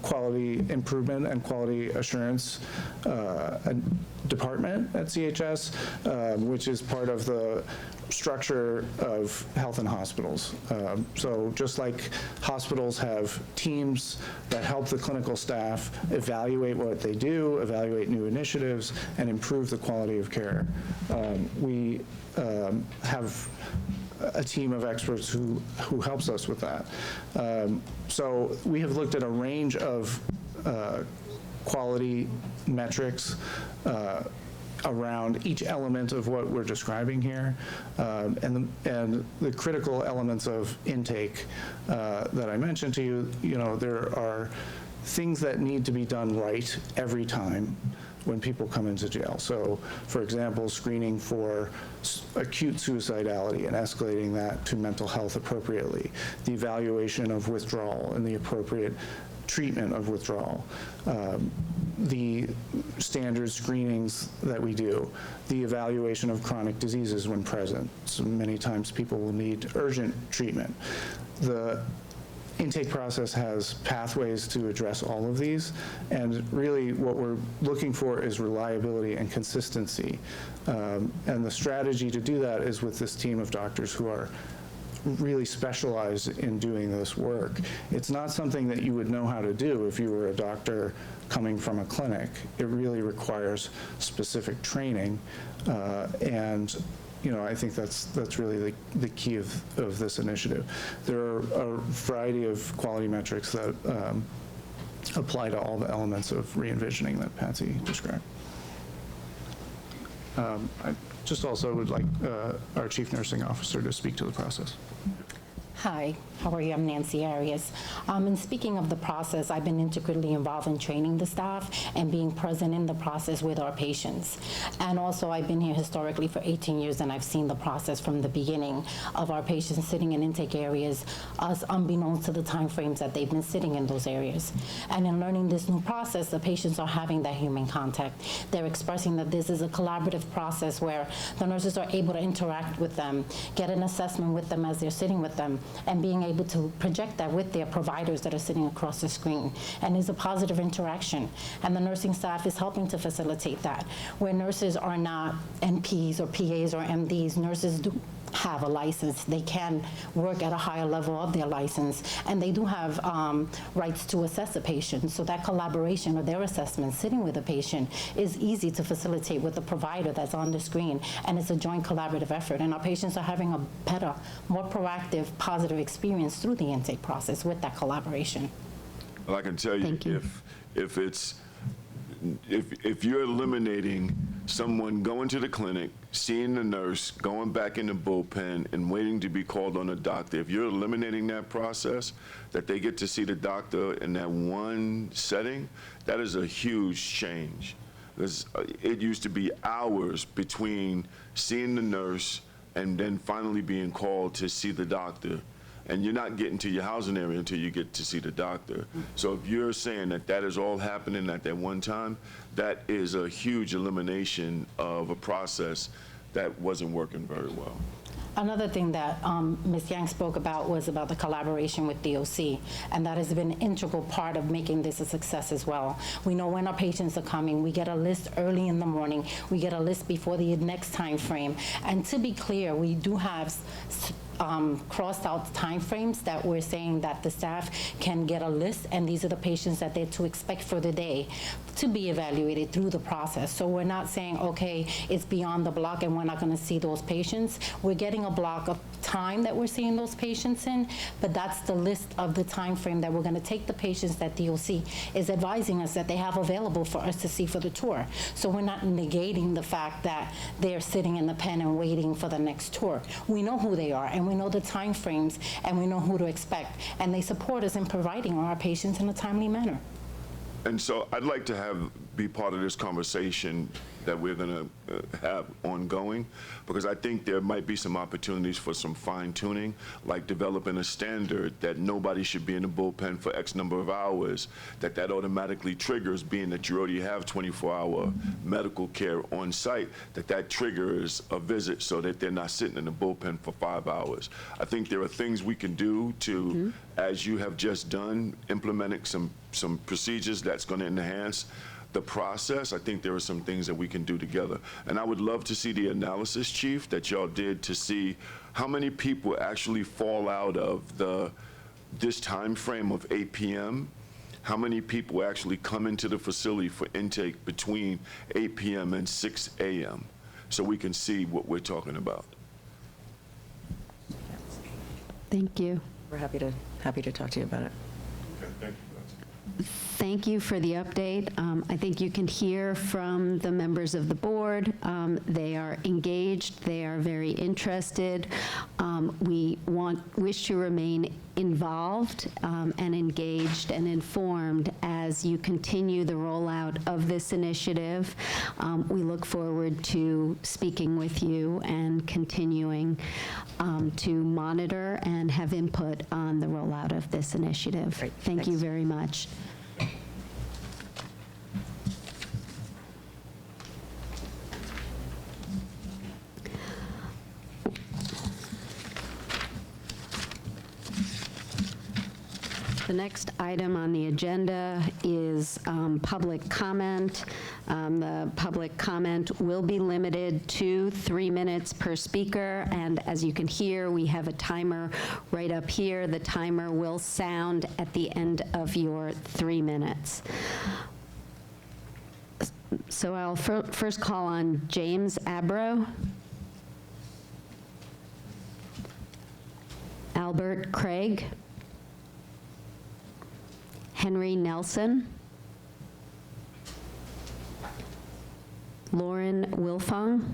quality improvement and quality assurance department at CHS, which is part of the structure of health and hospitals. So just like hospitals have teams that help the clinical staff evaluate what they do, evaluate new initiatives, and improve the quality of care, we have a team of experts who helps us with that. So we have looked at a range of quality metrics around each element of what we're describing here, and the critical elements of intake that I mentioned to you. You know, there are things that need to be done right every time when people come into jail. So, for example, screening for acute suicidality and escalating that to mental health appropriately, the evaluation of withdrawal and the appropriate treatment of withdrawal, the standard screenings that we do, the evaluation of chronic diseases when present. So many times people will need urgent treatment. The intake process has pathways to address all of these, and really what we're looking for is reliability and consistency. And the strategy to do that is with this team of doctors who are really specialized in doing this work. It's not something that you would know how to do if you were a doctor coming from a clinic. It really requires specific training, and you know, I think that's really the key of this initiative. There are a variety of quality metrics that apply to all the elements of re-envisioning that Patsy described. I just also would like our Chief Nursing Officer to speak to the process. Hi, how are you? I'm Nancy Arias. And speaking of the process, I've been integrally involved in training the staff and being present in the process with our patients. And also, I've been here historically for 18 years, and I've seen the process from the beginning of our patients sitting in intake areas, us unbeknownst to the timeframes that they've been sitting in those areas. And in learning this new process, the patients are having that human contact. They're expressing that this is a collaborative process where the nurses are able to interact with them, get an assessment with them as they're sitting with them, and being able to project that with their providers that are sitting across the screen. And it's a positive interaction. And the nursing staff is helping to facilitate that. Where nurses are not NPs or PAs or MDs, nurses do have a license. They can work at a higher level of their license, and they do have rights to assess a patient. So that collaboration or their assessment sitting with a patient is easy to facilitate with the provider that's on the screen, and it's a joint collaborative effort. And our patients are having a better, more proactive, positive experience through the intake process with that collaboration. Well, I can tell you, if you're eliminating someone going to the clinic, seeing the nurse, going back in the bullpen, and waiting to be called on a doctor, if you're eliminating that process, that they get to see the doctor in that one setting, that is a huge change. It used to be hours between seeing the nurse and then finally being called to see the doctor. And you're not getting to your housing area until you get to see the doctor. So if you're saying that that is all happening at that one time, that is a huge elimination of a process that wasn't working very well. Another thing that Ms. Yang spoke about was about the collaboration with DOC, and that has been an integral part of making this a success as well. We know when our patients are coming. We get a list early in the morning. We get a list before the next time frame. And to be clear, we do have crossed out timeframes that we're saying that the staff can get a list, and these are the patients that they're to expect for the day to be evaluated through the process. So we're not saying, okay, it's beyond the block and we're not going to see those patients. We're getting a block of time that we're seeing those patients in, but that's the list of the time frame that we're going to take the patients that DOC is advising us that they have available for us to see for the tour. So we're not negating the fact that they're sitting in the pen and waiting for the next tour. We know who they are, and we know the time frames, and we know who to expect, and they support us in providing our patients in a timely manner. And so I'd like to be part of this conversation that we're going to have ongoing, because I think there might be some opportunities for some fine tuning, like developing a standard that nobody should be in the bullpen for X number of hours, that automatically triggers, being that you already have 24-hour medical care on site, that triggers a visit so that they're not sitting in the bullpen for 5 hours. I think there are things we can do to, as you have just done, implementing some procedures that's going to enhance the process. I think there are some things that we can do together. And I would love to see the analysis, Chief, that y'all did to see how many people actually fall out of this time frame of 8 p.m., how many people actually come into the facility for intake between 8 p.m. and 6 a.m., so we can see what we're talking about. Thank you. We're happy to talk to you about it. Okay, thank you. Thank you for the update. I think you can hear from the members of the board. They are engaged. They are very interested. We wish to remain involved and engaged and informed as you continue the rollout of this initiative. We look forward to speaking with you and continuing to monitor and have input on the rollout of this initiative. Great. Thank you Thanks. very much. The next item on the agenda is public comment. The public comment will be limited to 3 minutes per speaker, and as you can hear, we have a timer right up here. The timer will sound at the end of your 3 minutes. So I'll first call on James Abro, Albert Craig, Henry Nelson, Lauren Wilfong,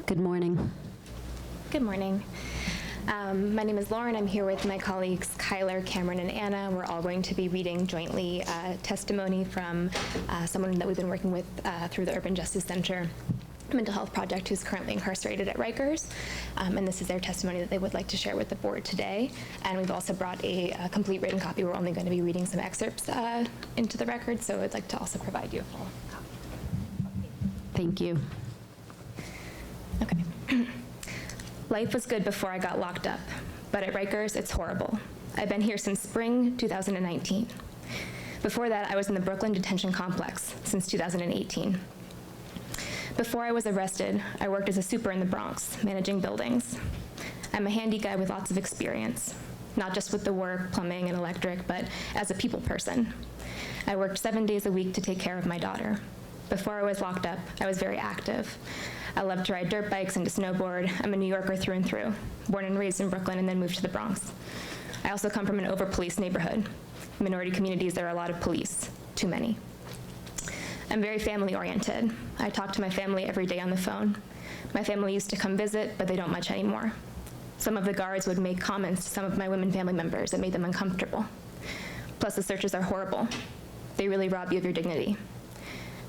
good morning. Good morning. My name is Lauren. I'm here with my colleagues Kyler, Cameron, and Anna. We're all going to be reading jointly testimony from someone that we've been working with through the Urban Justice Center Mental Health Project, who's currently incarcerated at Rikers. And this is their testimony that they would like to share with the board today. And we've also brought a complete written copy. We're only going to be reading some excerpts into the record, so I'd like to also provide you a full copy. Thank you. Okay. Life was good before I got locked up, but at Rikers, it's horrible. I've been here since spring 2019. Before that, I was in the Brooklyn Detention Complex since 2018. Before I was arrested, I worked as a super in the Bronx, managing buildings. I'm a handy guy with lots of experience, not just with the work, plumbing, and electric, but as a people person. I worked 7 days a week to take care of my daughter. Before I was locked up, I was very active. I love to ride dirt bikes and to snowboard. I'm a New Yorker through and through, born and raised in Brooklyn and then moved to the Bronx. I also come from an over-policed neighborhood. Minority communities, there are a lot of police, too many. I'm very family-oriented. I talk to my family every day on the phone. My family used to come visit, but they don't much anymore. Some of the guards would make comments to some of my women family members that made them uncomfortable. Plus, the searches are horrible. They really rob you of your dignity.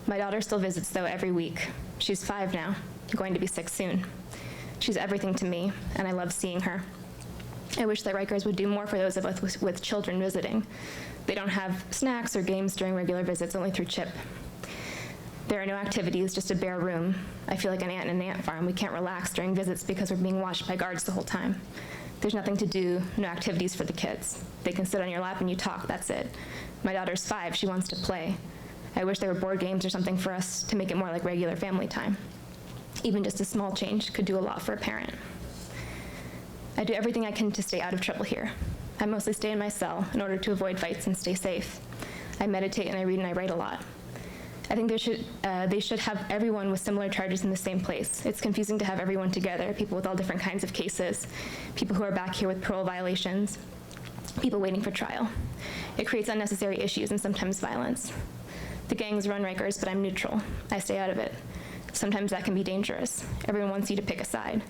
My daughter still visits, though, every week. She's 5 now, going to be 6 soon. She's everything to me, and I love seeing her. I wish that Rikers would do more for those of us with children visiting. They don't have snacks or games during regular visits, only through CHIP. There are no activities, just a bare room. I feel like an ant in an ant farm. We can't relax during visits because we're being watched by guards the whole time. There's nothing to do, no activities for the kids. They can sit on your lap and you talk, that's it. My daughter's 5, she wants to play. I wish there were board games or something for us to make it more like regular family time. Even just a small change could do a lot for a parent. I do everything I can to stay out of trouble here. I mostly stay in my cell in order to avoid fights and stay safe. I meditate and I read and I write a lot. I think they should have everyone with similar charges in the same place. It's confusing to have everyone together, people with all different kinds of cases, people who are back here with parole violations, people waiting for trial. It creates unnecessary issues and sometimes violence. The gangs run Rikers, but I'm neutral. I stay out of it. Sometimes that can be dangerous. Everyone wants you to pick a side.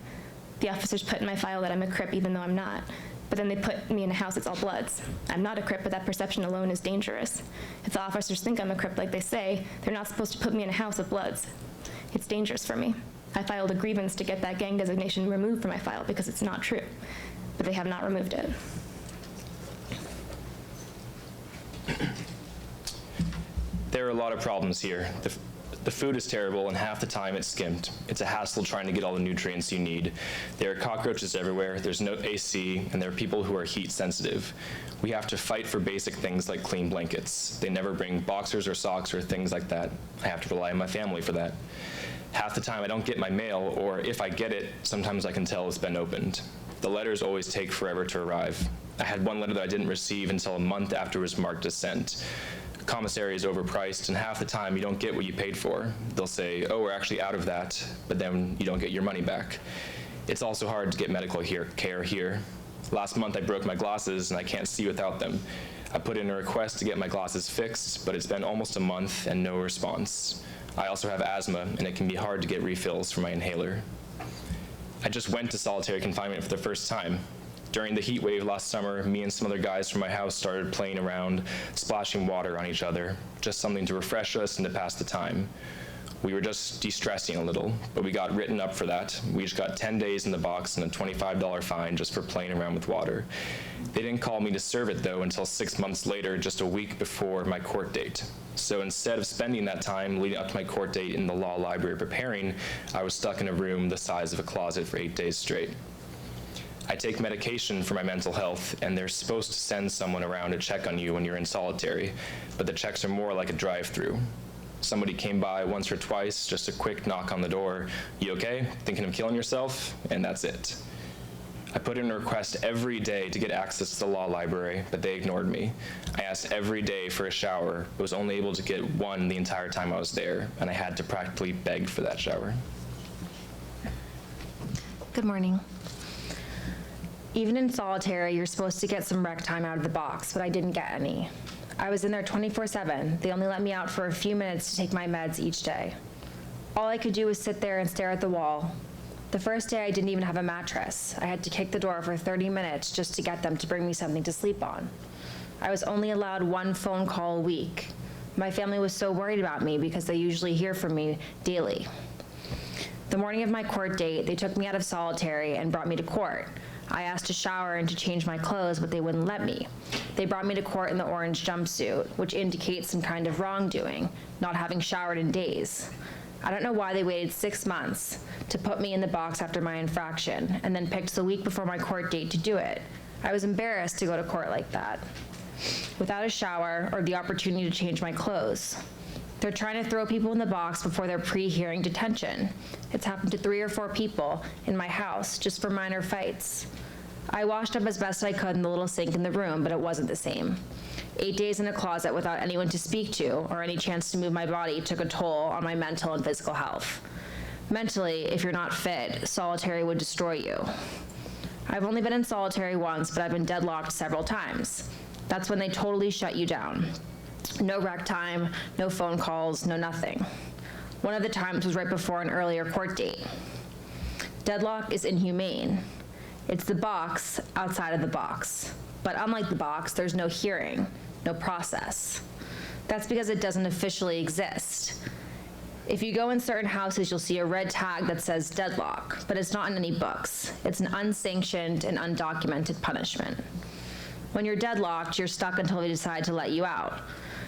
The officers put in my file that I'm a Crip even though I'm not. But then they put me in a house that's all Bloods. I'm not a Crip, but that perception alone is dangerous. If the officers think I'm a Crip like they say, they're not supposed to put me in a house of Bloods. It's dangerous for me. I filed a grievance to get that gang designation removed from my file because it's not true. But they have not removed it. There are a lot of problems here. The food is terrible, and half the time it's skimmed. It's a hassle trying to get all the nutrients you need. There are cockroaches everywhere, there's no AC, and there are people who are heat sensitive. We have to fight for basic things like clean blankets. They never bring boxers or socks or things like that. I have to rely on my family for that. Half the time I don't get my mail, or if I get it, sometimes I can tell it's been opened. The letters always take forever to arrive. I had one letter that I didn't receive until a month after it was marked as sent. Commissary is overpriced, and half the time you don't get what you paid for. They'll say, oh, we're actually out of that, but then you don't get your money back. It's also hard to get medical care here. Last month I broke my glasses and I can't see without them. I put in a request to get my glasses fixed, but it's been almost a month and no response. I also have asthma, and it can be hard to get refills for my inhaler. I just went to solitary confinement for the first time. During the heat wave last summer, me and some other guys from my house started playing around, splashing water on each other, just something to refresh us and to pass the time. We were just de-stressing a little, but we got written up for that. We just got 10 days in the box and a $25 fine just for playing around with water. They didn't call me to serve it, though, until 6 months later, just a week before my court date. So instead of spending that time leading up to my court date in the law library preparing, I was stuck in a room the size of a closet for 8 days straight. I take medication for my mental health, and they're supposed to send someone around to check on you when you're in solitary, but the checks are more like a drive-through. Somebody came by once or twice, just a quick knock on the door. You okay? Thinking of killing yourself? And that's it. I put in a request every day to get access to the law library, but they ignored me. I asked every day for a shower, but was only able to get one the entire time I was there, and I had to practically beg for that shower. Good morning. Even in solitary, you're supposed to get some rec time out of the box, but I didn't get any. I was in there 24/7. They only let me out for a few minutes to take my meds each day. All I could do was sit there and stare at the wall. The first day, I didn't even have a mattress. I had to kick the door for 30 minutes just to get them to bring me something to sleep on. I was only allowed one phone call a week. My family was so worried about me because they usually hear from me daily. The morning of my court date, they took me out of solitary and brought me to court. I asked to shower and to change my clothes, but they wouldn't let me. They brought me to court in the orange jumpsuit, which indicates some kind of wrongdoing, not having showered in days. I don't know why they waited 6 months to put me in the box after my infraction, and then picked the week before my court date to do it. I was embarrassed to go to court like that, without a shower or the opportunity to change my clothes. They're trying to throw people in the box before their pre-hearing detention. It's happened to 3 or 4 people in my house just for minor fights. I washed up as best I could in the little sink in the room, but it wasn't the same. 8 days in a closet without anyone to speak to or any chance to move my body took a toll on my mental and physical health. Mentally, if you're not fit, solitary would destroy you. I've only been in solitary once, but I've been deadlocked several times. That's when they totally shut you down. No rec time, no phone calls, no nothing. One of the times was right before an earlier court date. Deadlock is inhumane. It's the box outside of the box. But unlike the box, there's no hearing, no process. That's because it doesn't officially exist. If you go in certain houses, you'll see a red tag that says deadlock, but it's not in any books. It's an unsanctioned and undocumented punishment. When you're deadlocked, you're stuck until they decide to let you out.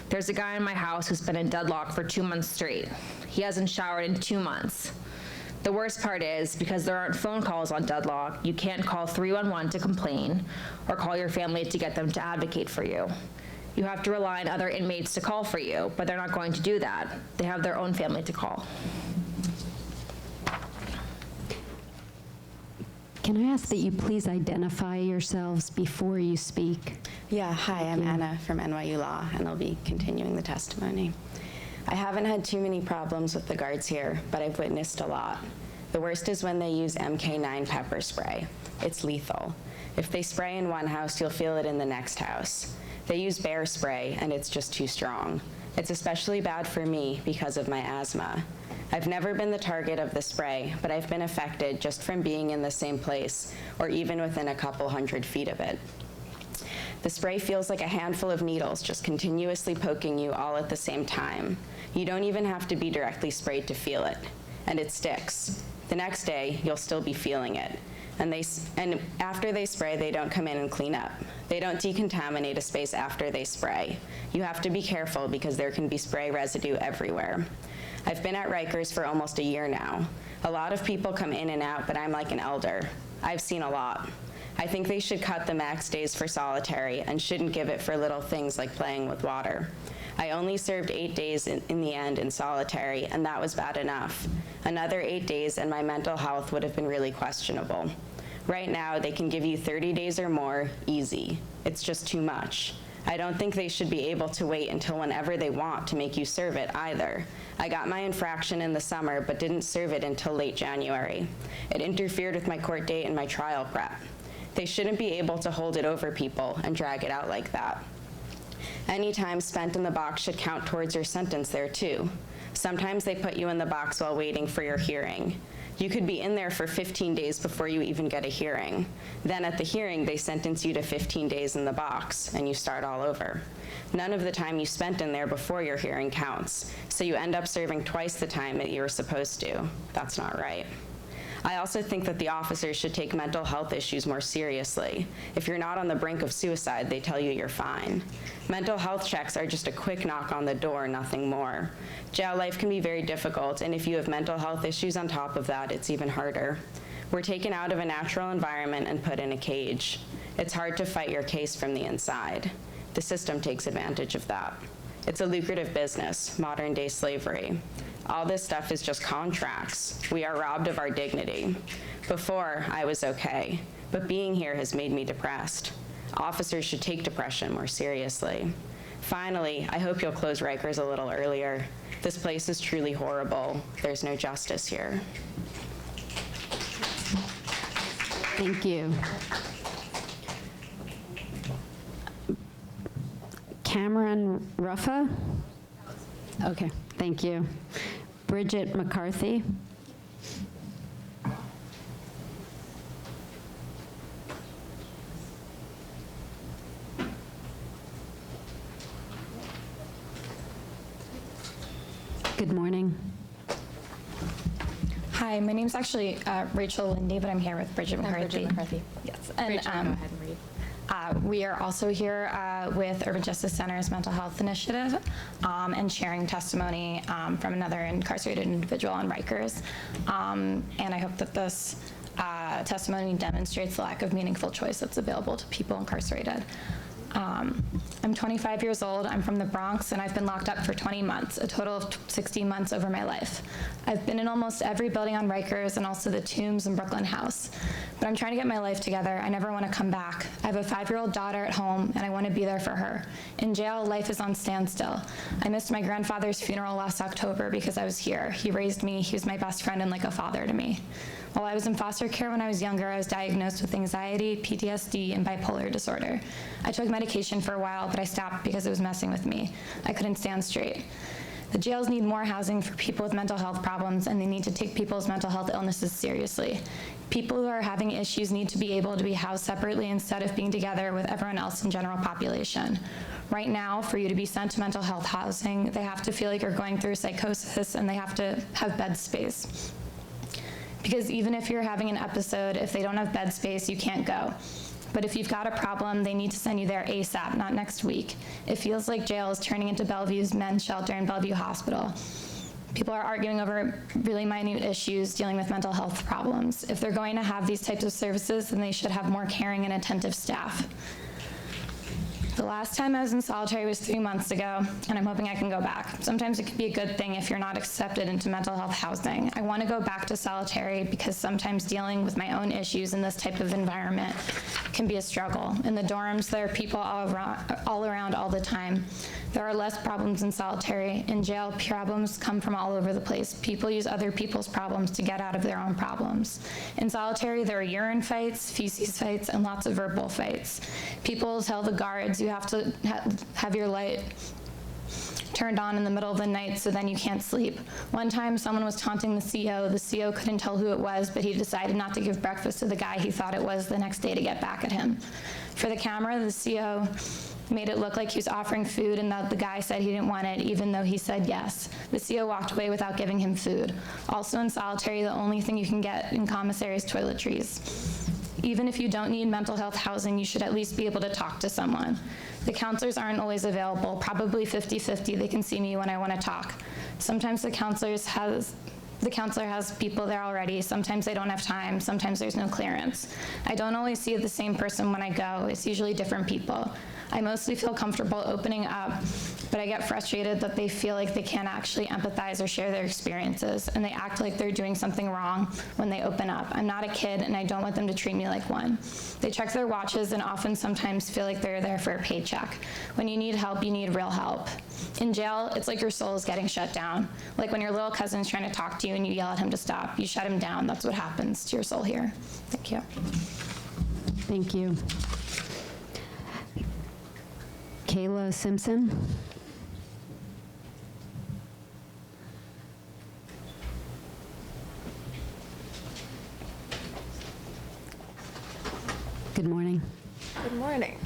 There's a guy in my house who's been in deadlock for 2 months straight. He hasn't showered in 2 months. The worst part is, because there aren't phone calls on deadlock, you can't call 311 to complain or call your family to get them to advocate for you. You have to rely on other inmates to call for you, but they're not going to do that. They have their own family to call. Can I ask that you please identify yourselves before you speak? Yeah, hi, I'm Anna from NYU Law, and I'll be continuing the testimony. I haven't had too many problems with the guards here, but I've witnessed a lot. The worst is when they use MK9 pepper spray. It's lethal. If they spray in one house, you'll feel it in the next house. They use bear spray, and it's just too strong. It's especially bad for me because of my asthma. I've never been the target of the spray, but I've been affected just from being in the same place or even within a couple 100 feet of it. The spray feels like a handful of needles just continuously poking you all at the same time. You don't even have to be directly sprayed to feel it, and it sticks. The next day, you'll still be feeling it. And after they spray, they don't come in and clean up. They don't decontaminate a space after they spray. You have to be careful because there can be spray residue everywhere. I've been at Rikers for almost a year now. A lot of people come in and out, but I'm like an elder. I've seen a lot. I think they should cut the max days for solitary and shouldn't give it for little things like playing with water. I only served 8 days in the end in solitary, and that was bad enough. Another 8 days and my mental health would have been really questionable. Right now, they can give you 30 days or more, easy. It's just too much. I don't think they should be able to wait until whenever they want to make you serve it either. I got my infraction in the summer, but didn't serve it until late January. It interfered with my court date and my trial prep. They shouldn't be able to hold it over people and drag it out like that. Any time spent in the box should count towards your sentence there too. Sometimes they put you in the box while waiting for your hearing. You could be in there for 15 days before you even get a hearing. Then at the hearing, they sentence you to 15 days in the box, and you start all over. None of the time you spent in there before your hearing counts, so you end up serving twice the time that you were supposed to. That's not right. I also think that the officers should take mental health issues more seriously. If you're not on the brink of suicide, they tell you you're fine. Mental health checks are just a quick knock on the door, nothing more. Jail life can be very difficult, and if you have mental health issues on top of that, it's even harder. We're taken out of a natural environment and put in a cage. It's hard to fight your case from the inside. The system takes advantage of that. It's a lucrative business, modern-day slavery. All this stuff is just contracts. We are robbed of our dignity. Before, I was okay, but being here has made me depressed. Officers should take depression more seriously. Finally, I hope you'll close Rikers a little earlier. This place is truly horrible. There's no justice here. Thank you. Cameron Ruffa? Okay, thank you. Bridget McCarthy? Good morning. Hi, my name's actually Rachel Lindy, but I'm here with Bridget McCarthy. Yes, and Rachel, go ahead and read. We are also here with Urban Justice Center's Mental Health Initiative and sharing testimony from another incarcerated individual on Rikers. And I hope that this testimony demonstrates the lack of meaningful choice that's available to people incarcerated. I'm 25 years old, I'm from the Bronx, and I've been locked up for 20 months, a total of 16 months over my life. I've been in almost every building on Rikers and also the Tombs and Brooklyn House. But I'm trying to get my life together. I never want to come back. I have a 5-year-old daughter at home, and I want to be there for her. In jail, life is on standstill. I missed my grandfather's funeral last October because I was here. He raised me, he was my best friend and like a father to me. While I was in foster care when I was younger, I was diagnosed with anxiety, PTSD, and bipolar disorder. I took medication for a while, but I stopped because it was messing with me. I couldn't stand straight. The jails need more housing for people with mental health problems, and they need to take people's mental health illnesses seriously. People who are having issues need to be able to be housed separately instead of being together with everyone else in general population. Right now, for you to be sent to mental health housing, they have to feel like you're going through psychosis, and they have to have bed space. Because even if you're having an episode, if they don't have bed space, you can't go. But if you've got a problem, they need to send you there ASAP, not next week. It feels like jail is turning into Bellevue's men's shelter and Bellevue Hospital. People are arguing over really minute issues dealing with mental health problems. If they're going to have these types of services, then they should have more caring and attentive staff. The last time I was in solitary was 3 months ago, and I'm hoping I can go back. Sometimes it can be a good thing if you're not accepted into mental health housing. I want to go back to solitary because sometimes dealing with my own issues in this type of environment can be a struggle. In the dorms, there are people all around all the time. There are less problems in solitary. In jail, problems come from all over the place. People use other people's problems to get out of their own problems. In solitary, there are urine fights, feces fights, and lots of verbal fights. People tell the guards you have to have your light turned on in the middle of the night so then you can't sleep. One time someone was taunting the CO. The CO couldn't tell who it was, but he decided not to give breakfast to the guy he thought it was the next day to get back at him. For the camera, the CO made it look like he was offering food and that the guy said he didn't want it, even though he said yes. The CO walked away without giving him food. Also in solitary, the only thing you can get in commissary is toiletries. Even if you don't need mental health housing, you should at least be able to talk to someone. The counselors aren't always available, probably 50-50. They can see me when I want to talk. Sometimes the counselor has people there already. Sometimes they don't have time. Sometimes there's no clearance. I don't always see the same person when I go. It's usually different people. I mostly feel comfortable opening up, but I get frustrated that they feel like they can't actually empathize or share their experiences, and they act like they're doing something wrong when they open up. I'm not a kid, and I don't want them to treat me like one. They check their watches and often sometimes feel like they're there for a paycheck. When you need help, you need real help. In jail, it's like your soul is getting shut down. Like when your little cousin's trying to talk to you and you yell at him to stop, you shut him down. That's what happens to your soul here. Thank you. Thank you. Kayla Simpson. Good morning. Good morning.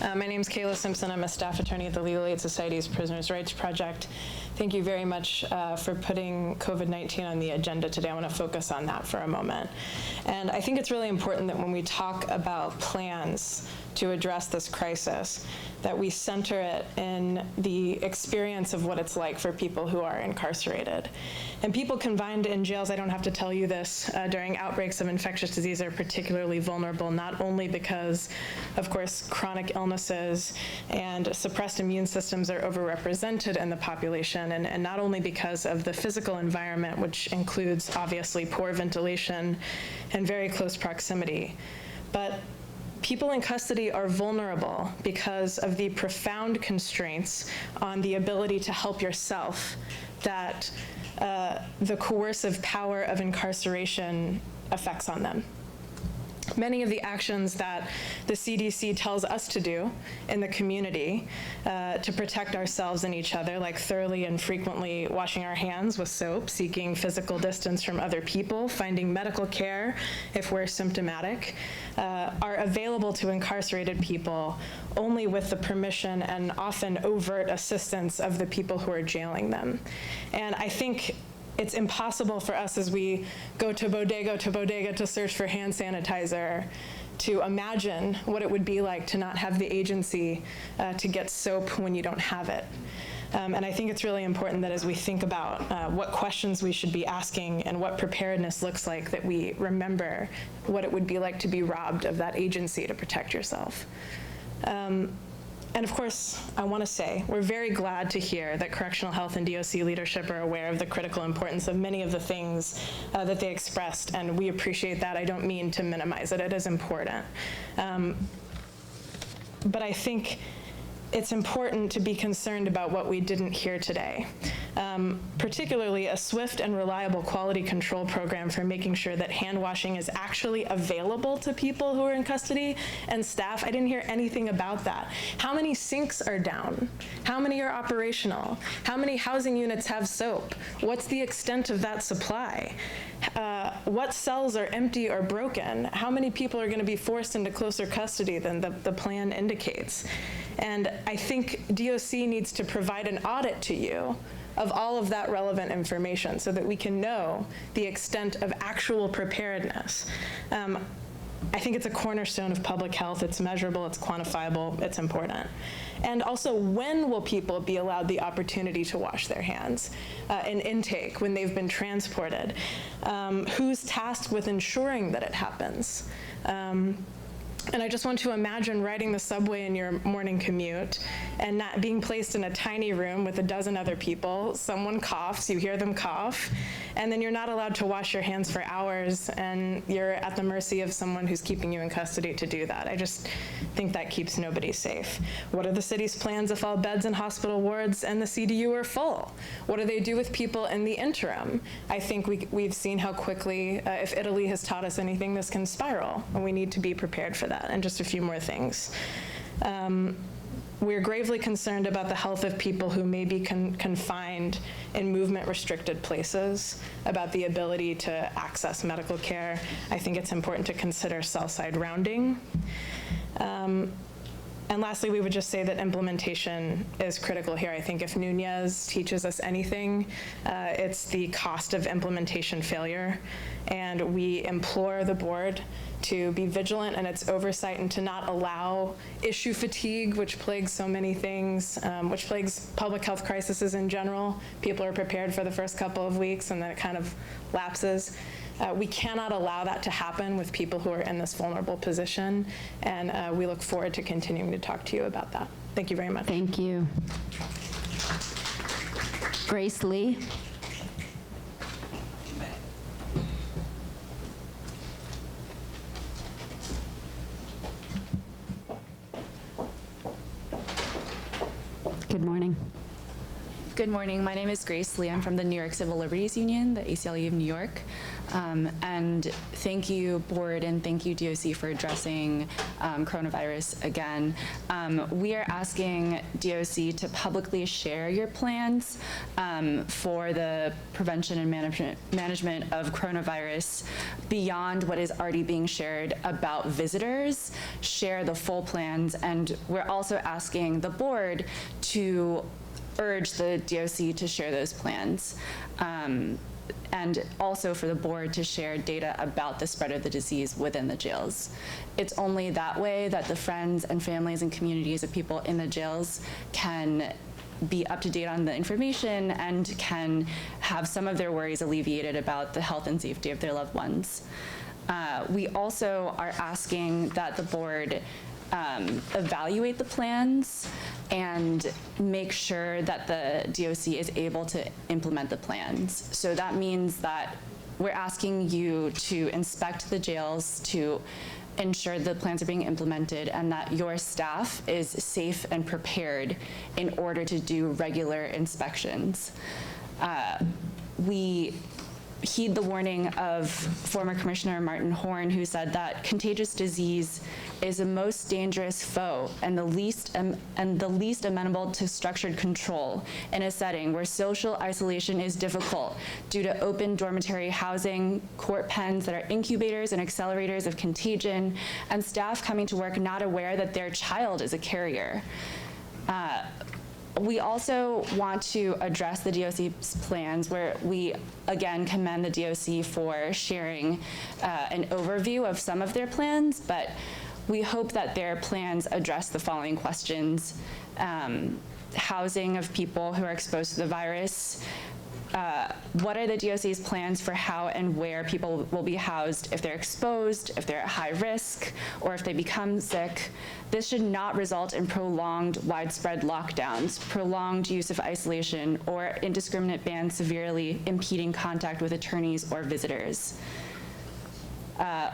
My name is Kayla Simpson. I'm a staff attorney at the Legal Aid Society's Prisoners' Rights Project. Thank you very much for putting COVID-19 on the agenda today. I want to focus on that for a moment. And I think it's really important that when we talk about plans to address this crisis, that we center it in the experience of what it's like for people who are incarcerated. And people confined in jails, I don't have to tell you this, during outbreaks of infectious disease are particularly vulnerable, not only because, of course, chronic illnesses and suppressed immune systems are overrepresented in the population, and not only because of the physical environment, which includes, obviously, poor ventilation and very close proximity, but people in custody are vulnerable because of the profound constraints on the ability to help yourself that the coercive power of incarceration affects on them. Many of the actions that the CDC tells us to do in the community to protect ourselves and each other, like thoroughly and frequently washing our hands with soap, seeking physical distance from other people, finding medical care if we're symptomatic, are available to incarcerated people only with the permission and often overt assistance of the people who are jailing them. And I think it's impossible for us as we go to bodega to search for hand sanitizer to imagine what it would be like to not have the agency to get soap when you don't have it. And I think it's really important that as we think about what questions we should be asking and what preparedness looks like, that we remember what it would be like to be robbed of that agency to protect yourself. And of course, I want to say, we're very glad to hear that correctional health and DOC leadership are aware of the critical importance of many of the things that they expressed, and we appreciate that. I don't mean to minimize it. It is important. But I think it's important to be concerned about what we didn't hear today, particularly a swift and reliable quality control program for making sure that hand washing is actually available to people who are in custody and staff. I didn't hear anything about that. How many sinks are down? How many are operational? How many housing units have soap? What's the extent of that supply? What cells are empty or broken? How many people are going to be forced into closer custody than the plan indicates? And I think DOC needs to provide an audit to you of all of that relevant information so that we can know the extent of actual preparedness. I think it's a cornerstone of public health. It's measurable, it's quantifiable, it's important. And also, when will people be allowed the opportunity to wash their hands in intake when they've been transported? Who's tasked with ensuring that it happens? And I just want to imagine riding the subway in your morning commute and not being placed in a tiny room with a dozen other people. Someone coughs, you hear them cough, and then you're not allowed to wash your hands for hours, and you're at the mercy of someone who's keeping you in custody to do that. I just think that keeps nobody safe. What are the city's plans if all beds in hospital wards and the CDU are full? What do they do with people in the interim? I think we've seen how quickly, if Italy has taught us anything, this can spiral, and we need to be prepared for that. And just a few more things. We're gravely concerned about the health of people who may be confined in movement-restricted places, about the ability to access medical care. I think it's important to consider cell-side rounding. And lastly, we would just say that implementation is critical here. I think if Nunez teaches us anything, it's the cost of implementation failure. And we implore the board to be vigilant in its oversight and to not allow issue fatigue, which plagues so many things, which plagues public health crises in general. People are prepared for the first couple of weeks and then it kind of lapses. We cannot allow that to happen with people who are in this vulnerable position, and we look forward to continuing to talk to you about that. Thank you very much. Thank you. Grace Lee. Good morning. Good morning. My name is Grace Lee. I'm from the New York Civil Liberties Union, the ACLU of New York. And thank you, board, and thank you, DOC, for addressing coronavirus again. We are asking DOC to publicly share your plans for the prevention and management of coronavirus beyond what is already being shared about visitors. Share the full plans, and we're also asking the board to urge the DOC to share those plans, and also for the board to share data about the spread of the disease within the jails. It's only that way that the friends and families and communities of people in the jails can be up to date on the information and can have some of their worries alleviated about the health and safety of their loved ones. We also are asking that the board evaluate the plans and make sure that the DOC is able to implement the plans. So that means that we're asking you to inspect the jails to ensure the plans are being implemented and that your staff is safe and prepared in order to do regular inspections. We heed the warning of former Commissioner Martin Horn, who said that contagious disease is the most dangerous foe and the least amenable to structured control in a setting where social isolation is difficult due to open dormitory housing, court pens that are incubators and accelerators of contagion, and staff coming to work not aware that their child is a carrier. We also want to address the DOC's plans, where we again commend the DOC for sharing an overview of some of their plans, but we hope that their plans address the following questions: housing of people who are exposed to the virus. What are the DOC's plans for how and where people will be housed if they're exposed, if they're at high risk, or if they become sick? This should not result in prolonged, widespread lockdowns, prolonged use of isolation, or indiscriminate bans severely impeding contact with attorneys or visitors.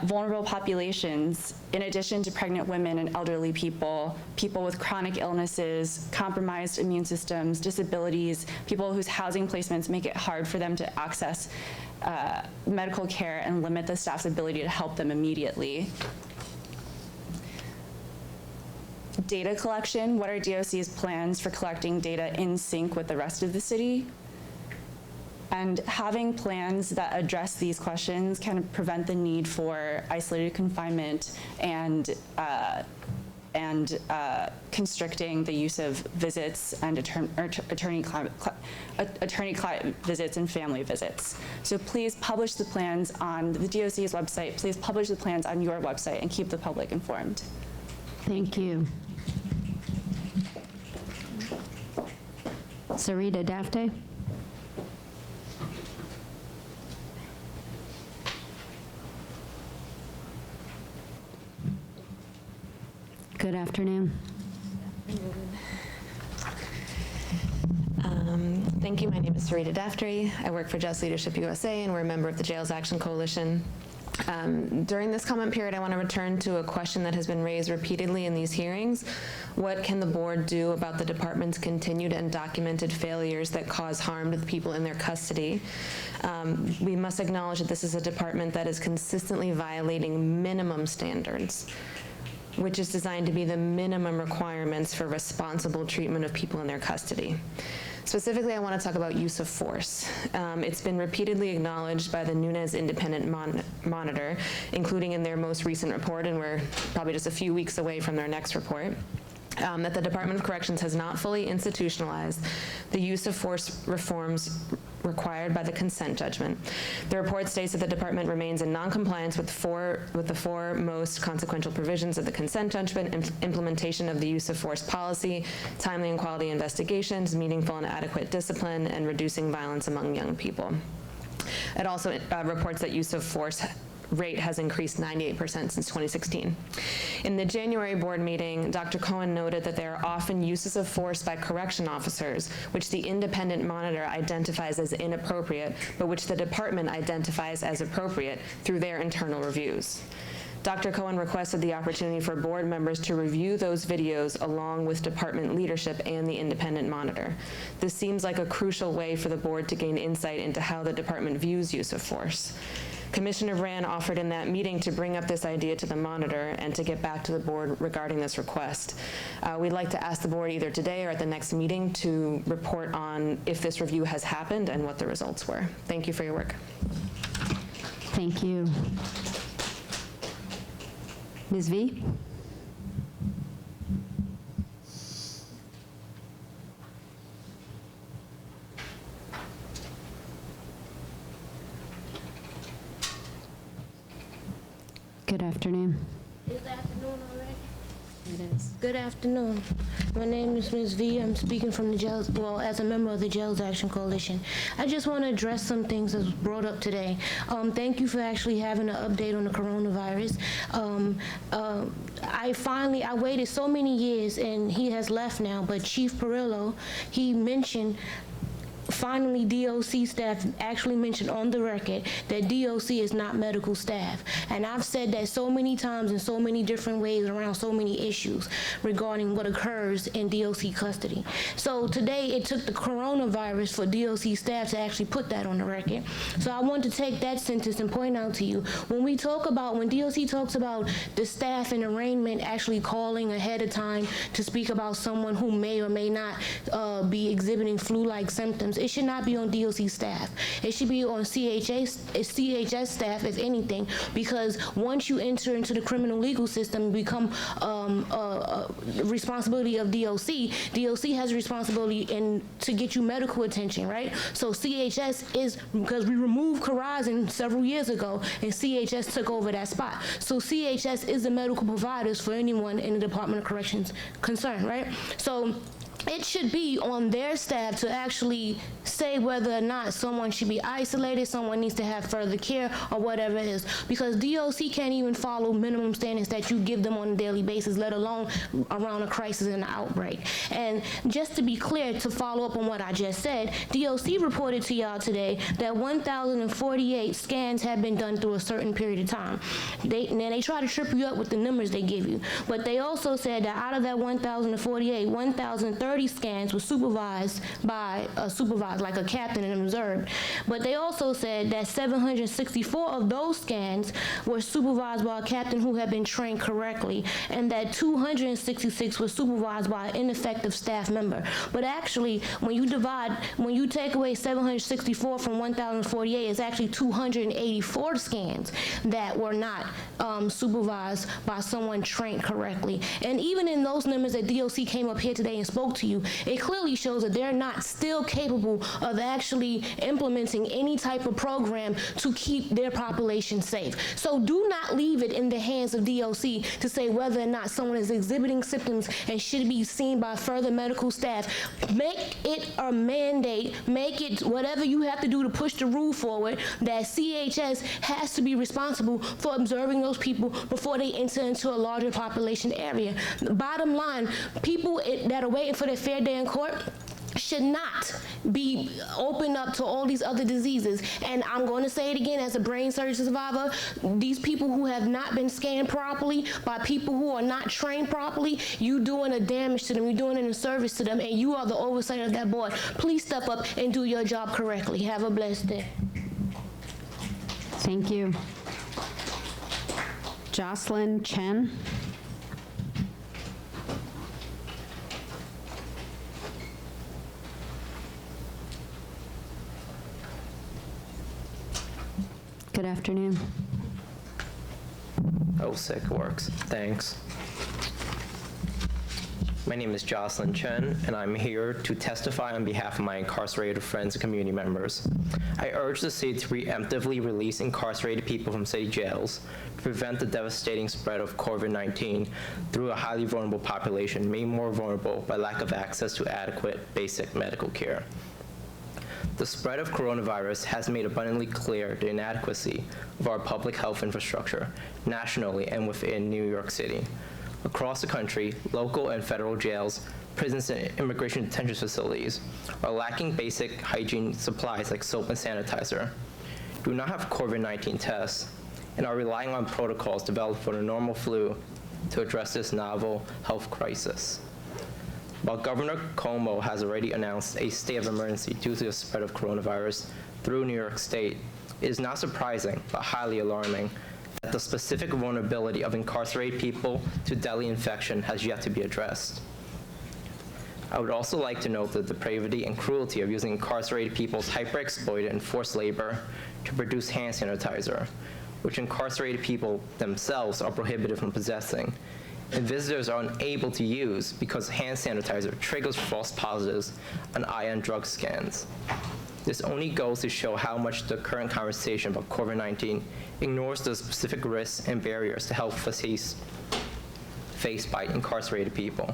Vulnerable populations, in addition to pregnant women and elderly people, people with chronic illnesses, compromised immune systems, disabilities, people whose housing placements make it hard for them to access medical care and limit the staff's ability to help them immediately. Data collection, what are DOC's plans for collecting data in sync with the rest of the city? And having plans that address these questions can prevent the need for isolated confinement and constricting the use of visits and attorney-client visits and family visits. So please publish the plans on the DOC's website. Please publish the plans on your website and keep the public informed. Thank you. Sarita Dafte. Good afternoon. Thank you. My name is Sarita Dafte. I work for Just Leadership USA, and we're a member of the Jails Action Coalition. During this comment period, I want to return to a question that has been raised repeatedly in these hearings. What can the board do about the department's continued and documented failures that cause harm to the people in their custody? We must acknowledge that this is a department that is consistently violating minimum standards. which is designed to be the minimum requirements for responsible treatment of people in their custody. Specifically, I want to talk about use of force. It's been repeatedly acknowledged by the Nunes Independent Monitor, including in their most recent report, and we're probably just a few weeks away from their next report, that the Department of Corrections has not fully institutionalized the use of force reforms required by the consent judgment. The report states that the department remains in noncompliance with the four most consequential provisions of the consent judgment: implementation of the use of force policy, timely and quality investigations, meaningful and adequate discipline, and reducing violence among young people. It also reports that use of force rate has increased 98% since 2016. In the January board meeting, Dr. Cohen noted that there are often uses of force by correction officers, which the independent monitor identifies as inappropriate, but which the department identifies as appropriate through their internal reviews. Dr. Cohen requested the opportunity for board members to review those videos along with department leadership and the independent monitor. This seems like a crucial way for the board to gain insight into how the department views use of force. Commissioner Rand offered in that meeting to bring up this idea to the monitor and to get back to the board regarding this request. We'd like to ask the board either today or at the next meeting to report on if this review has happened and what the results were. Thank you for your work. Thank you. Ms. V? Good afternoon. Is the afternoon already? It is. Good afternoon. My name is Ms. V. I'm speaking from the Jails, well, as a member of the Jails Action Coalition. I just want to address some things that was brought up today. Thank you for actually having an update on the coronavirus. I waited so many years, and he has left now, but Chief Perillo, he mentioned finally, DOC staff actually mentioned on the record that DOC is not medical staff. And I've said that so many times in so many different ways around so many issues regarding what occurs in DOC custody. So today it took the coronavirus for DOC staff to actually put that on the record. So I want to take that sentence and point out to you, when DOC talks about the staff in arraignment actually calling ahead of time to speak about someone who may or may not be exhibiting flu-like symptoms, it should not be on DOC staff. It should be on CHS staff, if anything, because once you enter into the criminal legal system and become responsibility of DOC, DOC has responsibility to get you medical attention, right? So CHS is, because we removed Corazon several years ago, and CHS took over that spot. So CHS is the medical providers for anyone in the Department of Corrections concerned, right? So it should be on their staff to actually say whether or not someone should be isolated, someone needs to have further care, or whatever it is. Because DOC can't even follow minimum standards that you give them on a daily basis, let alone around a crisis and an outbreak. And just to be clear, to follow up on what I just said, DOC reported to y'all today that 1,048 scans have been done through a certain period of time. They try to trip you up with the numbers they give you, but they also said that out of that 1,048, 1,030 scans were supervised by a supervisor, like a captain and observed. But they also said that 764 of those scans were supervised by a captain who had been trained correctly, and that 266 were supervised by an ineffective staff member. But actually, when you take away 764 from 1,048, it's actually 284 scans that were not supervised by someone trained correctly. And even in those numbers that DOC came up here today and spoke to you, it clearly shows that they're not still capable of actually implementing any type of program to keep their population safe. So do not leave it in the hands of DOC to say whether or not someone is exhibiting symptoms and should be seen by further medical staff. Make it a mandate, make it whatever you have to do to push the rule forward, that CHS has to be responsible for observing those people before they enter into a larger population area. Bottom line, people that are waiting for their fair day in court should not be open up to all these other diseases. And I'm going to say it again, as a brain surgery survivor, these people who have not been scanned properly by people who are not trained properly, you doing a damage to them, you're doing a service to them, and you are the oversight of that board. Please step up and do your job correctly. Have a blessed day. Thank you. Jocelyn Chen. Good afternoon. Oh, sick works. Thanks. My name is Jocelyn Chen, and I'm here to testify on behalf of my incarcerated friends and community members. I urge the city to preemptively release incarcerated people from city jails to prevent the devastating spread of COVID-19 through a highly vulnerable population made more vulnerable by lack of access to adequate basic medical care. The spread of coronavirus has made abundantly clear the inadequacy of our public health infrastructure nationally and within New York City. Across the country, local and federal jails, prisons, and immigration detention facilities are lacking basic hygiene supplies like soap and sanitizer, do not have COVID-19 tests, and are relying on protocols developed for the normal flu to address this novel health crisis. While Governor Cuomo has already announced a state of emergency due to the spread of coronavirus through New York State, it is not surprising but highly alarming that the specific vulnerability of incarcerated people to deadly infection has yet to be addressed. I would also like to note the depravity and cruelty of using incarcerated people's hyper-exploited and forced labor to produce hand sanitizer, which incarcerated people themselves are prohibited from possessing, and visitors are unable to use because hand sanitizer triggers false positives on ion drug scans. This only goes to show how much the current conversation about COVID-19 ignores the specific risks and barriers to health faced by incarcerated people.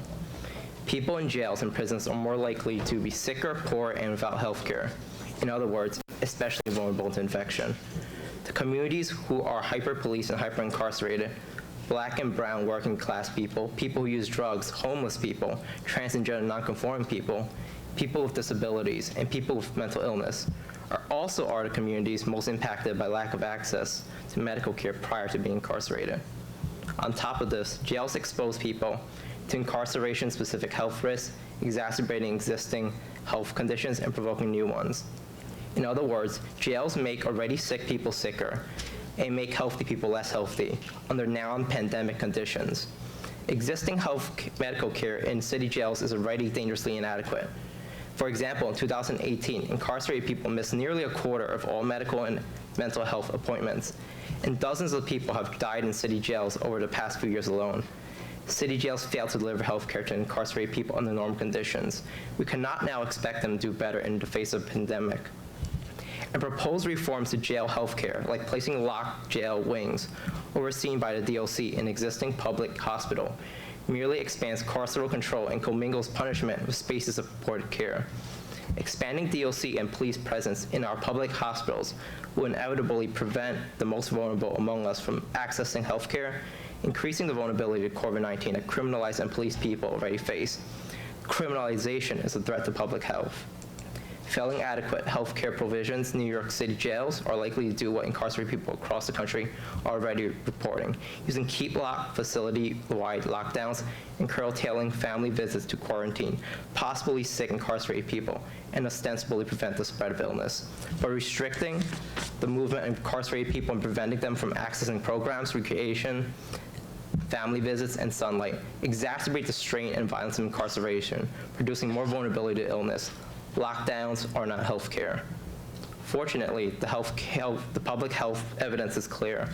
People in jails and prisons are more likely to be sicker, poor, and without health care. In other words, especially vulnerable to infection. The communities who are hyper-policed and hyper-incarcerated, Black and brown working class people, people who use drugs, homeless people, trans and gender nonconforming people, people with disabilities, and people with mental illness are the communities most impacted by lack of access to medical care prior to being incarcerated. On top of this, jails expose people to incarceration-specific health risks, exacerbating existing health conditions and provoking new ones. In other words, jails make already sick people sicker and make healthy people less healthy under non-pandemic conditions. Existing medical care in city jails is already dangerously inadequate. For example, in 2018, incarcerated people missed nearly a quarter of all medical and mental health appointments, and dozens of people have died in city jails over the past few years alone. City jails fail to deliver health care to incarcerated people under normal conditions. We cannot now expect them to do better in the face of a pandemic. And proposed reforms to jail health care, like placing locked jail wings overseen by the DOC in existing public hospital, merely expands carceral control and commingles punishment with spaces of purported care. Expanding DOC and police presence in our public hospitals will inevitably prevent the most vulnerable among us from accessing health care, increasing the vulnerability to COVID-19 that criminalized and policed people already face. Criminalization is a threat to public health. Failing adequate health care provisions, New York City jails are likely to do what incarcerated people across the country are already reporting, using keep lock facility-wide lockdowns and curtailing family visits to quarantine possibly sick incarcerated people and ostensibly prevent the spread of illness. By restricting the movement of incarcerated people and preventing them from accessing programs, recreation, family visits, and sunlight, exacerbate the strain and violence of incarceration, producing more vulnerability to illness. Lockdowns are not health care. Fortunately, the public health evidence is clear.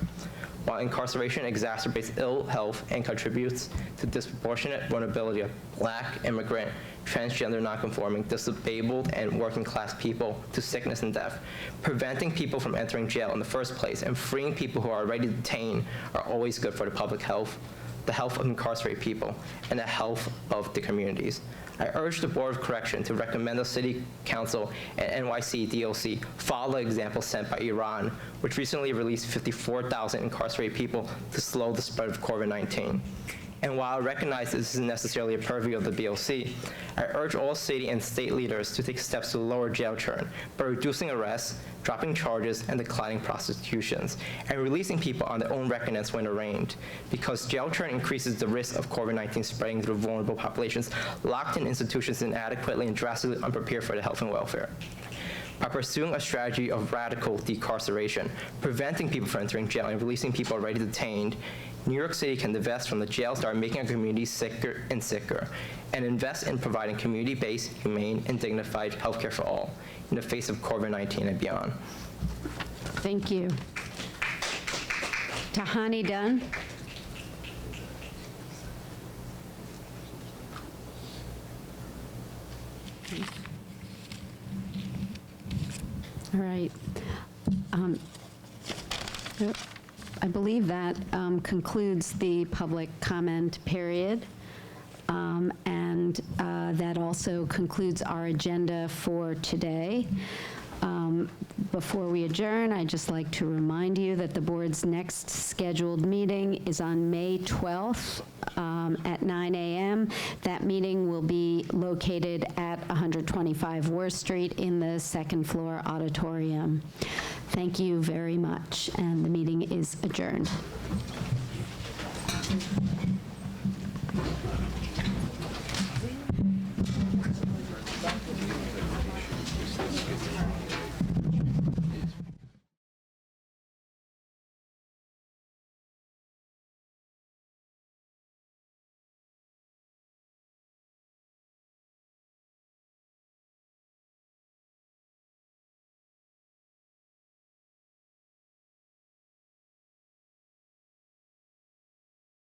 While incarceration exacerbates ill health and contributes to disproportionate vulnerability of Black, immigrant, transgender nonconforming, disabled, and working class people to sickness and death, preventing people from entering jail in the first place and freeing people who are already detained are always good for the public health, the health of incarcerated people, and the health of the communities. I urge the Board of Correction to recommend the City Council and NYC DOC follow the example set by Iran, which recently released 54,000 incarcerated people to slow the spread of COVID-19. And while I recognize this isn't necessarily a purview of the DOC, I urge all city and state leaders to take steps to lower jail churn by reducing arrests, dropping charges, and declining prosecutions, and releasing people on their own reckonance when arraigned, because jail churn increases the risk of COVID-19 spreading through vulnerable populations locked in institutions inadequately and drastically unprepared for their health and welfare. By pursuing a strategy of radical decarceration, preventing people from entering jail and releasing people already detained, New York City can divest from the jails that are making our communities sicker and sicker, and invest in providing community-based, humane, and dignified healthcare for all in the face of COVID-19 and beyond. Thank you. Tahani Dunn. All right. I believe that concludes the public comment period. And that also concludes our agenda for today. Before we adjourn, I'd just like to remind you that the board's next scheduled meeting is on May 12th at 9 a.m. That meeting will be located at 125 Worth Street in the second floor auditorium. Thank you very much, and the meeting is adjourned.